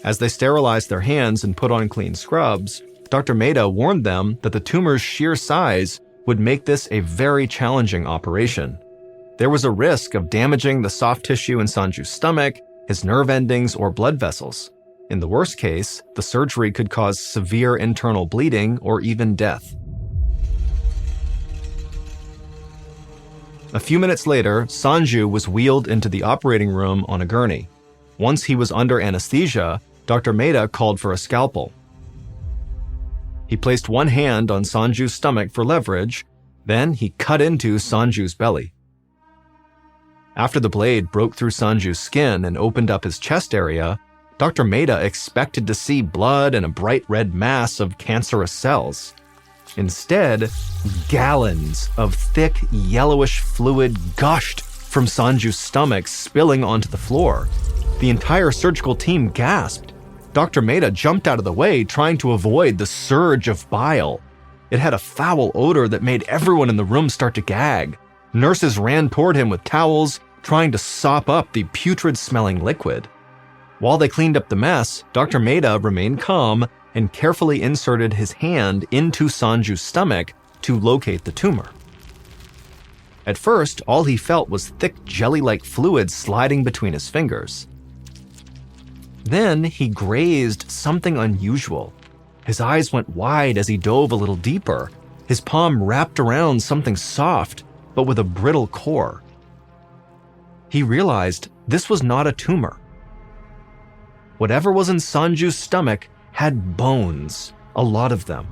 As they sterilized their hands and put on clean scrubs, Dr. Mehta warned them that the tumor's sheer size would make this a very challenging operation. There was a risk of damaging the soft tissue in Sanju's stomach, his nerve endings, or blood vessels. In the worst case, the surgery could cause severe internal bleeding or even death. A few minutes later, Sanju was wheeled into the operating room on a gurney. Once he was under anesthesia, Dr. Mehta called for a scalpel. He placed one hand on Sanju's stomach for leverage, then he cut into Sanju's belly. After the blade broke through Sanju's skin and opened up his chest area, Dr. Mehta expected to see blood and a bright red mass of cancerous cells. Instead, gallons of thick, yellowish fluid gushed from Sanju's stomach, spilling onto the floor. The entire surgical team gasped. Dr. Mehta jumped out of the way, trying to avoid the surge of bile. It had a foul odor that made everyone in the room start to gag. Nurses ran toward him with towels, trying to sop up the putrid-smelling liquid. While they cleaned up the mess, Dr. Mehta remained calm and carefully inserted his hand into Sanju's stomach to locate the tumor. At first, all he felt was thick jelly-like fluid sliding between his fingers. Then he grazed something unusual. His eyes went wide as he dove a little deeper. His palm wrapped around something soft, but with a brittle core. He realized this was not a tumor. Whatever was in Sanju's stomach had bones, a lot of them.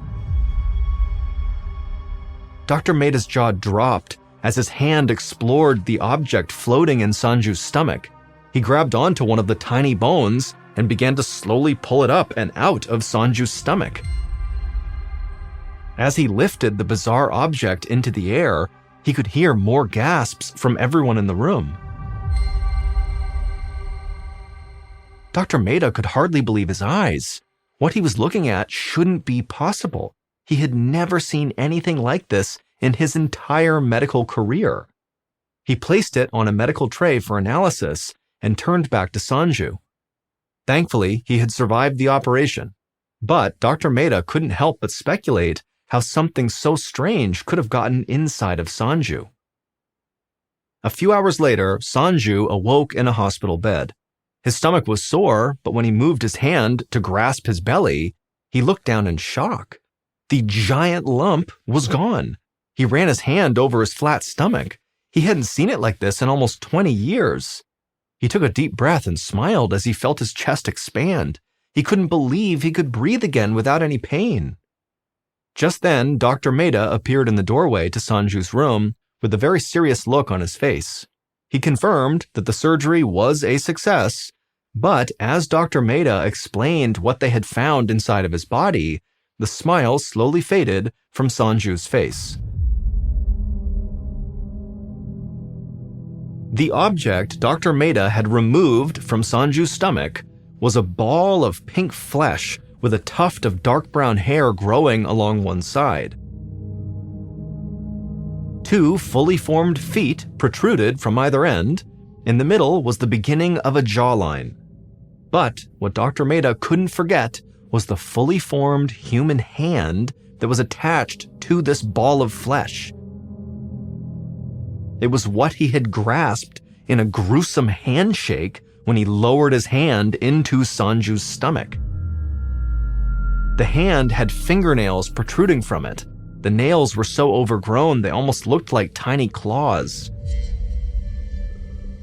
Dr. Mehta's jaw dropped as his hand explored the object floating in Sanju's stomach. He grabbed onto one of the tiny bones and began to slowly pull it up and out of Sanju's stomach. As he lifted the bizarre object into the air, he could hear more gasps from everyone in the room. Dr. Mehta could hardly believe his eyes. What he was looking at shouldn't be possible. He had never seen anything like this in his entire medical career. He placed it on a medical tray for analysis and turned back to Sanju. Thankfully, he had survived the operation, but Dr. Mehta couldn't help but speculate how something so strange could have gotten inside of Sanju. A few hours later, Sanju awoke in a hospital bed. His stomach was sore, but when he moved his hand to grasp his belly, he looked down in shock. The giant lump was gone. He ran his hand over his flat stomach. He hadn't seen it like this in almost 20 years. He took a deep breath and smiled as he felt his chest expand. He couldn't believe he could breathe again without any pain. Just then, Dr. Mehta appeared in the doorway to Sanju's room with a very serious look on his face. He confirmed that the surgery was a success, but as Dr. Mehta explained what they had found inside of his body, the smile slowly faded from Sanju's face. The object Dr. Mehta had removed from Sanju's stomach was a ball of pink flesh with a tuft of dark brown hair growing along one side. 2 fully formed feet protruded from either end. In the middle was the beginning of a jawline. But what Dr. Mehta couldn't forget was the fully formed human hand that was attached to this ball of flesh. It was what he had grasped in a gruesome handshake when he lowered his hand into Sanju's stomach. The hand had fingernails protruding from it. The nails were so overgrown they almost looked like tiny claws.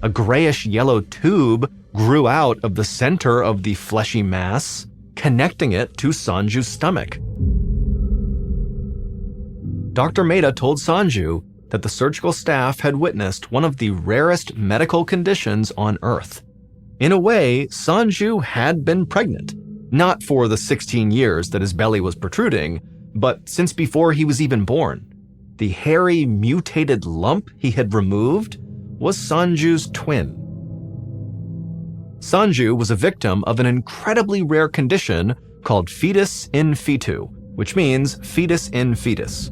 A grayish-yellow tube grew out of the center of the fleshy mass, connecting it to Sanju's stomach. Dr. Mehta told Sanju that the surgical staff had witnessed one of the rarest medical conditions on Earth. In a way, Sanju had been pregnant, not for the 16 years that his belly was protruding, but since before he was even born. The hairy, mutated lump he had removed was Sanju's twin. Sanju was a victim of an incredibly rare condition called fetus in fetu, which means fetus in fetus.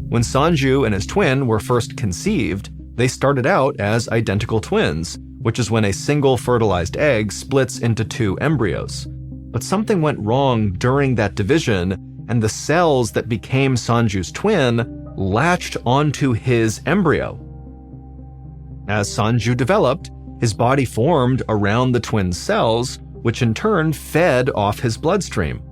When Sanju and his twin were first conceived, they started out as identical twins, which is when a single fertilized egg splits into 2 embryos. But something went wrong during that division, and the cells that became Sanju's twin latched onto his embryo. As Sanju developed, His body formed around the twin's cells, which in turn fed off his bloodstream.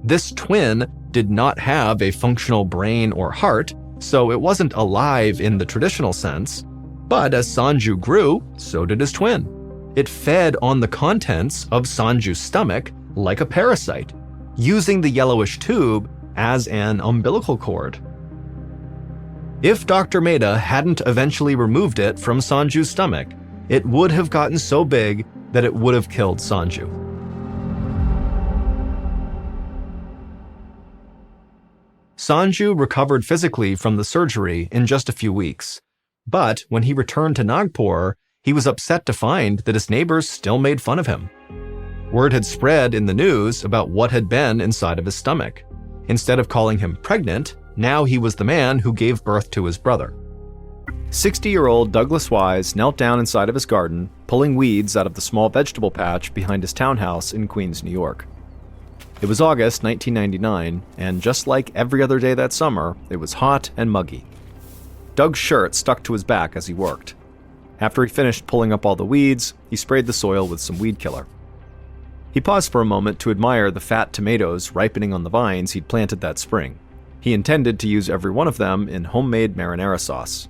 This twin did not have a functional brain or heart, so it wasn't alive in the traditional sense. But as Sanju grew, so did his twin. It fed on the contents of Sanju's stomach like a parasite, using the yellowish tube as an umbilical cord. If Dr. Mehta hadn't eventually removed it from Sanju's stomach, it would have gotten so big that it would have killed Sanju. Sanju recovered physically from the surgery in just a few weeks, but when he returned to Nagpur, he was upset to find that his neighbors still made fun of him. Word had spread in the news about what had been inside of his stomach. Instead of calling him pregnant, now he was the man who gave birth to his brother. 60-year-old Douglas Wise knelt down inside of his garden, pulling weeds out of the small vegetable patch behind his townhouse in Queens, New York. It was August 1999, and just like every other day that summer, it was hot and muggy. Doug's shirt stuck to his back as he worked. After he finished pulling up all the weeds, he sprayed the soil with some weed killer. He paused for a moment to admire the fat tomatoes ripening on the vines he'd planted that spring. He intended to use every one of them in homemade marinara sauce.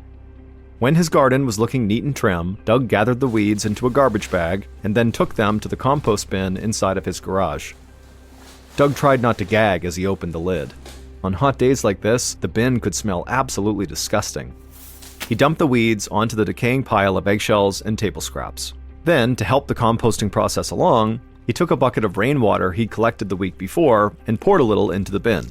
When his garden was looking neat and trim, Doug gathered the weeds into a garbage bag and then took them to the compost bin inside of his garage. Doug tried not to gag as he opened the lid. On hot days like this, the bin could smell absolutely disgusting. He dumped the weeds onto the decaying pile of eggshells and table scraps. Then, to help the composting process along, he took a bucket of rainwater he'd collected the week before and poured a little into the bin.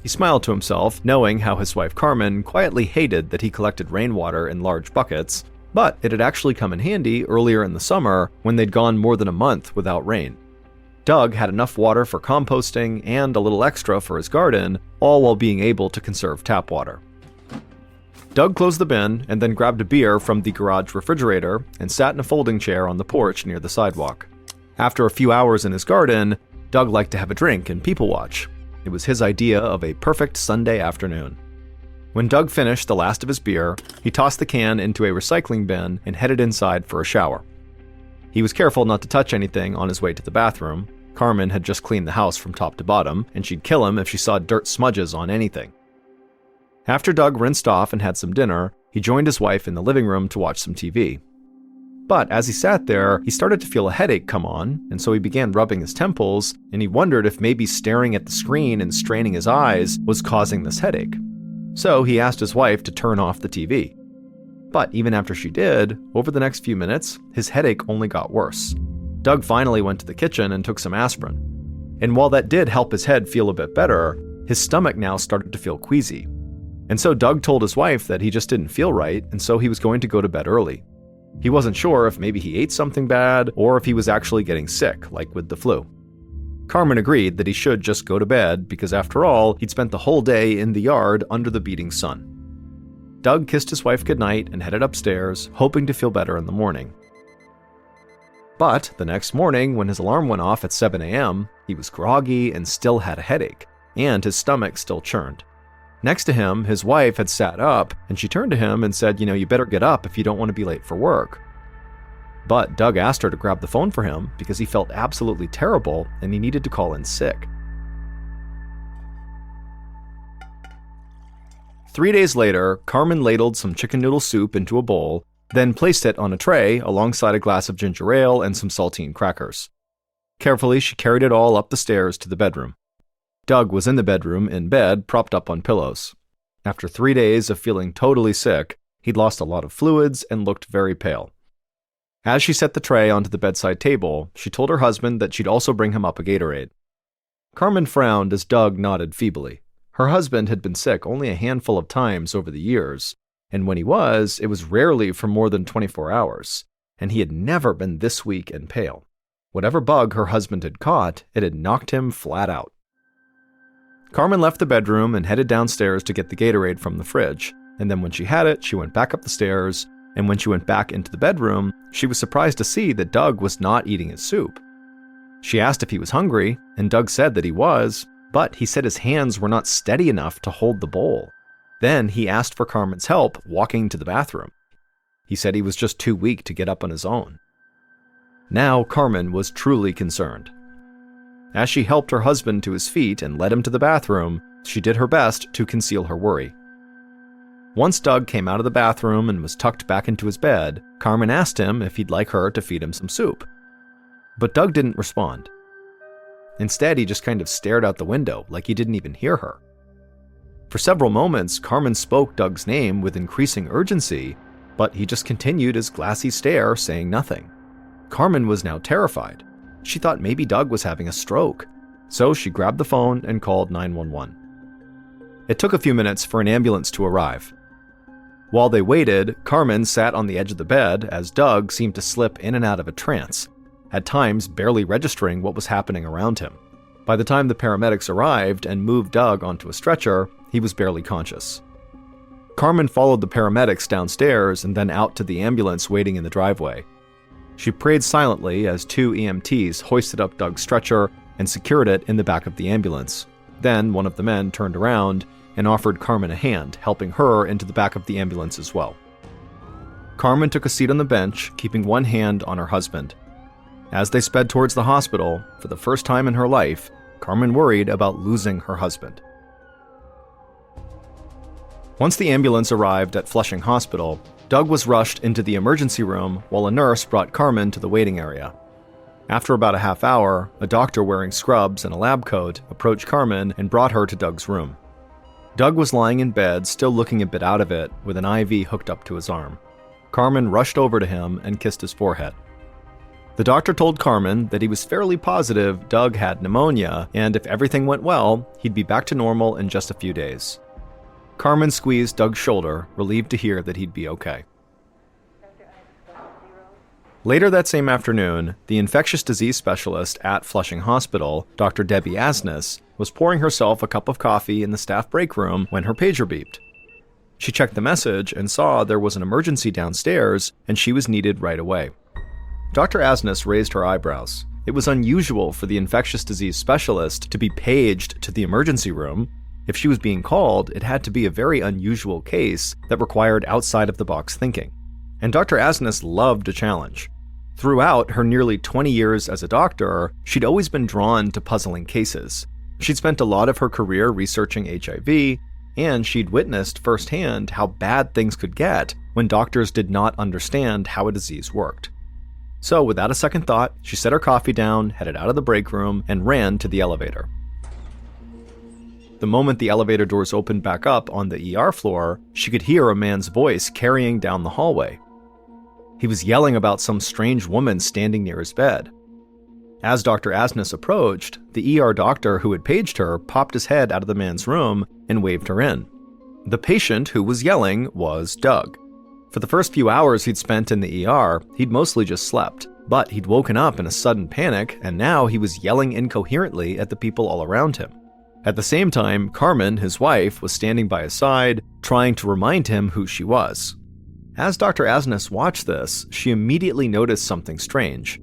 He smiled to himself, knowing how his wife Carmen quietly hated that he collected rainwater in large buckets, but it had actually come in handy earlier in the summer when they'd gone more than a month without rain. Doug had enough water for composting and a little extra for his garden, all while being able to conserve tap water. Doug closed the bin and then grabbed a beer from the garage refrigerator and sat in a folding chair on the porch near the sidewalk. After a few hours in his garden, Doug liked to have a drink and people watch. It was his idea of a perfect Sunday afternoon. When Doug finished the last of his beer, he tossed the can into a recycling bin and headed inside for a shower. He was careful not to touch anything on his way to the bathroom. Carmen had just cleaned the house from top to bottom, and she'd kill him if she saw dirt smudges on anything. After Doug rinsed off and had some dinner, he joined his wife in the living room to watch some TV. But as he sat there, he started to feel a headache come on, and so he began rubbing his temples, and he wondered if maybe staring at the screen and straining his eyes was causing this headache. So he asked his wife to turn off the TV. But even after she did, over the next few minutes, his headache only got worse. Doug finally went to the kitchen and took some aspirin. And while that did help his head feel a bit better, his stomach now started to feel queasy. And so Doug told his wife that he just didn't feel right, and so he was going to go to bed early. He wasn't sure if maybe he ate something bad or if he was actually getting sick, like with the flu. Carmen agreed that he should just go to bed because after all, he'd spent the whole day in the yard under the beating sun. Doug kissed his wife goodnight and headed upstairs, hoping to feel better in the morning. But the next morning, when his alarm went off at 7 a.m., he was groggy and still had a headache, and his stomach still churned. Next to him, his wife had sat up, and she turned to him and said, you better get up if you don't want to be late for work. But Doug asked her to grab the phone for him because he felt absolutely terrible and he needed to call in sick. 3 days later, Carmen ladled some chicken noodle soup into a bowl, then placed it on a tray alongside a glass of ginger ale and some saltine crackers. Carefully, she carried it all up the stairs to the bedroom. Doug was in the bedroom, in bed, propped up on pillows. After 3 days of feeling totally sick, he'd lost a lot of fluids and looked very pale. As she set the tray onto the bedside table, she told her husband that she'd also bring him up a Gatorade. Carmen frowned as Doug nodded feebly. Her husband had been sick only a handful of times over the years, and when he was, it was rarely for more than 24 hours, and he had never been this weak and pale. Whatever bug her husband had caught, it had knocked him flat out. Carmen left the bedroom and headed downstairs to get the Gatorade from the fridge, and then when she had it, she went back up the stairs, and when she went back into the bedroom, she was surprised to see that Doug was not eating his soup. She asked if he was hungry, and Doug said that he was, but he said his hands were not steady enough to hold the bowl. Then he asked for Carmen's help walking to the bathroom. He said he was just too weak to get up on his own. Now Carmen was truly concerned. As she helped her husband to his feet and led him to the bathroom, she did her best to conceal her worry. Once Doug came out of the bathroom and was tucked back into his bed, Carmen asked him if he'd like her to feed him some soup. But Doug didn't respond. Instead, he just kind of stared out the window like he didn't even hear her. For several moments, Carmen spoke Doug's name with increasing urgency, but he just continued his glassy stare, saying nothing. Carmen was now terrified. She thought maybe Doug was having a stroke, so she grabbed the phone and called 911. It took a few minutes for an ambulance to arrive. While they waited, Carmen sat on the edge of the bed as Doug seemed to slip in and out of a trance, at times barely registering what was happening around him. By the time the paramedics arrived and moved Doug onto a stretcher, he was barely conscious. Carmen followed the paramedics downstairs and then out to the ambulance waiting in the driveway. She prayed silently as 2 EMTs hoisted up Doug's stretcher and secured it in the back of the ambulance. Then one of the men turned around and offered Carmen a hand, helping her into the back of the ambulance as well. Carmen took a seat on the bench, keeping one hand on her husband. As they sped towards the hospital, for the first time in her life, Carmen worried about losing her husband. Once the ambulance arrived at Flushing Hospital, Doug was rushed into the emergency room while a nurse brought Carmen to the waiting area. After about a half hour, a doctor wearing scrubs and a lab coat approached Carmen and brought her to Doug's room. Doug was lying in bed, still looking a bit out of it, with an IV hooked up to his arm. Carmen rushed over to him and kissed his forehead. The doctor told Carmen that he was fairly positive Doug had pneumonia, and if everything went well, he'd be back to normal in just a few days. Carmen squeezed Doug's shoulder, relieved to hear that he'd be okay. Later that same afternoon, the infectious disease specialist at Flushing Hospital, Dr. Debbie Asnes, was pouring herself a cup of coffee in the staff break room when her pager beeped. She checked the message and saw there was an emergency downstairs and she was needed right away. Dr. Asnes raised her eyebrows. It was unusual for the infectious disease specialist to be paged to the emergency room. If she was being called, it had to be a very unusual case that required outside-of-the-box thinking. And Dr. Asnes loved a challenge. Throughout her nearly 20 years as a doctor, she'd always been drawn to puzzling cases. She'd spent a lot of her career researching HIV, and she'd witnessed firsthand how bad things could get when doctors did not understand how a disease worked. So without a second thought, she set her coffee down, headed out of the break room, and ran to the elevator. The moment the elevator doors opened back up on the ER floor, she could hear a man's voice carrying down the hallway. He was yelling about some strange woman standing near his bed. As Dr. Asnes approached, the ER doctor who had paged her popped his head out of the man's room and waved her in. The patient who was yelling was Doug. For the first few hours he'd spent in the ER, he'd mostly just slept, but he'd woken up in a sudden panic, and now he was yelling incoherently at the people all around him. At the same time, Carmen, his wife, was standing by his side, trying to remind him who she was. As Dr. Asnes watched this, she immediately noticed something strange.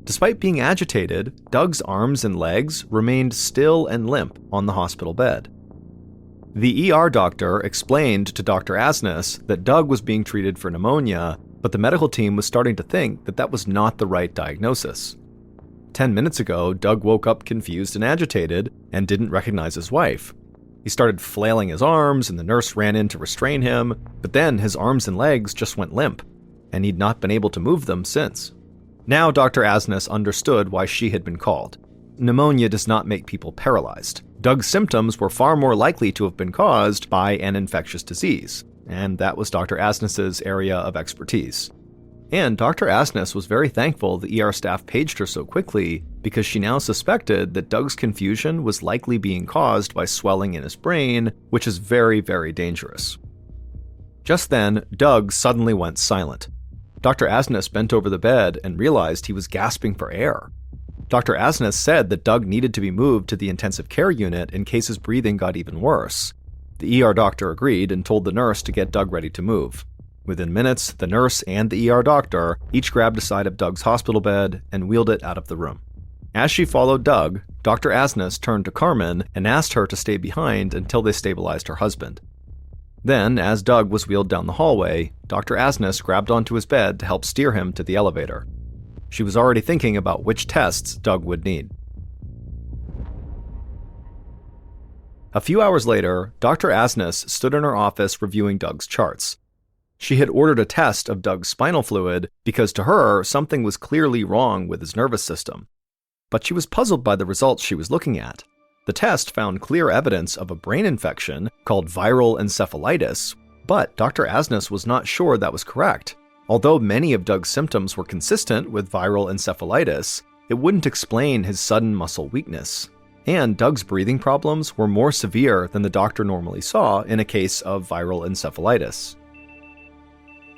Despite being agitated, Doug's arms and legs remained still and limp on the hospital bed. The ER doctor explained to Dr. Asnes that Doug was being treated for pneumonia, but the medical team was starting to think that that was not the right diagnosis. 10 minutes ago, Doug woke up confused and agitated and didn't recognize his wife. He started flailing his arms and the nurse ran in to restrain him, but then his arms and legs just went limp, and he'd not been able to move them since. Now Dr. Asnes understood why she had been called. Pneumonia does not make people paralyzed. Doug's symptoms were far more likely to have been caused by an infectious disease, and that was Dr. Asnes's area of expertise. And Dr. Asnes was very thankful the ER staff paged her so quickly because she now suspected that Doug's confusion was likely being caused by swelling in his brain, which is very, very dangerous. Just then, Doug suddenly went silent. Dr. Asnes bent over the bed and realized he was gasping for air. Dr. Asnes said that Doug needed to be moved to the intensive care unit in case his breathing got even worse. The ER doctor agreed and told the nurse to get Doug ready to move. Within minutes, the nurse and the ER doctor each grabbed a side of Doug's hospital bed and wheeled it out of the room. As she followed Doug, Dr. Asnes turned to Carmen and asked her to stay behind until they stabilized her husband. Then, as Doug was wheeled down the hallway, Dr. Asness grabbed onto his bed to help steer him to the elevator. She was already thinking about which tests Doug would need. A few hours later, Dr. Asness stood in her office reviewing Doug's charts. She had ordered a test of Doug's spinal fluid because to her, something was clearly wrong with his nervous system. But she was puzzled by the results she was looking at. The test found clear evidence of a brain infection called viral encephalitis, but Dr. Asness was not sure that was correct. Although many of Doug's symptoms were consistent with viral encephalitis, it wouldn't explain his sudden muscle weakness. And Doug's breathing problems were more severe than the doctor normally saw in a case of viral encephalitis.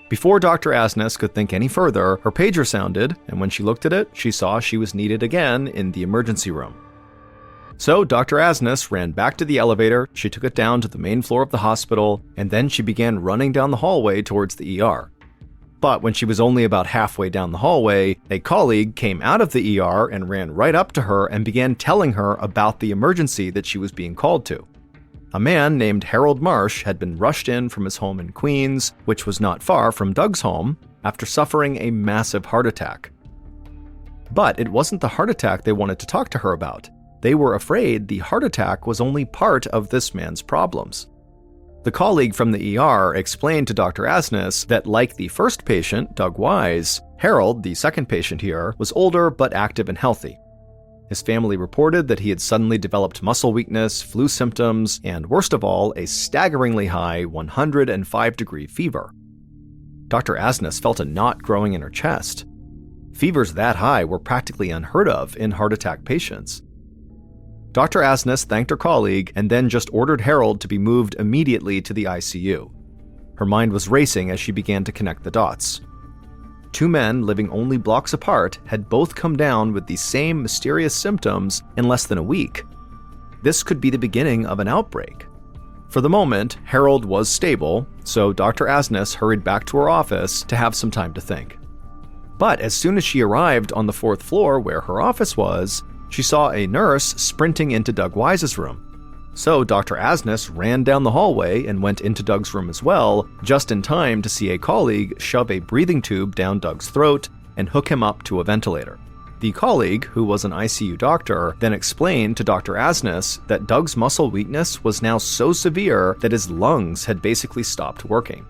Before Dr. Asness could think any further, her pager sounded, and when she looked at it, she saw she was needed again in the emergency room. So Dr. Asness ran back to the elevator, she took it down to the main floor of the hospital, and then she began running down the hallway towards the ER. But when she was only about halfway down the hallway, a colleague came out of the ER and ran right up to her and began telling her about the emergency that she was being called to. A man named Harold Marsh had been rushed in from his home in Queens, which was not far from Doug's home, after suffering a massive heart attack. But it wasn't the heart attack they wanted to talk to her about. They were afraid the heart attack was only part of this man's problems. The colleague from the ER explained to Dr. Asness that like the first patient, Doug Wise, Harold, the second patient here, was older but active and healthy. His family reported that he had suddenly developed muscle weakness, flu symptoms, and worst of all, a staggeringly high 105-degree fever. Dr. Asness felt a knot growing in her chest. Fevers that high were practically unheard of in heart attack patients. Dr. Asness thanked her colleague and then just ordered Harold to be moved immediately to the ICU. Her mind was racing as she began to connect the dots. Two men living only blocks apart had both come down with the same mysterious symptoms in less than a week. This could be the beginning of an outbreak. For the moment, Harold was stable, so Dr. Asness hurried back to her office to have some time to think. But as soon as she arrived on the 4th floor where her office was, she saw a nurse sprinting into Doug Wise's room. So Dr. Asness ran down the hallway and went into Doug's room as well, just in time to see a colleague shove a breathing tube down Doug's throat and hook him up to a ventilator. The colleague, who was an ICU doctor, then explained to Dr. Asness that Doug's muscle weakness was now so severe that his lungs had basically stopped working.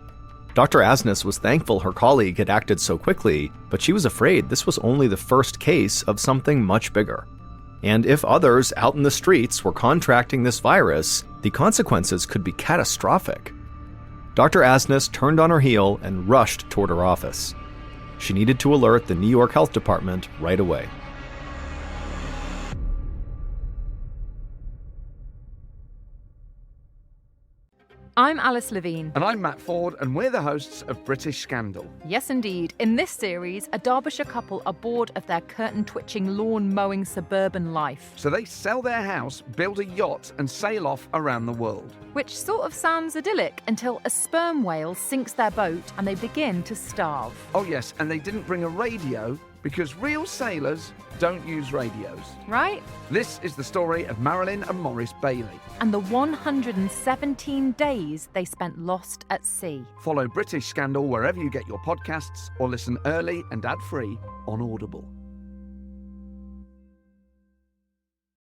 Dr. Asness was thankful her colleague had acted so quickly, but she was afraid this was only the first case of something much bigger. And if others out in the streets were contracting this virus, the consequences could be catastrophic. Dr. Asness turned on her heel and rushed toward her office. She needed to alert the New York Health Department right away. I'm Alice Levine. And I'm Matt Ford, and we're the hosts of British Scandal. Yes, indeed. In this series, a Derbyshire couple are bored of their curtain-twitching, lawn-mowing suburban life. So they sell their house, build a yacht, and sail off around the world. Which sort of sounds idyllic until a sperm whale sinks their boat and they begin to starve. Oh yes, and they didn't bring a radio because real sailors don't use radios. Right? This is the story of Marilyn and Maurice Bailey. And the 117 days they spent lost at sea. Follow British Scandal wherever you get your podcasts or listen early and ad-free on Audible.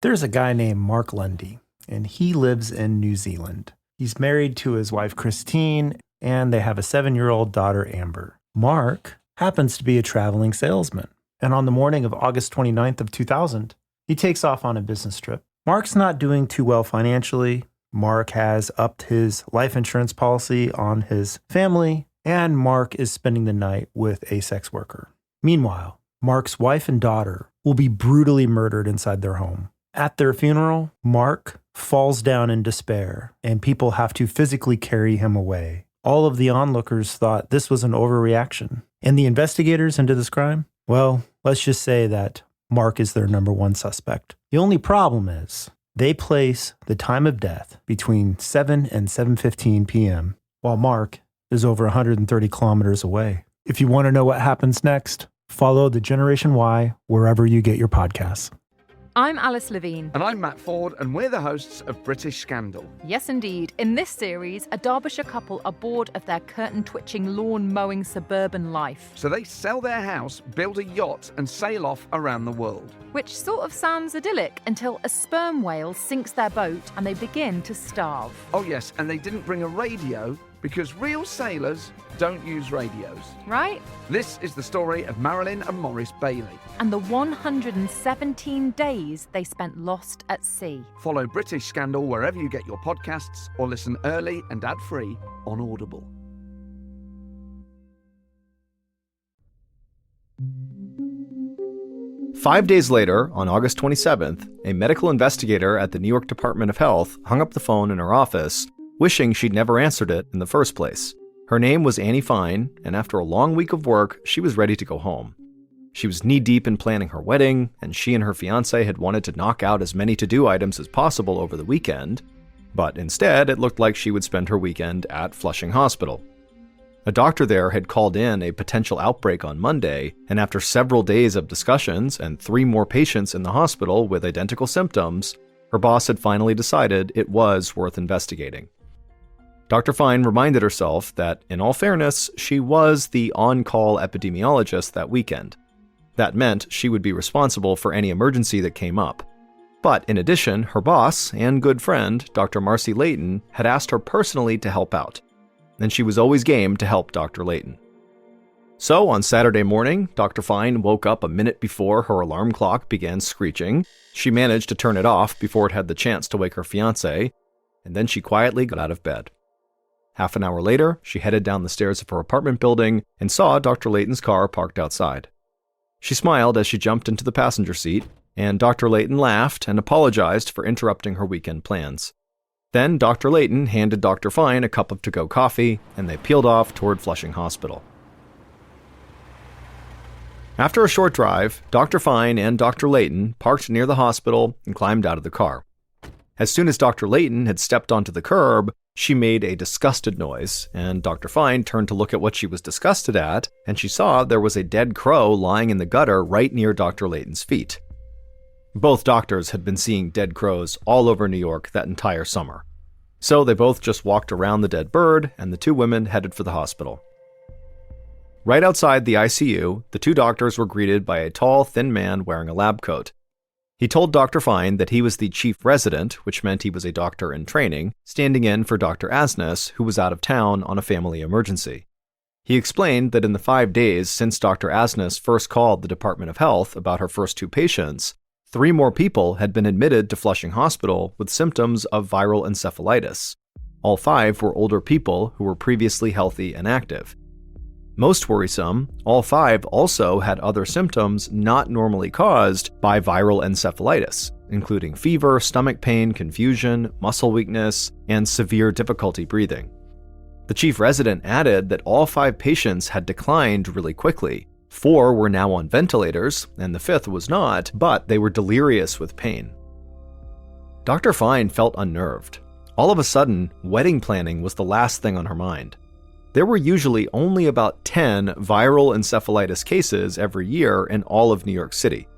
There's a guy named Mark Lundy, and he lives in New Zealand. He's married to his wife, Christine, and they have a 7-year-old daughter, Amber. Mark happens to be a traveling salesman. And on the morning of August 29th of 2000, he takes off on a business trip. Mark's not doing too well financially. Mark has upped his life insurance policy on his family, and Mark is spending the night with a sex worker. Meanwhile, Mark's wife and daughter will be brutally murdered inside their home. At their funeral, Mark falls down in despair, and people have to physically carry him away. All of the onlookers thought this was an overreaction. And the investigators into this crime? Well, let's just say that Mark is their number one suspect. The only problem is they place the time of death between 7 and 7:15 p.m., while Mark is over 130 kilometers away. If you want to know what happens next, follow the Generation Y wherever you get your podcasts. I'm Alice Levine. And I'm Matt Ford, and we're the hosts of British Scandal. Yes, indeed. In this series, a Derbyshire couple are bored of their curtain-twitching, lawn-mowing suburban life. So they sell their house, build a yacht, and sail off around the world. Which sort of sounds idyllic until a sperm whale sinks their boat and they begin to starve. Oh yes, and they didn't bring a radio because real sailors don't use radios. Right? This is the story of Marilyn and Maurice Bailey. And the 117 days they spent lost at sea. Follow British Scandal wherever you get your podcasts or listen early and ad-free on Audible. "5 days later, on August 27th, a medical investigator at the New York Department of Health hung up the phone in her office, wishing she'd never answered it in the first place. Her name was Annie Fine, and after a long week of work, she was ready to go home. She was knee-deep in planning her wedding, and she and her fiancé had wanted to knock out as many to-do items as possible over the weekend, but instead it looked like she would spend her weekend at Flushing Hospital. A doctor there had called in a potential outbreak on Monday, and after several days of discussions and 3 more patients in the hospital with identical symptoms, her boss had finally decided it was worth investigating. Dr. Fine reminded herself that, in all fairness, she was the on-call epidemiologist that weekend. That meant she would be responsible for any emergency that came up. But in addition, her boss and good friend, Dr. Marcy Layton, had asked her personally to help out, and she was always game to help Dr. Layton. So on Saturday morning, Dr. Fine woke up a minute before her alarm clock began screeching. She managed to turn it off before it had the chance to wake her fiancé, and then she quietly got out of bed. Half an hour later, she headed down the stairs of her apartment building and saw Dr. Layton's car parked outside. She smiled as she jumped into the passenger seat, and Dr. Layton laughed and apologized for interrupting her weekend plans. Then Dr. Layton handed Dr. Fine a cup of to-go coffee, and they peeled off toward Flushing Hospital. After a short drive, Dr. Fine and Dr. Layton parked near the hospital and climbed out of the car. As soon as Dr. Layton had stepped onto the curb, she made a disgusted noise, and Dr. Fine turned to look at what she was disgusted at, and she saw there was a dead crow lying in the gutter right near Dr. Layton's feet. Both doctors had been seeing dead crows all over New York that entire summer. So they both just walked around the dead bird, and the 2 women headed for the hospital. Right outside the ICU, the 2 doctors were greeted by a tall, thin man wearing a lab coat. He told Dr. Fine that he was the chief resident, which meant he was a doctor in training, standing in for Dr. Asness, who was out of town on a family emergency. He explained that in the 5 days since Dr. Asness first called the Department of Health about her first 2 patients, 3 more people had been admitted to Flushing Hospital with symptoms of viral encephalitis. All 5 were older people who were previously healthy and active. Most worrisome, all 5 also had other symptoms not normally caused by viral encephalitis, including fever, stomach pain, confusion, muscle weakness, and severe difficulty breathing. The chief resident added that all 5 patients had declined really quickly. 4 were now on ventilators, and the 5th was not, but they were delirious with pain. Dr. Fine felt unnerved. All of a sudden, wedding planning was the last thing on her mind. There were usually only about 10 viral encephalitis cases every year in all of New York City.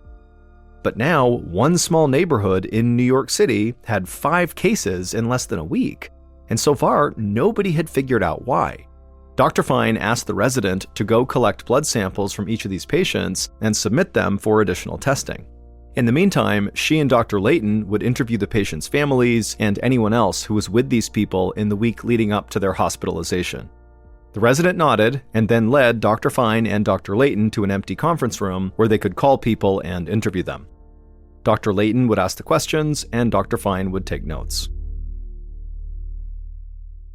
But now, one small neighborhood in New York City had 5 cases in less than a week, and so far, nobody had figured out why. Dr. Fine asked the resident to go collect blood samples from each of these patients and submit them for additional testing. In the meantime, she and Dr. Layton would interview the patients' families and anyone else who was with these people in the week leading up to their hospitalization. The resident nodded and then led Dr. Fine and Dr. Layton to an empty conference room where they could call people and interview them. Dr. Layton would ask the questions and Dr. Fine would take notes.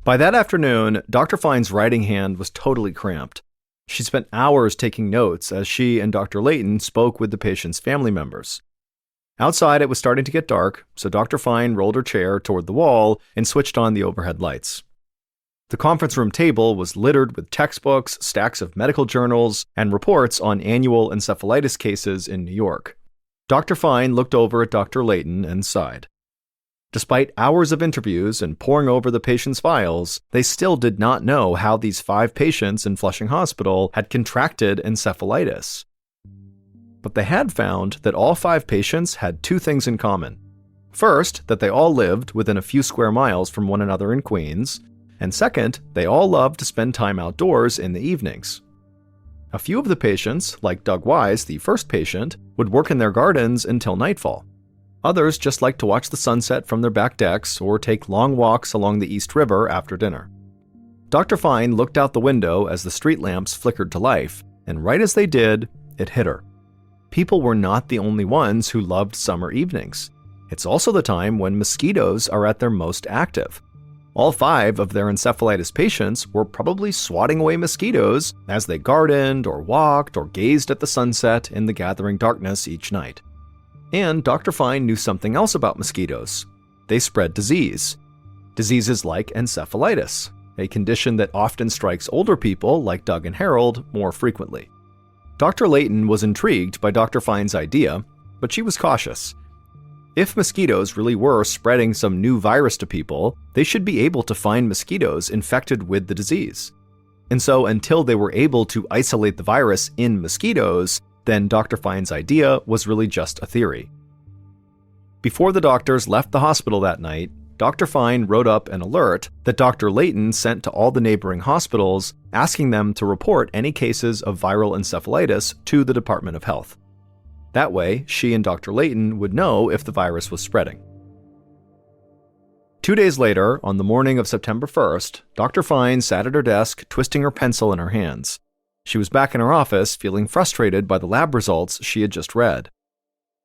By that afternoon, Dr. Fine's writing hand was totally cramped. She spent hours taking notes as she and Dr. Layton spoke with the patient's family members. Outside, it was starting to get dark, so Dr. Fine rolled her chair toward the wall and switched on the overhead lights. The conference room table was littered with textbooks, stacks of medical journals, and reports on annual encephalitis cases in New York. Dr. Fine looked over at Dr. Layton and sighed. Despite hours of interviews and poring over the patient's files, they still did not know how these 5 patients in Flushing Hospital had contracted encephalitis. But they had found that all 5 patients had 2 things in common. First, that they all lived within a few square miles from one another in Queens, and second, they all loved to spend time outdoors in the evenings. A few of the patients, like Doug Wise, the first patient, would work in their gardens until nightfall. Others just liked to watch the sunset from their back decks or take long walks along the East River after dinner. Dr. Fine looked out the window as the street lamps flickered to life, and right as they did, it hit her. People were not the only ones who loved summer evenings. It's also the time when mosquitoes are at their most active. All 5 of their encephalitis patients were probably swatting away mosquitoes as they gardened or walked or gazed at the sunset in the gathering darkness each night. And Dr. Fine knew something else about mosquitoes. They spread disease. Diseases like encephalitis, a condition that often strikes older people like Doug and Harold more frequently. Dr. Layton was intrigued by Dr. Fine's idea, but she was cautious. If mosquitoes really were spreading some new virus to people, they should be able to find mosquitoes infected with the disease. And so until they were able to isolate the virus in mosquitoes, then Dr. Fine's idea was really just a theory. Before the doctors left the hospital that night, Dr. Fine wrote up an alert that Dr. Layton sent to all the neighboring hospitals, asking them to report any cases of viral encephalitis to the Department of Health. That way, she and Dr. Layton would know if the virus was spreading. 2 days later, on the morning of September 1st, Dr. Fine sat at her desk, twisting her pencil in her hands. She was back in her office, feeling frustrated by the lab results she had just read.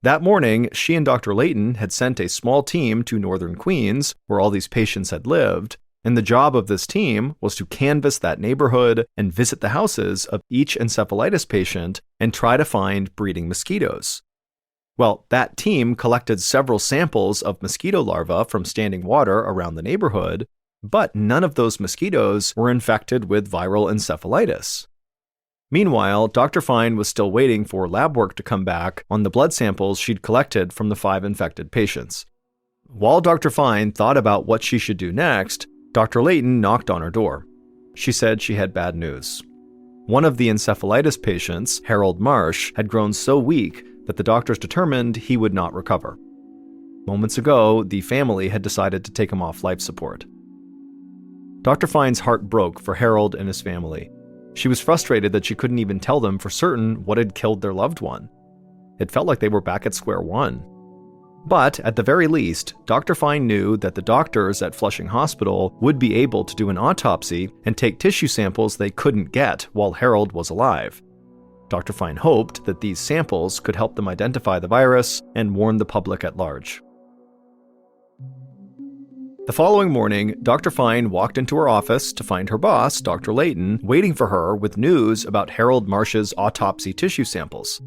That morning, she and Dr. Layton had sent a small team to northern Queens, where all these patients had lived, and the job of this team was to canvass that neighborhood and visit the houses of each encephalitis patient and try to find breeding mosquitoes. Well, that team collected several samples of mosquito larvae from standing water around the neighborhood, but none of those mosquitoes were infected with viral encephalitis. Meanwhile, Dr. Fine was still waiting for lab work to come back on the blood samples she'd collected from the 5 infected patients. While Dr. Fine thought about what she should do next, Dr. Layton knocked on her door. She said she had bad news. One of the encephalitis patients, Harold Marsh, had grown so weak that the doctors determined he would not recover. Moments ago, the family had decided to take him off life support. Dr. Fine's heart broke for Harold and his family. She was frustrated that she couldn't even tell them for certain what had killed their loved one. It felt like they were back at square one. But at the very least, Dr. Fine knew that the doctors at Flushing Hospital would be able to do an autopsy and take tissue samples they couldn't get while Harold was alive. Dr. Fine hoped that these samples could help them identify the virus and warn the public at large. The following morning, Dr. Fine walked into her office to find her boss, Dr. Layton, waiting for her with news about Harold Marsh's autopsy tissue samples.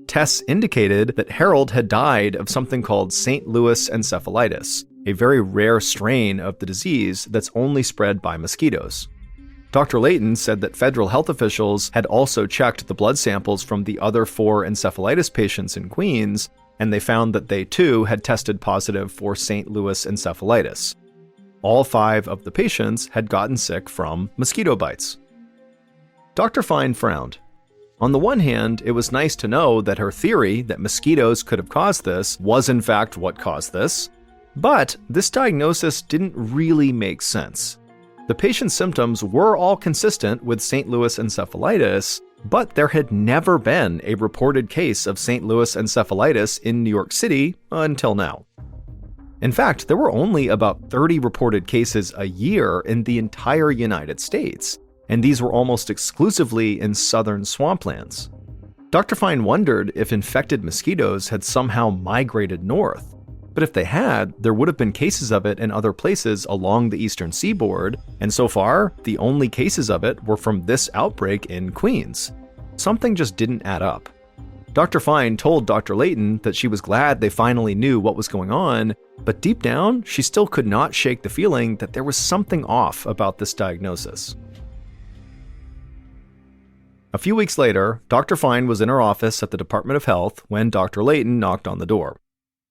Tests indicated that Harold had died of something called St. Louis encephalitis, a very rare strain of the disease that's only spread by mosquitoes. Dr. Layton said that federal health officials had also checked the blood samples from the other 4 encephalitis patients in Queens, and they found that they too had tested positive for St. Louis encephalitis. All 5 of the patients had gotten sick from mosquito bites. Dr. Fine frowned. On the one hand, it was nice to know that her theory that mosquitoes could have caused this was in fact what caused this, but this diagnosis didn't really make sense. The patient's symptoms were all consistent with St. Louis encephalitis, but there had never been a reported case of St. Louis encephalitis in New York City until now. In fact, there were only about 30 reported cases a year in the entire United States, and these were almost exclusively in southern swamplands. Dr. Fine wondered if infected mosquitoes had somehow migrated north. But if they had, there would have been cases of it in other places along the eastern seaboard, and so far, the only cases of it were from this outbreak in Queens. Something just didn't add up. Dr. Fine told Dr. Layton that she was glad they finally knew what was going on, but deep down, she still could not shake the feeling that there was something off about this diagnosis. A few weeks later, Dr. Fine was in her office at the Department of Health when Dr. Layton knocked on the door.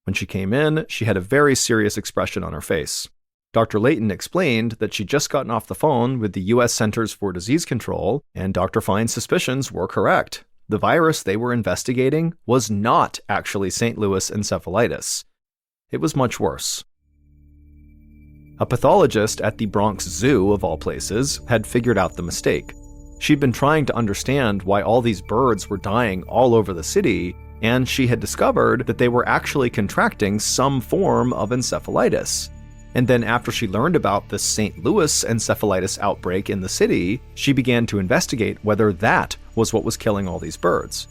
When she came in, she had a very serious expression on her face. Dr. Layton explained that she'd just gotten off the phone with the U.S. Centers for Disease Control, and Dr. Fine's suspicions were correct. the virus they were investigating was not actually St. Louis encephalitis. It was much worse. A pathologist at the Bronx Zoo, of all places, had figured out the mistake. She'd been trying to understand why all these birds were dying all over the city, and she had discovered that they were actually contracting some form of encephalitis. And then after she learned about the St. Louis encephalitis outbreak in the city, she began to investigate whether that was what was killing all these birds.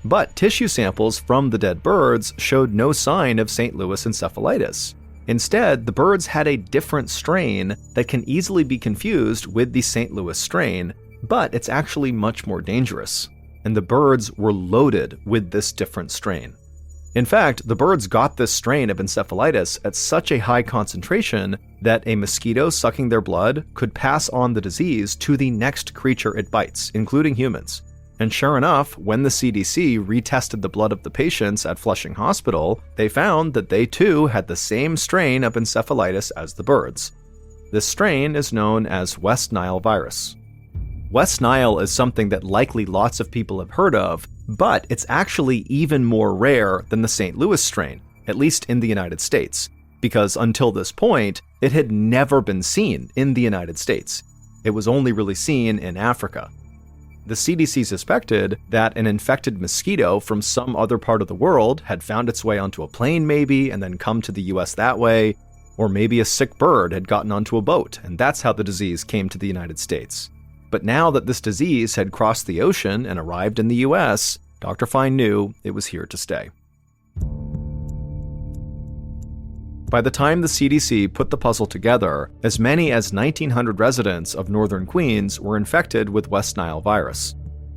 But tissue samples from the dead birds showed no sign of St. Louis encephalitis. Instead, the birds had a different strain that can easily be confused with the St. Louis strain, but it's actually much more dangerous. And the birds were loaded with this different strain. In fact, the birds got this strain of encephalitis at such a high concentration that a mosquito sucking their blood could pass on the disease to the next creature it bites, including humans. And sure enough, when the CDC retested the blood of the patients at Flushing Hospital, they found that they too had the same strain of encephalitis as the birds. This strain is known as West Nile virus. West Nile is something that likely lots of people have heard of, but it's actually even more rare than the St. Louis strain, at least in the United States, because until this point, it had never been seen in the United States. It was only really seen in Africa. The CDC suspected that an infected mosquito from some other part of the world had found its way onto a plane maybe and then come to the US that way, or maybe a sick bird had gotten onto a boat, and that's how the disease came to the United States. But now that this disease had crossed the ocean and arrived in the US, Dr. Fine knew it was here to stay. By the time the CDC put the puzzle together, as many as 1,900 residents of northern Queens were infected with West Nile virus.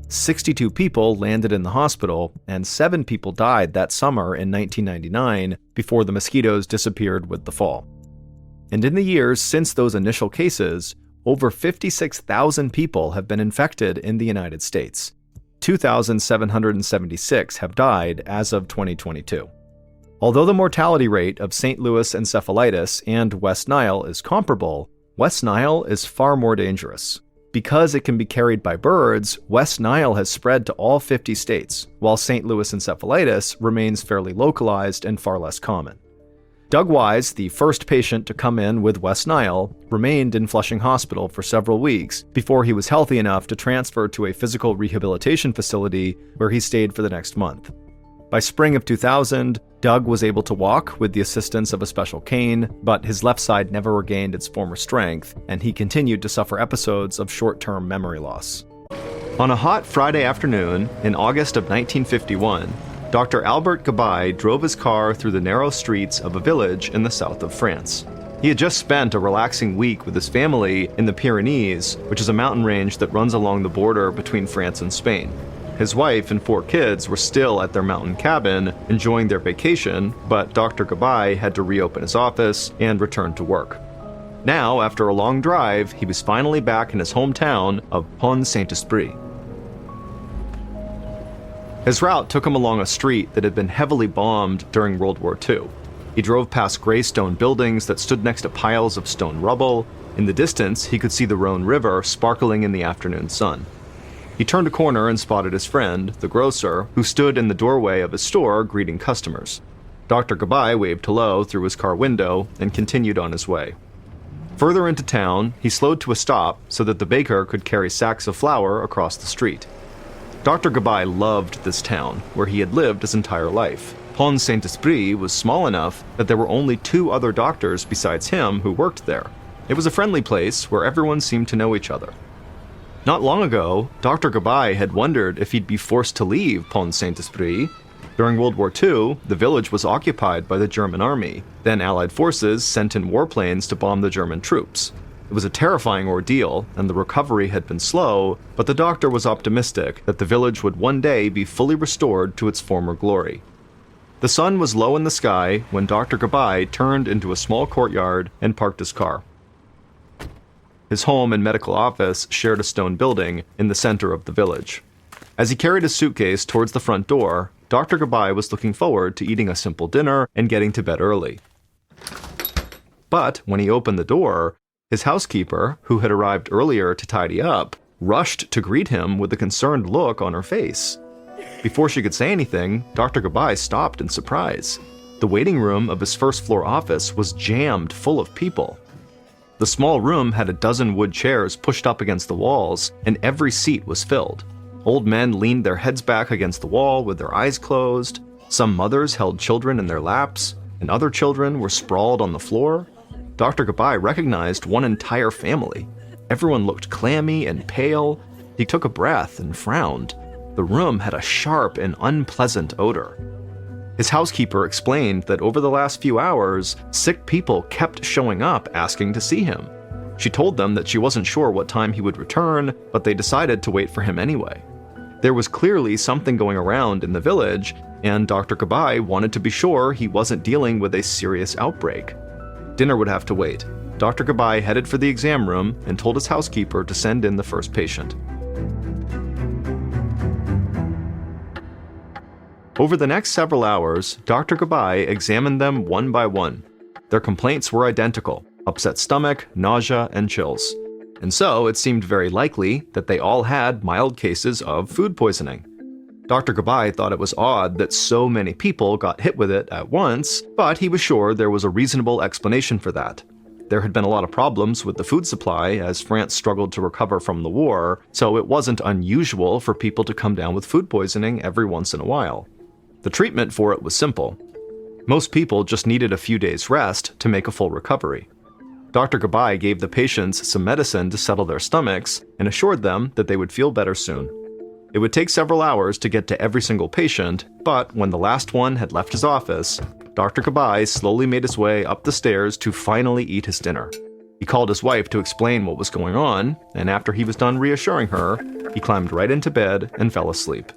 62 people landed in the hospital, and 7 people died that summer in 1999 before the mosquitoes disappeared with the fall. And in the years since those initial cases, over 56,000 people have been infected in the United States. 2,776 have died as of 2022. Although the mortality rate of St. Louis encephalitis and West Nile is comparable, West Nile is far more dangerous. Because it can be carried by birds, West Nile has spread to all 50 states, while St. Louis encephalitis remains fairly localized and far less common. Doug Wise, the first patient to come in with West Nile, remained in Flushing Hospital for several weeks before he was healthy enough to transfer to a physical rehabilitation facility where he stayed for the next month. By spring of 2000, Doug was able to walk with the assistance of a special cane, but his left side never regained its former strength, and he continued to suffer episodes of short-term memory loss. On a hot Friday afternoon in August of 1951, Dr. Albert Gabay drove his car through the narrow streets of a village in the south of France. He had just spent a relaxing week with his family in the Pyrenees, which is a mountain range that runs along the border between France and Spain. His wife and 4 kids were still at their mountain cabin, enjoying their vacation, but Dr. Gabay had to reopen his office and return to work. Now, after a long drive, he was finally back in his hometown of Pont-Saint-Esprit. His route took him along a street that had been heavily bombed during World War II. He drove past gray stone buildings that stood next to piles of stone rubble. In the distance, he could see the Rhone River sparkling in the afternoon sun. He turned a corner and spotted his friend, the grocer, who stood in the doorway of his store greeting customers. Dr. Gabay waved hello through his car window and continued on his way. Further into town, he slowed to a stop so that the baker could carry sacks of flour across the street. Dr. Gabay loved this town, where he had lived his entire life. Pont-Saint-Esprit was small enough that there were only 2 other doctors besides him who worked there. It was a friendly place where everyone seemed to know each other. Not long ago, Dr. Gabay had wondered if he'd be forced to leave Pont-Saint-Esprit. During World War II, the village was occupied by the German army. Then Allied forces sent in warplanes to bomb the German troops. It was a terrifying ordeal, and the recovery had been slow, but the doctor was optimistic that the village would one day be fully restored to its former glory. The sun was low in the sky when Dr. Gabay turned into a small courtyard and parked his car. His home and medical office shared a stone building in the center of the village. As he carried his suitcase towards the front door, Dr. Gabay was looking forward to eating a simple dinner and getting to bed early. But when he opened the door, his housekeeper, who had arrived earlier to tidy up, rushed to greet him with a concerned look on her face. Before she could say anything, Dr. Gabai stopped in surprise. The waiting room of his first-floor office was jammed full of people. The small room had a dozen wood chairs pushed up against the walls, and every seat was filled. Old men leaned their heads back against the wall with their eyes closed. Some mothers held children in their laps, and other children were sprawled on the floor. Dr. Gabai recognized one entire family. Everyone looked clammy and pale. He took a breath and frowned. The room had a sharp and unpleasant odor. His housekeeper explained that over the last few hours, sick people kept showing up asking to see him. She told them that she wasn't sure what time he would return, but they decided to wait for him anyway. There was clearly something going around in the village, and Dr. Gabai wanted to be sure he wasn't dealing with a serious outbreak. Dinner would have to wait. Dr. Gabai headed for the exam room and told his housekeeper to send in the first patient. Over the next several hours, Dr. Gabai examined them one by one. Their complaints were identical: upset stomach, nausea, and chills. And so it seemed very likely that they all had mild cases of food poisoning. Dr. Gabai thought it was odd that so many people got hit with it at once, but he was sure there was a reasonable explanation for that. There had been a lot of problems with the food supply as France struggled to recover from the war, so it wasn't unusual for people to come down with food poisoning every once in a while. The treatment for it was simple. Most people just needed a few days' rest to make a full recovery. Dr. Gabai gave the patients some medicine to settle their stomachs and assured them that they would feel better soon. It would take several hours to get to every single patient, but when the last one had left his office, Dr. Gabai slowly made his way up the stairs to finally eat his dinner. He called his wife to explain what was going on, and after he was done reassuring her, he climbed right into bed and fell asleep.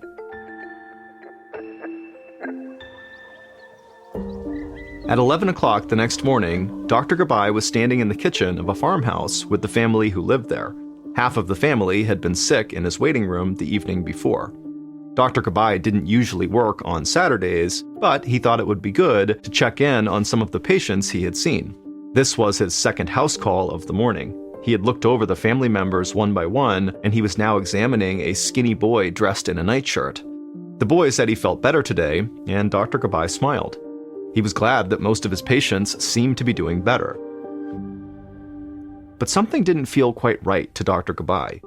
At 11 o'clock the next morning, Dr. Gabai was standing in the kitchen of a farmhouse with the family who lived there. Half of the family had been sick in his waiting room the evening before. Dr. Gabai didn't usually work on Saturdays, but he thought it would be good to check in on some of the patients he had seen. This was his second house call of the morning. He had looked over the family members one by one, and he was now examining a skinny boy dressed in a nightshirt. The boy said he felt better today, and Dr. Gabai smiled. He was glad that most of his patients seemed to be doing better. But something didn't feel quite right to Dr. Gabai.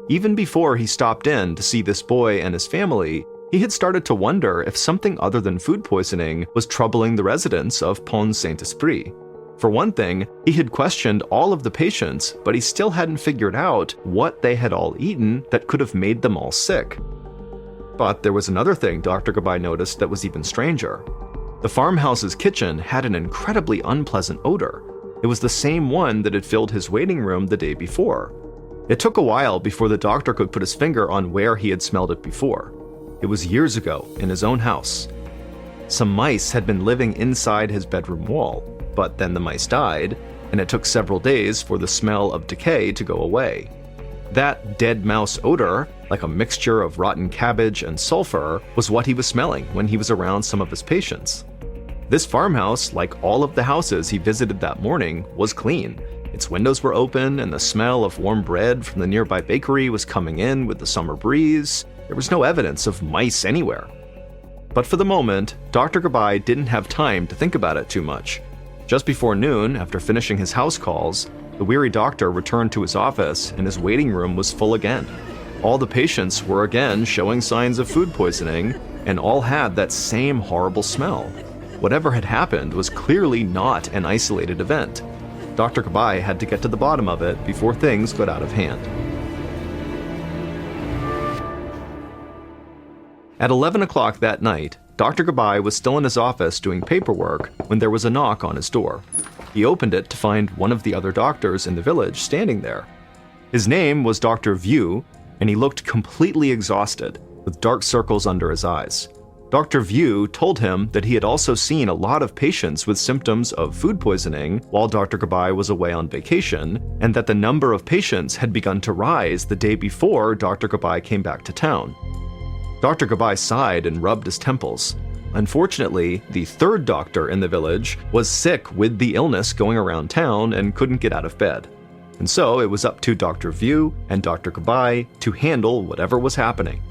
Even before he stopped in to see this boy and his family, he had started to wonder if something other than food poisoning was troubling the residents of Pont Saint-Esprit. For one thing, he had questioned all of the patients, but he still hadn't figured out what they had all eaten that could have made them all sick. But there was another thing Dr. Gabai noticed that was even stranger. The farmhouse's kitchen had an incredibly unpleasant odor. It was the same one that had filled his waiting room the day before. It took a while before the doctor could put his finger on where he had smelled it before. It was years ago, in his own house. Some mice had been living inside his bedroom wall, but then the mice died, and it took several days for the smell of decay to go away. That dead mouse odor, like a mixture of rotten cabbage and sulfur, was what he was smelling when he was around some of his patients. This farmhouse, like all of the houses he visited that morning, was clean. Its windows were open, and the smell of warm bread from the nearby bakery was coming in with the summer breeze. There was no evidence of mice anywhere. But for the moment, Dr. Gabai didn't have time to think about it too much. Just before noon, after finishing his house calls, the weary doctor returned to his office, and his waiting room was full again. All the patients were again showing signs of food poisoning, and all had that same horrible smell. Whatever had happened was clearly not an isolated event. Dr. Gabai had to get to the bottom of it before things got out of hand. At 11 o'clock that night, Dr. Gabai was still in his office doing paperwork when there was a knock on his door. He opened it to find one of the other doctors in the village standing there. His name was Dr. Vieux, and he looked completely exhausted, with dark circles under his eyes. Dr. Vieux told him that he had also seen a lot of patients with symptoms of food poisoning while Dr. Gabai was away on vacation, and that the number of patients had begun to rise the day before Dr. Gabai came back to town. Dr. Gabai sighed and rubbed his temples. Unfortunately, the third doctor in the village was sick with the illness going around town and couldn't get out of bed. And so it was up to Dr. Vieux and Dr. Gabai to handle whatever was happening.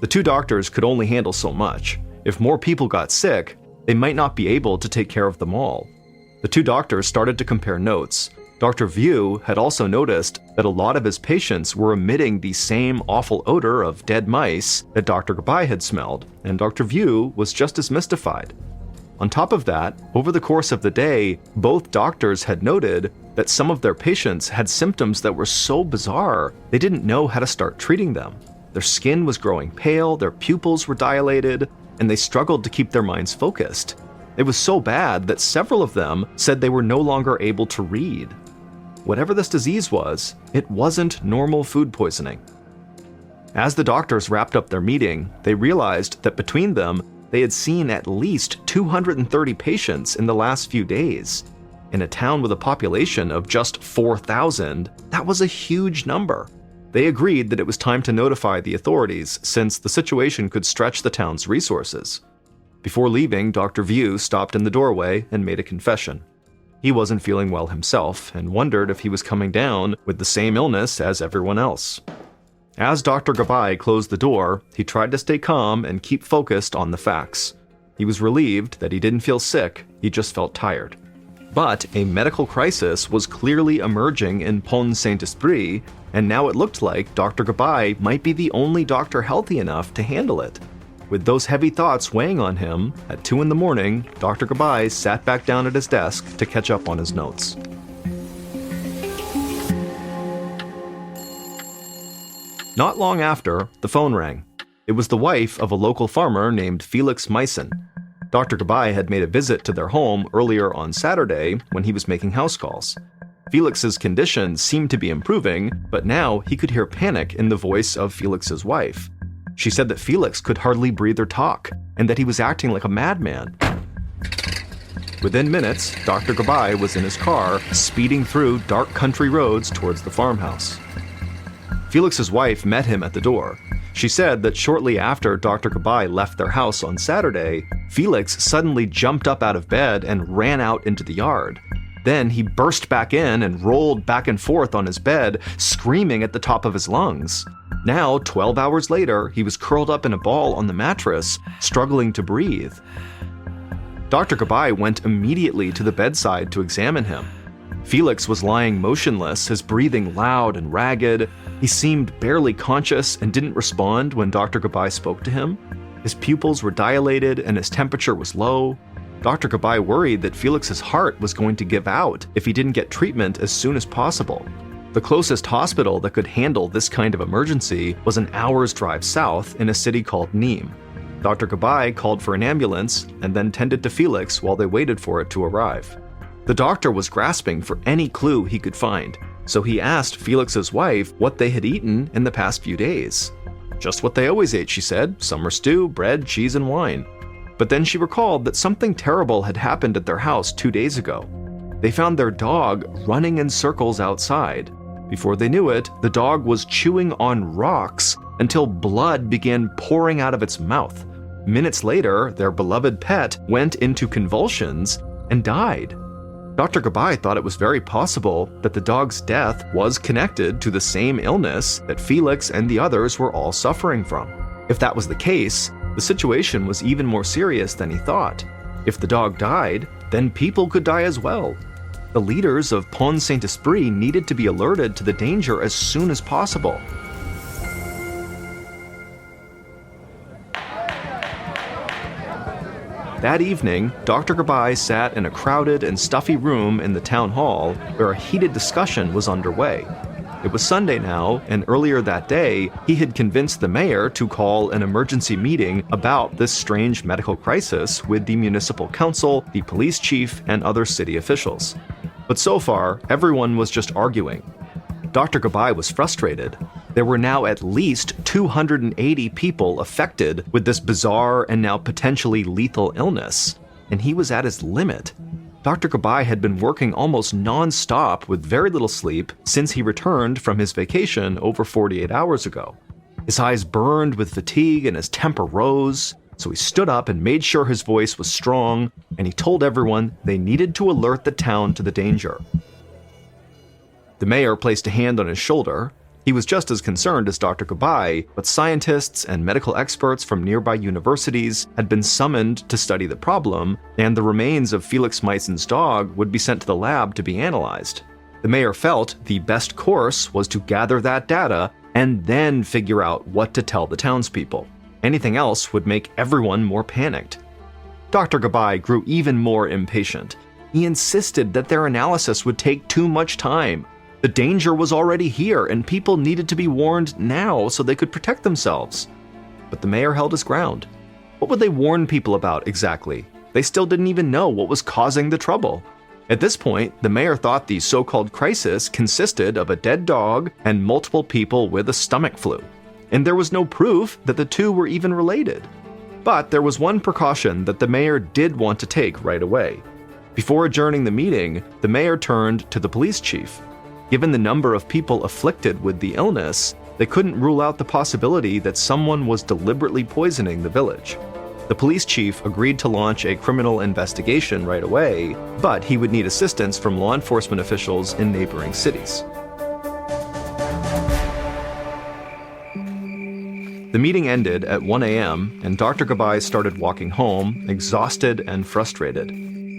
The two doctors could only handle so much. If more people got sick, they might not be able to take care of them all. The two doctors started to compare notes. Dr. View had also noticed that a lot of his patients were emitting the same awful odor of dead mice that Dr. Gabai had smelled, and Dr. View was just as mystified. On top of that, over the course of the day, both doctors had noted that some of their patients had symptoms that were so bizarre they didn't know how to start treating them. Their skin was growing pale, their pupils were dilated, and they struggled to keep their minds focused. It was so bad that several of them said they were no longer able to read. Whatever this disease was, it wasn't normal food poisoning. As the doctors wrapped up their meeting, they realized that between them, they had seen at least 230 patients in the last few days. In a town with a population of just 4,000, that was a huge number. They agreed that it was time to notify the authorities since the situation could stretch the town's resources. Before leaving, Dr. View stopped in the doorway and made a confession. He wasn't feeling well himself and wondered if he was coming down with the same illness as everyone else. As Dr. Gabai closed the door, he tried to stay calm and keep focused on the facts. He was relieved that he didn't feel sick, he just felt tired. But a medical crisis was clearly emerging in Pont Saint-Esprit, and now it looked like Dr. Gabai might be the only doctor healthy enough to handle it. With those heavy thoughts weighing on him, at 2 a.m, Dr. Gabai sat back down at his desk to catch up on his notes. Not long after, the phone rang. It was the wife of a local farmer named Felix Meissen. Dr. Gabai had made a visit to their home earlier on Saturday when he was making house calls. Felix's condition seemed to be improving, but now he could hear panic in the voice of Felix's wife. She said that Felix could hardly breathe or talk, and that he was acting like a madman. Within minutes, Dr. Gabai was in his car, speeding through dark country roads towards the farmhouse. Felix's wife met him at the door. She said that shortly after Dr. Gabai left their house on Saturday, Felix suddenly jumped up out of bed and ran out into the yard. Then he burst back in and rolled back and forth on his bed, screaming at the top of his lungs. Now, 12 hours later, he was curled up in a ball on the mattress, struggling to breathe. Dr. Gabai went immediately to the bedside to examine him. Felix was lying motionless, his breathing loud and ragged. He seemed barely conscious and didn't respond when Dr. Gabai spoke to him. His pupils were dilated and his temperature was low. Dr. Gabai worried that Felix's heart was going to give out if he didn't get treatment as soon as possible. The closest hospital that could handle this kind of emergency was an hour's drive south in a city called Nîmes. Dr. Gabai called for an ambulance and then tended to Felix while they waited for it to arrive. The doctor was grasping for any clue he could find, so he asked Felix's wife what they had eaten in the past few days. Just what they always ate, she said, summer stew, bread, cheese, and wine. But then she recalled that something terrible had happened at their house 2 days ago. They found their dog running in circles outside. Before they knew it, the dog was chewing on rocks until blood began pouring out of its mouth. Minutes later, their beloved pet went into convulsions and died. Dr. Gabai thought it was very possible that the dog's death was connected to the same illness that Felix and the others were all suffering from. If that was the case, the situation was even more serious than he thought. If the dog died, then people could die as well. The leaders of Pont Saint-Esprit needed to be alerted to the danger as soon as possible. That evening, Dr. Gabai sat in a crowded and stuffy room in the town hall where a heated discussion was underway. It was Sunday now, and earlier that day, he had convinced the mayor to call an emergency meeting about this strange medical crisis with the municipal council, the police chief, and other city officials. But so far, everyone was just arguing. Dr. Gabai was frustrated. There were now at least 280 people affected with this bizarre and now potentially lethal illness, and he was at his limit. Dr. Gabai had been working almost non-stop with very little sleep since he returned from his vacation over 48 hours ago. His eyes burned with fatigue and his temper rose, so he stood up and made sure his voice was strong, and he told everyone they needed to alert the town to the danger. The mayor placed a hand on his shoulder. He was just as concerned as Dr. Gabai, but scientists and medical experts from nearby universities had been summoned to study the problem, and the remains of Felix Meissen's dog would be sent to the lab to be analyzed. The mayor felt the best course was to gather that data and then figure out what to tell the townspeople. Anything else would make everyone more panicked. Dr. Gabai grew even more impatient. He insisted that their analysis would take too much time. The danger was already here, and people needed to be warned now so they could protect themselves. But the mayor held his ground. What would they warn people about exactly? They still didn't even know what was causing the trouble. At this point, the mayor thought the so-called crisis consisted of a dead dog and multiple people with a stomach flu, and there was no proof that the two were even related. But there was one precaution that the mayor did want to take right away. Before adjourning the meeting, the mayor turned to the police chief. Given the number of people afflicted with the illness, they couldn't rule out the possibility that someone was deliberately poisoning the village. The police chief agreed to launch a criminal investigation right away, but he would need assistance from law enforcement officials in neighboring cities. The meeting ended at 1 a.m., and Dr. Gabai started walking home, exhausted and frustrated.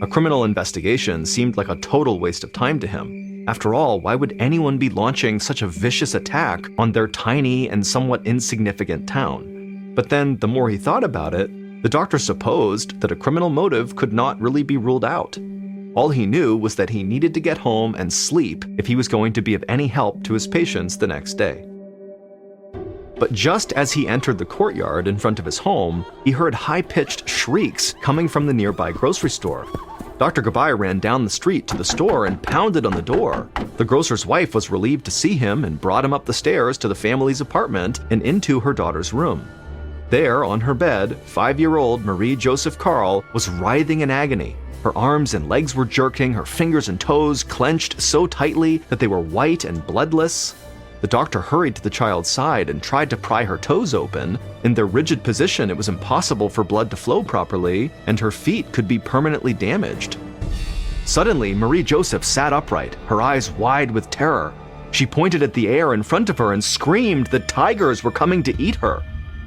A criminal investigation seemed like a total waste of time to him. After all, why would anyone be launching such a vicious attack on their tiny and somewhat insignificant town? But then, the more he thought about it, the doctor supposed that a criminal motive could not really be ruled out. All he knew was that he needed to get home and sleep if he was going to be of any help to his patients the next day. But just as he entered the courtyard in front of his home, he heard high-pitched shrieks coming from the nearby grocery store. Dr. Gabai ran down the street to the store and pounded on the door. The grocer's wife was relieved to see him and brought him up the stairs to the family's apartment and into her daughter's room. There, on her bed, 5-year-old Marie Joseph Carl was writhing in agony. Her arms and legs were jerking, her fingers and toes clenched so tightly that they were white and bloodless. The doctor hurried to the child's side and tried to pry her toes open. In their rigid position, it was impossible for blood to flow properly, and her feet could be permanently damaged. Suddenly, Marie Joseph sat upright, her eyes wide with terror. She pointed at the air in front of her and screamed that tigers were coming to eat her.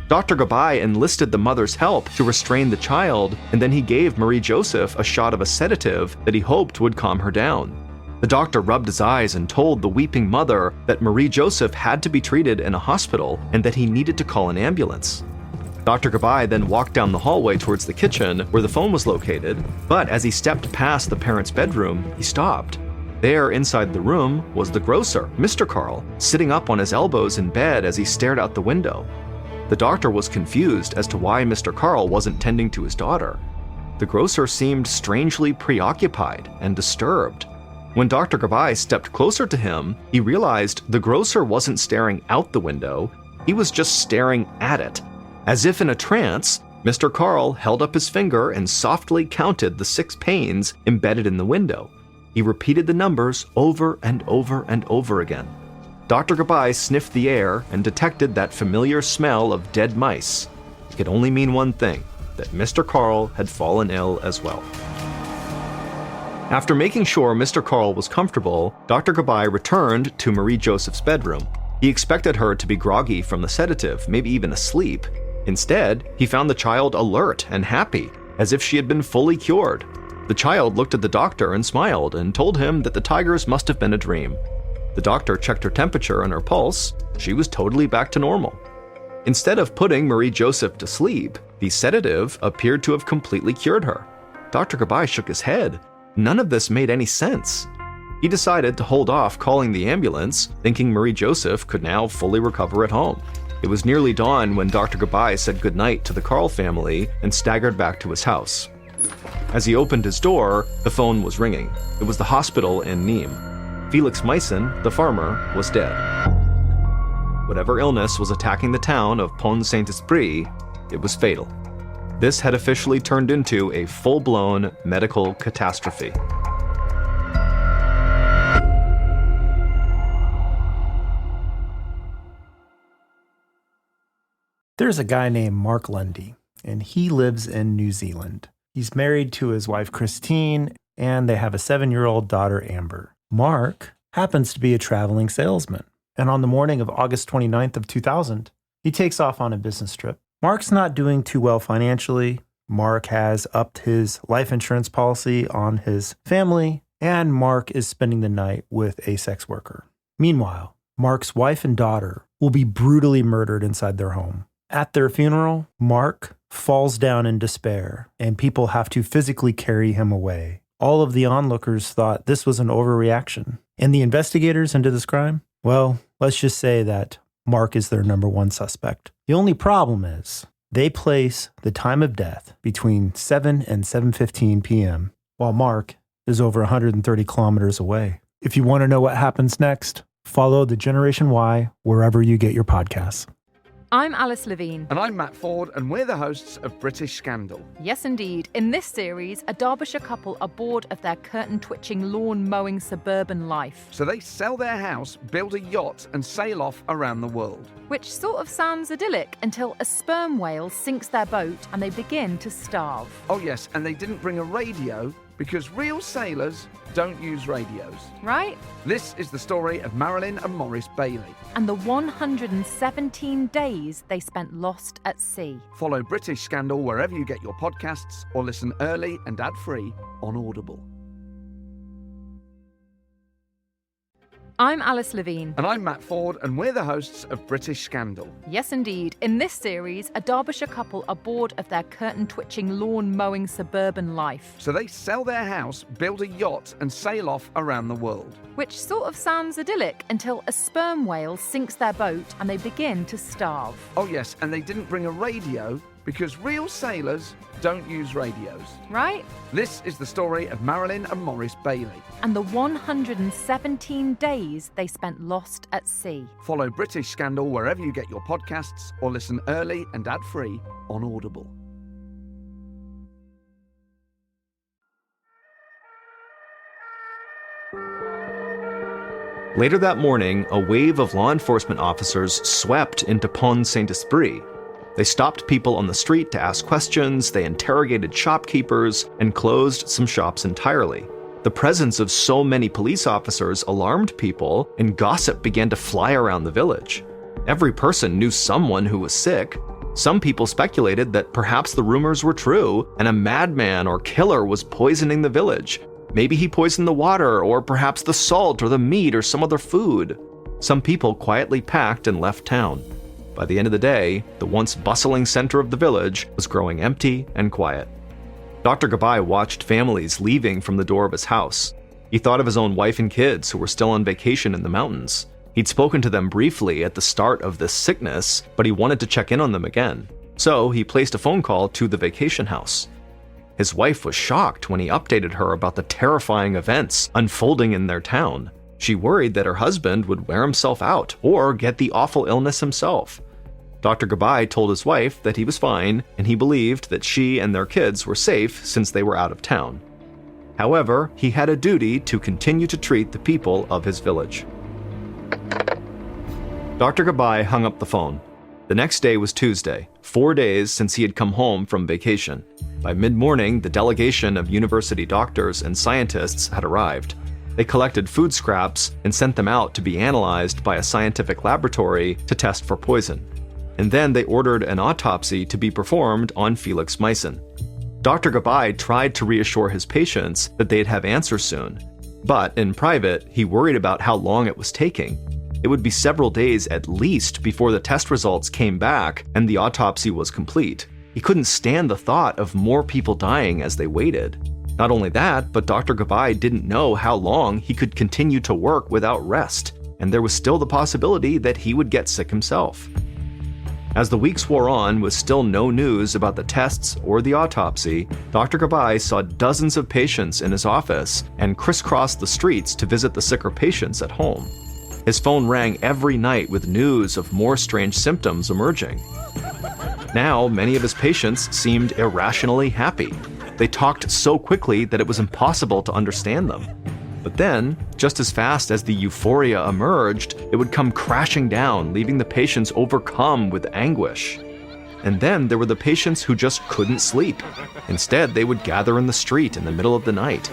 Dr. Gabai enlisted the mother's help to restrain the child, and then he gave Marie Joseph a shot of a sedative that he hoped would calm her down. The doctor rubbed his eyes and told the weeping mother that Marie Joseph had to be treated in a hospital and that he needed to call an ambulance. Dr. Gabai then walked down the hallway towards the kitchen where the phone was located, but as he stepped past the parents' bedroom, he stopped. There, inside the room, was the grocer, Mr. Carl, sitting up on his elbows in bed as he stared out the window. The doctor was confused as to why Mr. Carl wasn't tending to his daughter. The grocer seemed strangely preoccupied and disturbed. When Dr. Gabai stepped closer to him, he realized the grocer wasn't staring out the window, he was just staring at it. As if in a trance, Mr. Carl held up his finger and softly counted the 6 panes embedded in the window. He repeated the numbers over and over and over again. Dr. Gabai sniffed the air and detected that familiar smell of dead mice. It could only mean one thing, that Mr. Carl had fallen ill as well. After making sure Mr. Carl was comfortable, Dr. Gabai returned to Marie Joseph's bedroom. He expected her to be groggy from the sedative, maybe even asleep. Instead, he found the child alert and happy, as if she had been fully cured. The child looked at the doctor and smiled and told him that the tigers must have been a dream. The doctor checked her temperature and her pulse. She was totally back to normal. Instead of putting Marie Joseph to sleep, the sedative appeared to have completely cured her. Dr. Gabai shook his head. None of this made any sense. He decided to hold off calling the ambulance, thinking Marie Joseph could now fully recover at home. It was nearly dawn when Dr. Gabai said goodnight to the Carl family and staggered back to his house. As he opened his door, the phone was ringing. It was the hospital in Nîmes. Felix Meissen, the farmer, was dead. Whatever illness was attacking the town of Pont-Saint-Esprit, it was fatal. This had officially turned into a full-blown medical catastrophe. There's a guy named Mark Lundy, and he lives in New Zealand. He's married to his wife Christine, and they have a 7-year-old daughter, Amber. Mark happens to be a traveling salesman. And on the morning of August 29th of 2000, he takes off on a business trip. Mark's not doing too well financially. Mark has upped his life insurance policy on his family, and Mark is spending the night with a sex worker. Meanwhile, Mark's wife and daughter will be brutally murdered inside their home. At their funeral, Mark falls down in despair, and people have to physically carry him away. All of the onlookers thought this was an overreaction. And the investigators into this crime? Well, let's just say that Mark is their number one suspect. The only problem is they place the time of death between 7 and 7:15 p.m., while Mark is over 130 kilometers away. If you want to know what happens next, follow the Generation Y wherever you get your podcasts. I'm Alice Levine. And I'm Matt Ford, and we're the hosts of British Scandal. Yes, indeed. In this series, a Derbyshire couple are bored of their curtain-twitching, lawn-mowing suburban life. So they sell their house, build a yacht, and sail off around the world. Which sort of sounds idyllic until a sperm whale sinks their boat and they begin to starve. Oh yes, and they didn't bring a radio because real sailors don't use radios. Right? This is the story of Marilyn and Maurice Bailey. And the 117 days they spent lost at sea. Follow British Scandal wherever you get your podcasts or listen early and ad-free on Audible. I'm Alice Levine. And I'm Matt Ford, and we're the hosts of British Scandal. Yes, indeed. In this series, a Derbyshire couple are bored of their curtain-twitching, lawn-mowing suburban life. So they sell their house, build a yacht, and sail off around the world. Which sort of sounds idyllic until a sperm whale sinks their boat and they begin to starve. Oh yes, and they didn't bring a radio because real sailors don't use radios. Right? This is the story of Marilyn and Maurice Bailey. And the 117 days they spent lost at sea. Follow British Scandal wherever you get your podcasts or listen early and ad-free on Audible. Later that morning, a wave of law enforcement officers swept into Pont Saint-Esprit. They stopped people on the street to ask questions, they interrogated shopkeepers, and closed some shops entirely. The presence of so many police officers alarmed people, and gossip began to fly around the village. Every person knew someone who was sick. Some people speculated that perhaps the rumors were true, and a madman or killer was poisoning the village. Maybe he poisoned the water, or perhaps the salt or the meat or some other food. Some people quietly packed and left town. By the end of the day, the once bustling center of the village was growing empty and quiet. Dr. Gabai watched families leaving from the door of his house. He thought of his own wife and kids who were still on vacation in the mountains. He'd spoken to them briefly at the start of this sickness, but he wanted to check in on them again. So he placed a phone call to the vacation house. His wife was shocked when he updated her about the terrifying events unfolding in their town. She worried that her husband would wear himself out or get the awful illness himself. Dr. Gabai told his wife that he was fine, and he believed that she and their kids were safe since they were out of town. However, he had a duty to continue to treat the people of his village. Dr. Gabai hung up the phone. The next day was Tuesday, 4 days since he had come home from vacation. By mid-morning, the delegation of university doctors and scientists had arrived. They collected food scraps and sent them out to be analyzed by a scientific laboratory to test for poison. And then they ordered an autopsy to be performed on Felix Meissen. Dr. Gabai tried to reassure his patients that they'd have answers soon. But in private, he worried about how long it was taking. It would be several days at least before the test results came back and the autopsy was complete. He couldn't stand the thought of more people dying as they waited. Not only that, but Dr. Gabai didn't know how long he could continue to work without rest, and there was still the possibility that he would get sick himself. As the weeks wore on with still no news about the tests or the autopsy, Dr. Gabai saw dozens of patients in his office and crisscrossed the streets to visit the sicker patients at home. His phone rang every night with news of more strange symptoms emerging. Now, many of his patients seemed irrationally happy. They talked so quickly that it was impossible to understand them. But then, just as fast as the euphoria emerged, it would come crashing down, leaving the patients overcome with anguish. And then there were the patients who just couldn't sleep. Instead, they would gather in the street in the middle of the night.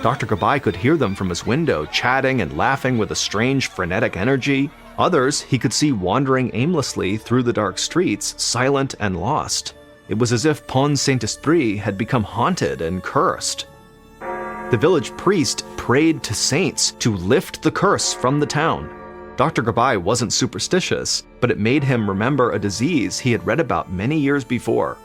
Dr. Gabai could hear them from his window, chatting and laughing with a strange, frenetic energy. Others he could see wandering aimlessly through the dark streets, silent and lost. It was as if Pont Saint-Esprit had become haunted and cursed. The village priest prayed to saints to lift the curse from the town. Dr. Gabay wasn't superstitious, but it made him remember a disease he had read about many years before.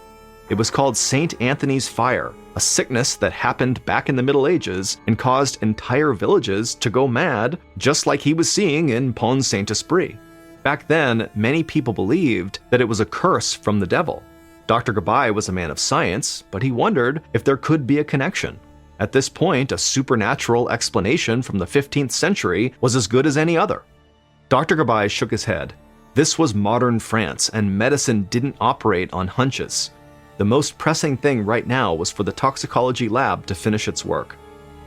It was called St. Anthony's Fire, a sickness that happened back in the Middle Ages and caused entire villages to go mad, just like he was seeing in Pont Saint-Esprit. Back then, many people believed that it was a curse from the devil. Dr. Gabay was a man of science, but he wondered if there could be a connection. At this point, a supernatural explanation from the 15th century was as good as any other. Dr. Gabay shook his head. This was modern France, and medicine didn't operate on hunches. The most pressing thing right now was for the toxicology lab to finish its work.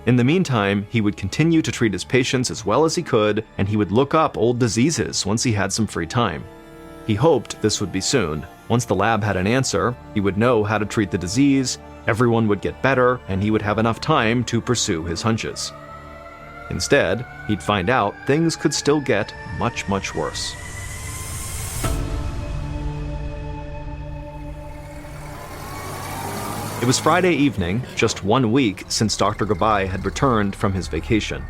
In the meantime, he would continue to treat his patients as well as he could, and he would look up old diseases once he had some free time. He hoped this would be soon. Once the lab had an answer, he would know how to treat the disease, everyone would get better, and he would have enough time to pursue his hunches. Instead, he'd find out things could still get much, much worse. It was Friday evening, just 1 week since Dr. Gabay had returned from his vacation.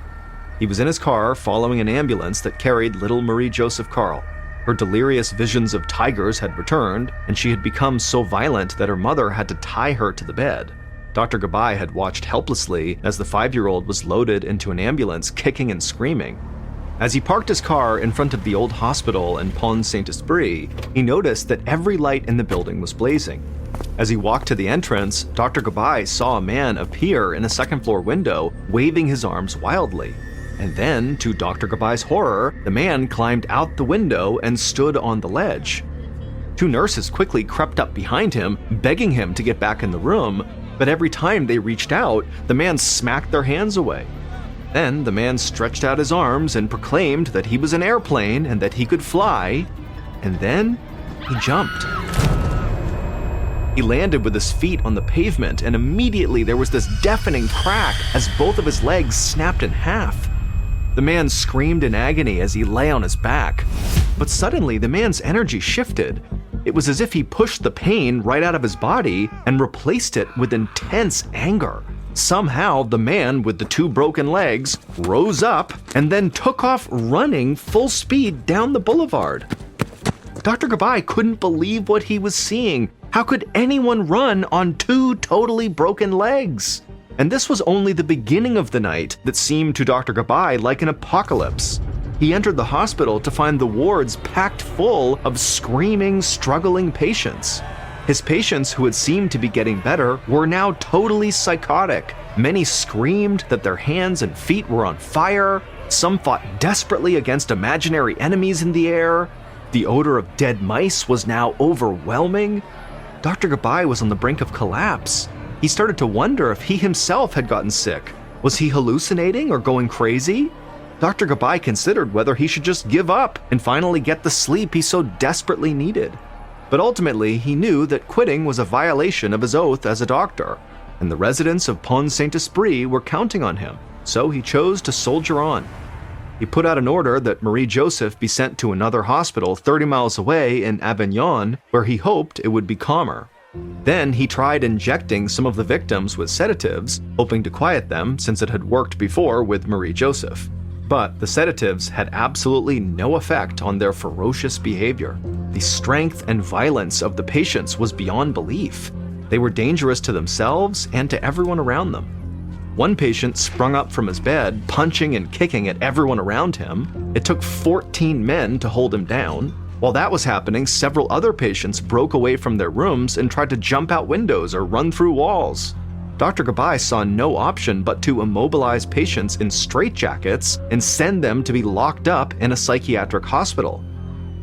He was in his car following an ambulance that carried little Marie-Joseph Karl. Her delirious visions of tigers had returned, and she had become so violent that her mother had to tie her to the bed. Dr. Gabay had watched helplessly as the 5-year-old was loaded into an ambulance, kicking and screaming. As he parked his car in front of the old hospital in Pont Saint-Esprit, he noticed that every light in the building was blazing. As he walked to the entrance, Dr. Gabay saw a man appear in a second-floor window, waving his arms wildly. And then, to Dr. Gabay's horror, the man climbed out the window and stood on the ledge. 2 nurses quickly crept up behind him, begging him to get back in the room, but every time they reached out, the man smacked their hands away. Then the man stretched out his arms and proclaimed that he was an airplane and that he could fly, and then he jumped. He landed with his feet on the pavement, and immediately there was this deafening crack as both of his legs snapped in half. The man screamed in agony as he lay on his back. But suddenly, the man's energy shifted. It was as if he pushed the pain right out of his body and replaced it with intense anger. Somehow, the man with the 2 broken legs rose up and then took off running full speed down the boulevard. Dr. Gabay couldn't believe what he was seeing. How could anyone run on 2 totally broken legs? And this was only the beginning of the night that seemed to Dr. Gabay like an apocalypse. He entered the hospital to find the wards packed full of screaming, struggling patients. His patients, who had seemed to be getting better, were now totally psychotic. Many screamed that their hands and feet were on fire. Some fought desperately against imaginary enemies in the air. The odor of dead mice was now overwhelming. Dr. Gabay was on the brink of collapse. He started to wonder if he himself had gotten sick. Was he hallucinating or going crazy? Dr. Gabay considered whether he should just give up and finally get the sleep he so desperately needed. But ultimately, he knew that quitting was a violation of his oath as a doctor, and the residents of Pont Saint-Esprit were counting on him, so he chose to soldier on. He put out an order that Marie-Joseph be sent to another hospital 30 miles away in Avignon, where he hoped it would be calmer. Then he tried injecting some of the victims with sedatives, hoping to quiet them since it had worked before with Marie-Joseph. But the sedatives had absolutely no effect on their ferocious behavior. The strength and violence of the patients was beyond belief. They were dangerous to themselves and to everyone around them. One patient sprung up from his bed, punching and kicking at everyone around him. It took 14 men to hold him down. While that was happening, several other patients broke away from their rooms and tried to jump out windows or run through walls. Dr. Gabay saw no option but to immobilize patients in straitjackets and send them to be locked up in a psychiatric hospital.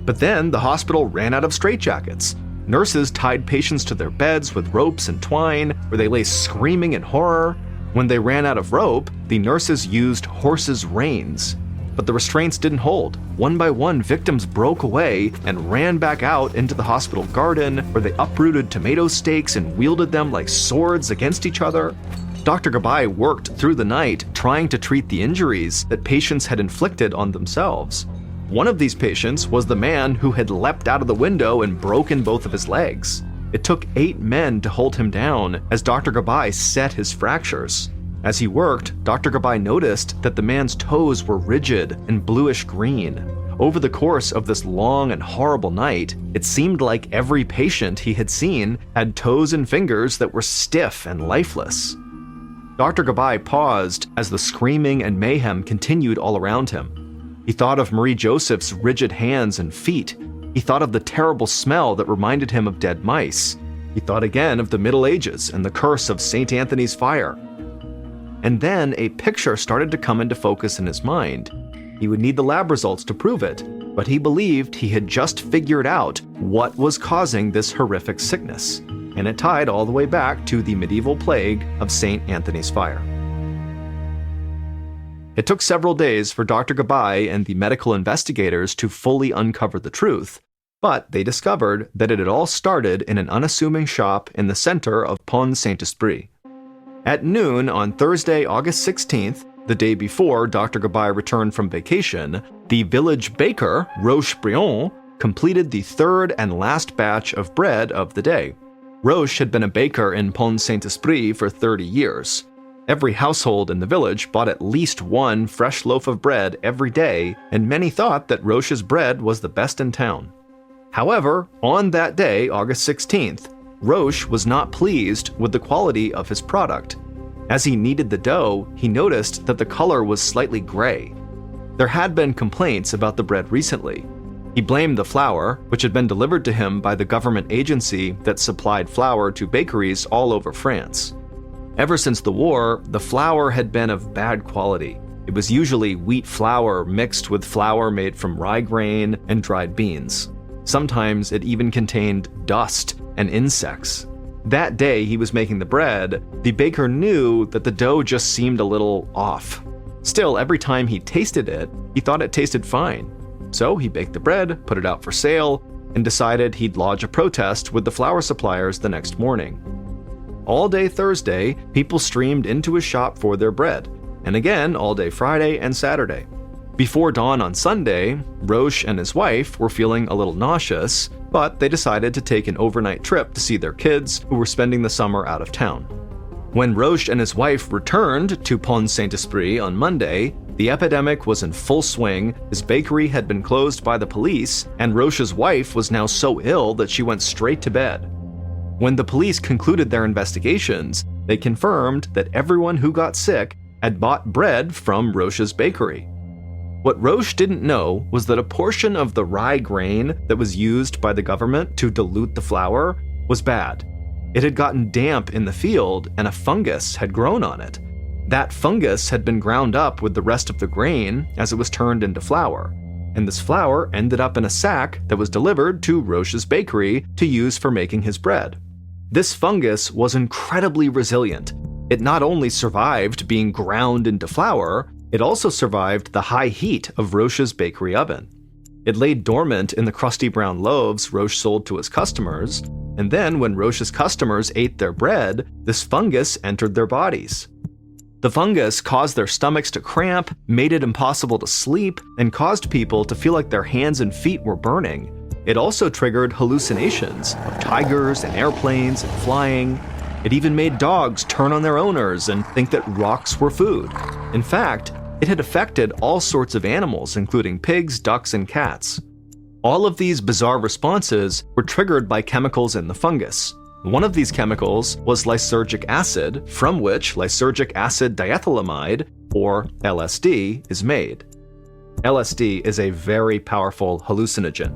But then the hospital ran out of straitjackets. Nurses tied patients to their beds with ropes and twine, where they lay screaming in horror. When they ran out of rope, the nurses used horses' reins. But the restraints didn't hold. One by one, victims broke away and ran back out into the hospital garden, where they uprooted tomato stakes and wielded them like swords against each other. Dr. Gabay worked through the night trying to treat the injuries that patients had inflicted on themselves. One of these patients was the man who had leapt out of the window and broken both of his legs. It took 8 men to hold him down as Dr. Gabay set his fractures. As he worked, Dr. Gabay noticed that the man's toes were rigid and bluish-green. Over the course of this long and horrible night, it seemed like every patient he had seen had toes and fingers that were stiff and lifeless. Dr. Gabay paused as the screaming and mayhem continued all around him. He thought of Marie Joseph's rigid hands and feet. He thought of the terrible smell that reminded him of dead mice. He thought again of the Middle Ages and the curse of St. Anthony's fire. And then a picture started to come into focus in his mind. He would need the lab results to prove it, but he believed he had just figured out what was causing this horrific sickness, and it tied all the way back to the medieval plague of St. Anthony's fire. It took several days for Dr. Gabay and the medical investigators to fully uncover the truth, but they discovered that it had all started in an unassuming shop in the center of Pont Saint-Esprit. At noon on Thursday, August 16th, the day before Dr. Gabay returned from vacation, the village baker, Roche-Brion, completed the third and last batch of bread of the day. Roche had been a baker in Pont Saint-Esprit for 30 years. Every household in the village bought at least one fresh loaf of bread every day, and many thought that Roche's bread was the best in town. However, on that day, August 16th, Roche was not pleased with the quality of his product. As he kneaded the dough, he noticed that the color was slightly gray. There had been complaints about the bread recently. He blamed the flour, which had been delivered to him by the government agency that supplied flour to bakeries all over France. Ever since the war, the flour had been of bad quality. It was usually wheat flour mixed with flour made from rye grain and dried beans. Sometimes it even contained dust and insects. That day he was making the bread, the baker knew that the dough just seemed a little off. Still, every time he tasted it, he thought it tasted fine. So he baked the bread, put it out for sale, and decided he'd lodge a protest with the flour suppliers the next morning. All day Thursday, people streamed into his shop for their bread, and again all day Friday and Saturday. Before dawn on Sunday, Roche and his wife were feeling a little nauseous, but they decided to take an overnight trip to see their kids who were spending the summer out of town. When Roche and his wife returned to Pont Saint-Esprit on Monday, the epidemic was in full swing, his bakery had been closed by the police, and Roche's wife was now so ill that she went straight to bed. When the police concluded their investigations, they confirmed that everyone who got sick had bought bread from Roche's bakery. What Roche didn't know was that a portion of the rye grain that was used by the government to dilute the flour was bad. It had gotten damp in the field and a fungus had grown on it. That fungus had been ground up with the rest of the grain as it was turned into flour, and this flour ended up in a sack that was delivered to Roche's bakery to use for making his bread. This fungus was incredibly resilient. It not only survived being ground into flour, it also survived the high heat of Roche's bakery oven. It lay dormant in the crusty brown loaves Roche sold to his customers, and then when Roche's customers ate their bread, this fungus entered their bodies. The fungus caused their stomachs to cramp, made it impossible to sleep, and caused people to feel like their hands and feet were burning. It also triggered hallucinations of tigers and airplanes and flying. It even made dogs turn on their owners and think that rocks were food. In fact, it had affected all sorts of animals, including pigs, ducks, and cats. All of these bizarre responses were triggered by chemicals in the fungus. One of these chemicals was lysergic acid, from which lysergic acid diethylamide, or LSD, is made. LSD is a very powerful hallucinogen.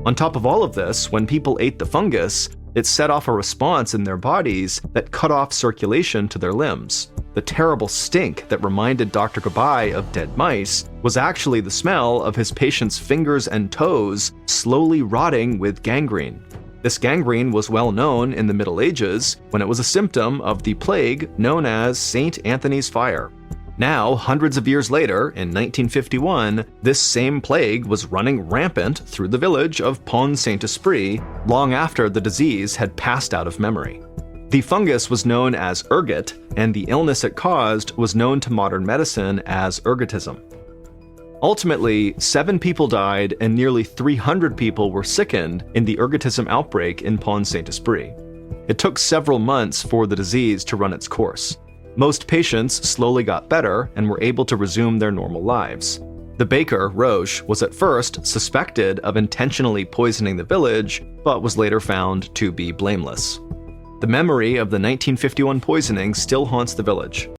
On top of all of this, when people ate the fungus, it set off a response in their bodies that cut off circulation to their limbs. The terrible stink that reminded Dr. Gabay of dead mice was actually the smell of his patient's fingers and toes slowly rotting with gangrene. This gangrene was well known in the Middle Ages when it was a symptom of the plague known as St. Anthony's fire. Now, hundreds of years later, in 1951, this same plague was running rampant through the village of Pont Saint-Esprit long after the disease had passed out of memory. The fungus was known as ergot, and the illness it caused was known to modern medicine as ergotism. Ultimately, 7 people died and nearly 300 people were sickened in the ergotism outbreak in Pont Saint-Esprit. It took several months for the disease to run its course. Most patients slowly got better and were able to resume their normal lives. The baker, Roche, was at first suspected of intentionally poisoning the village, but was later found to be blameless. The memory of the 1951 poisoning still haunts the village.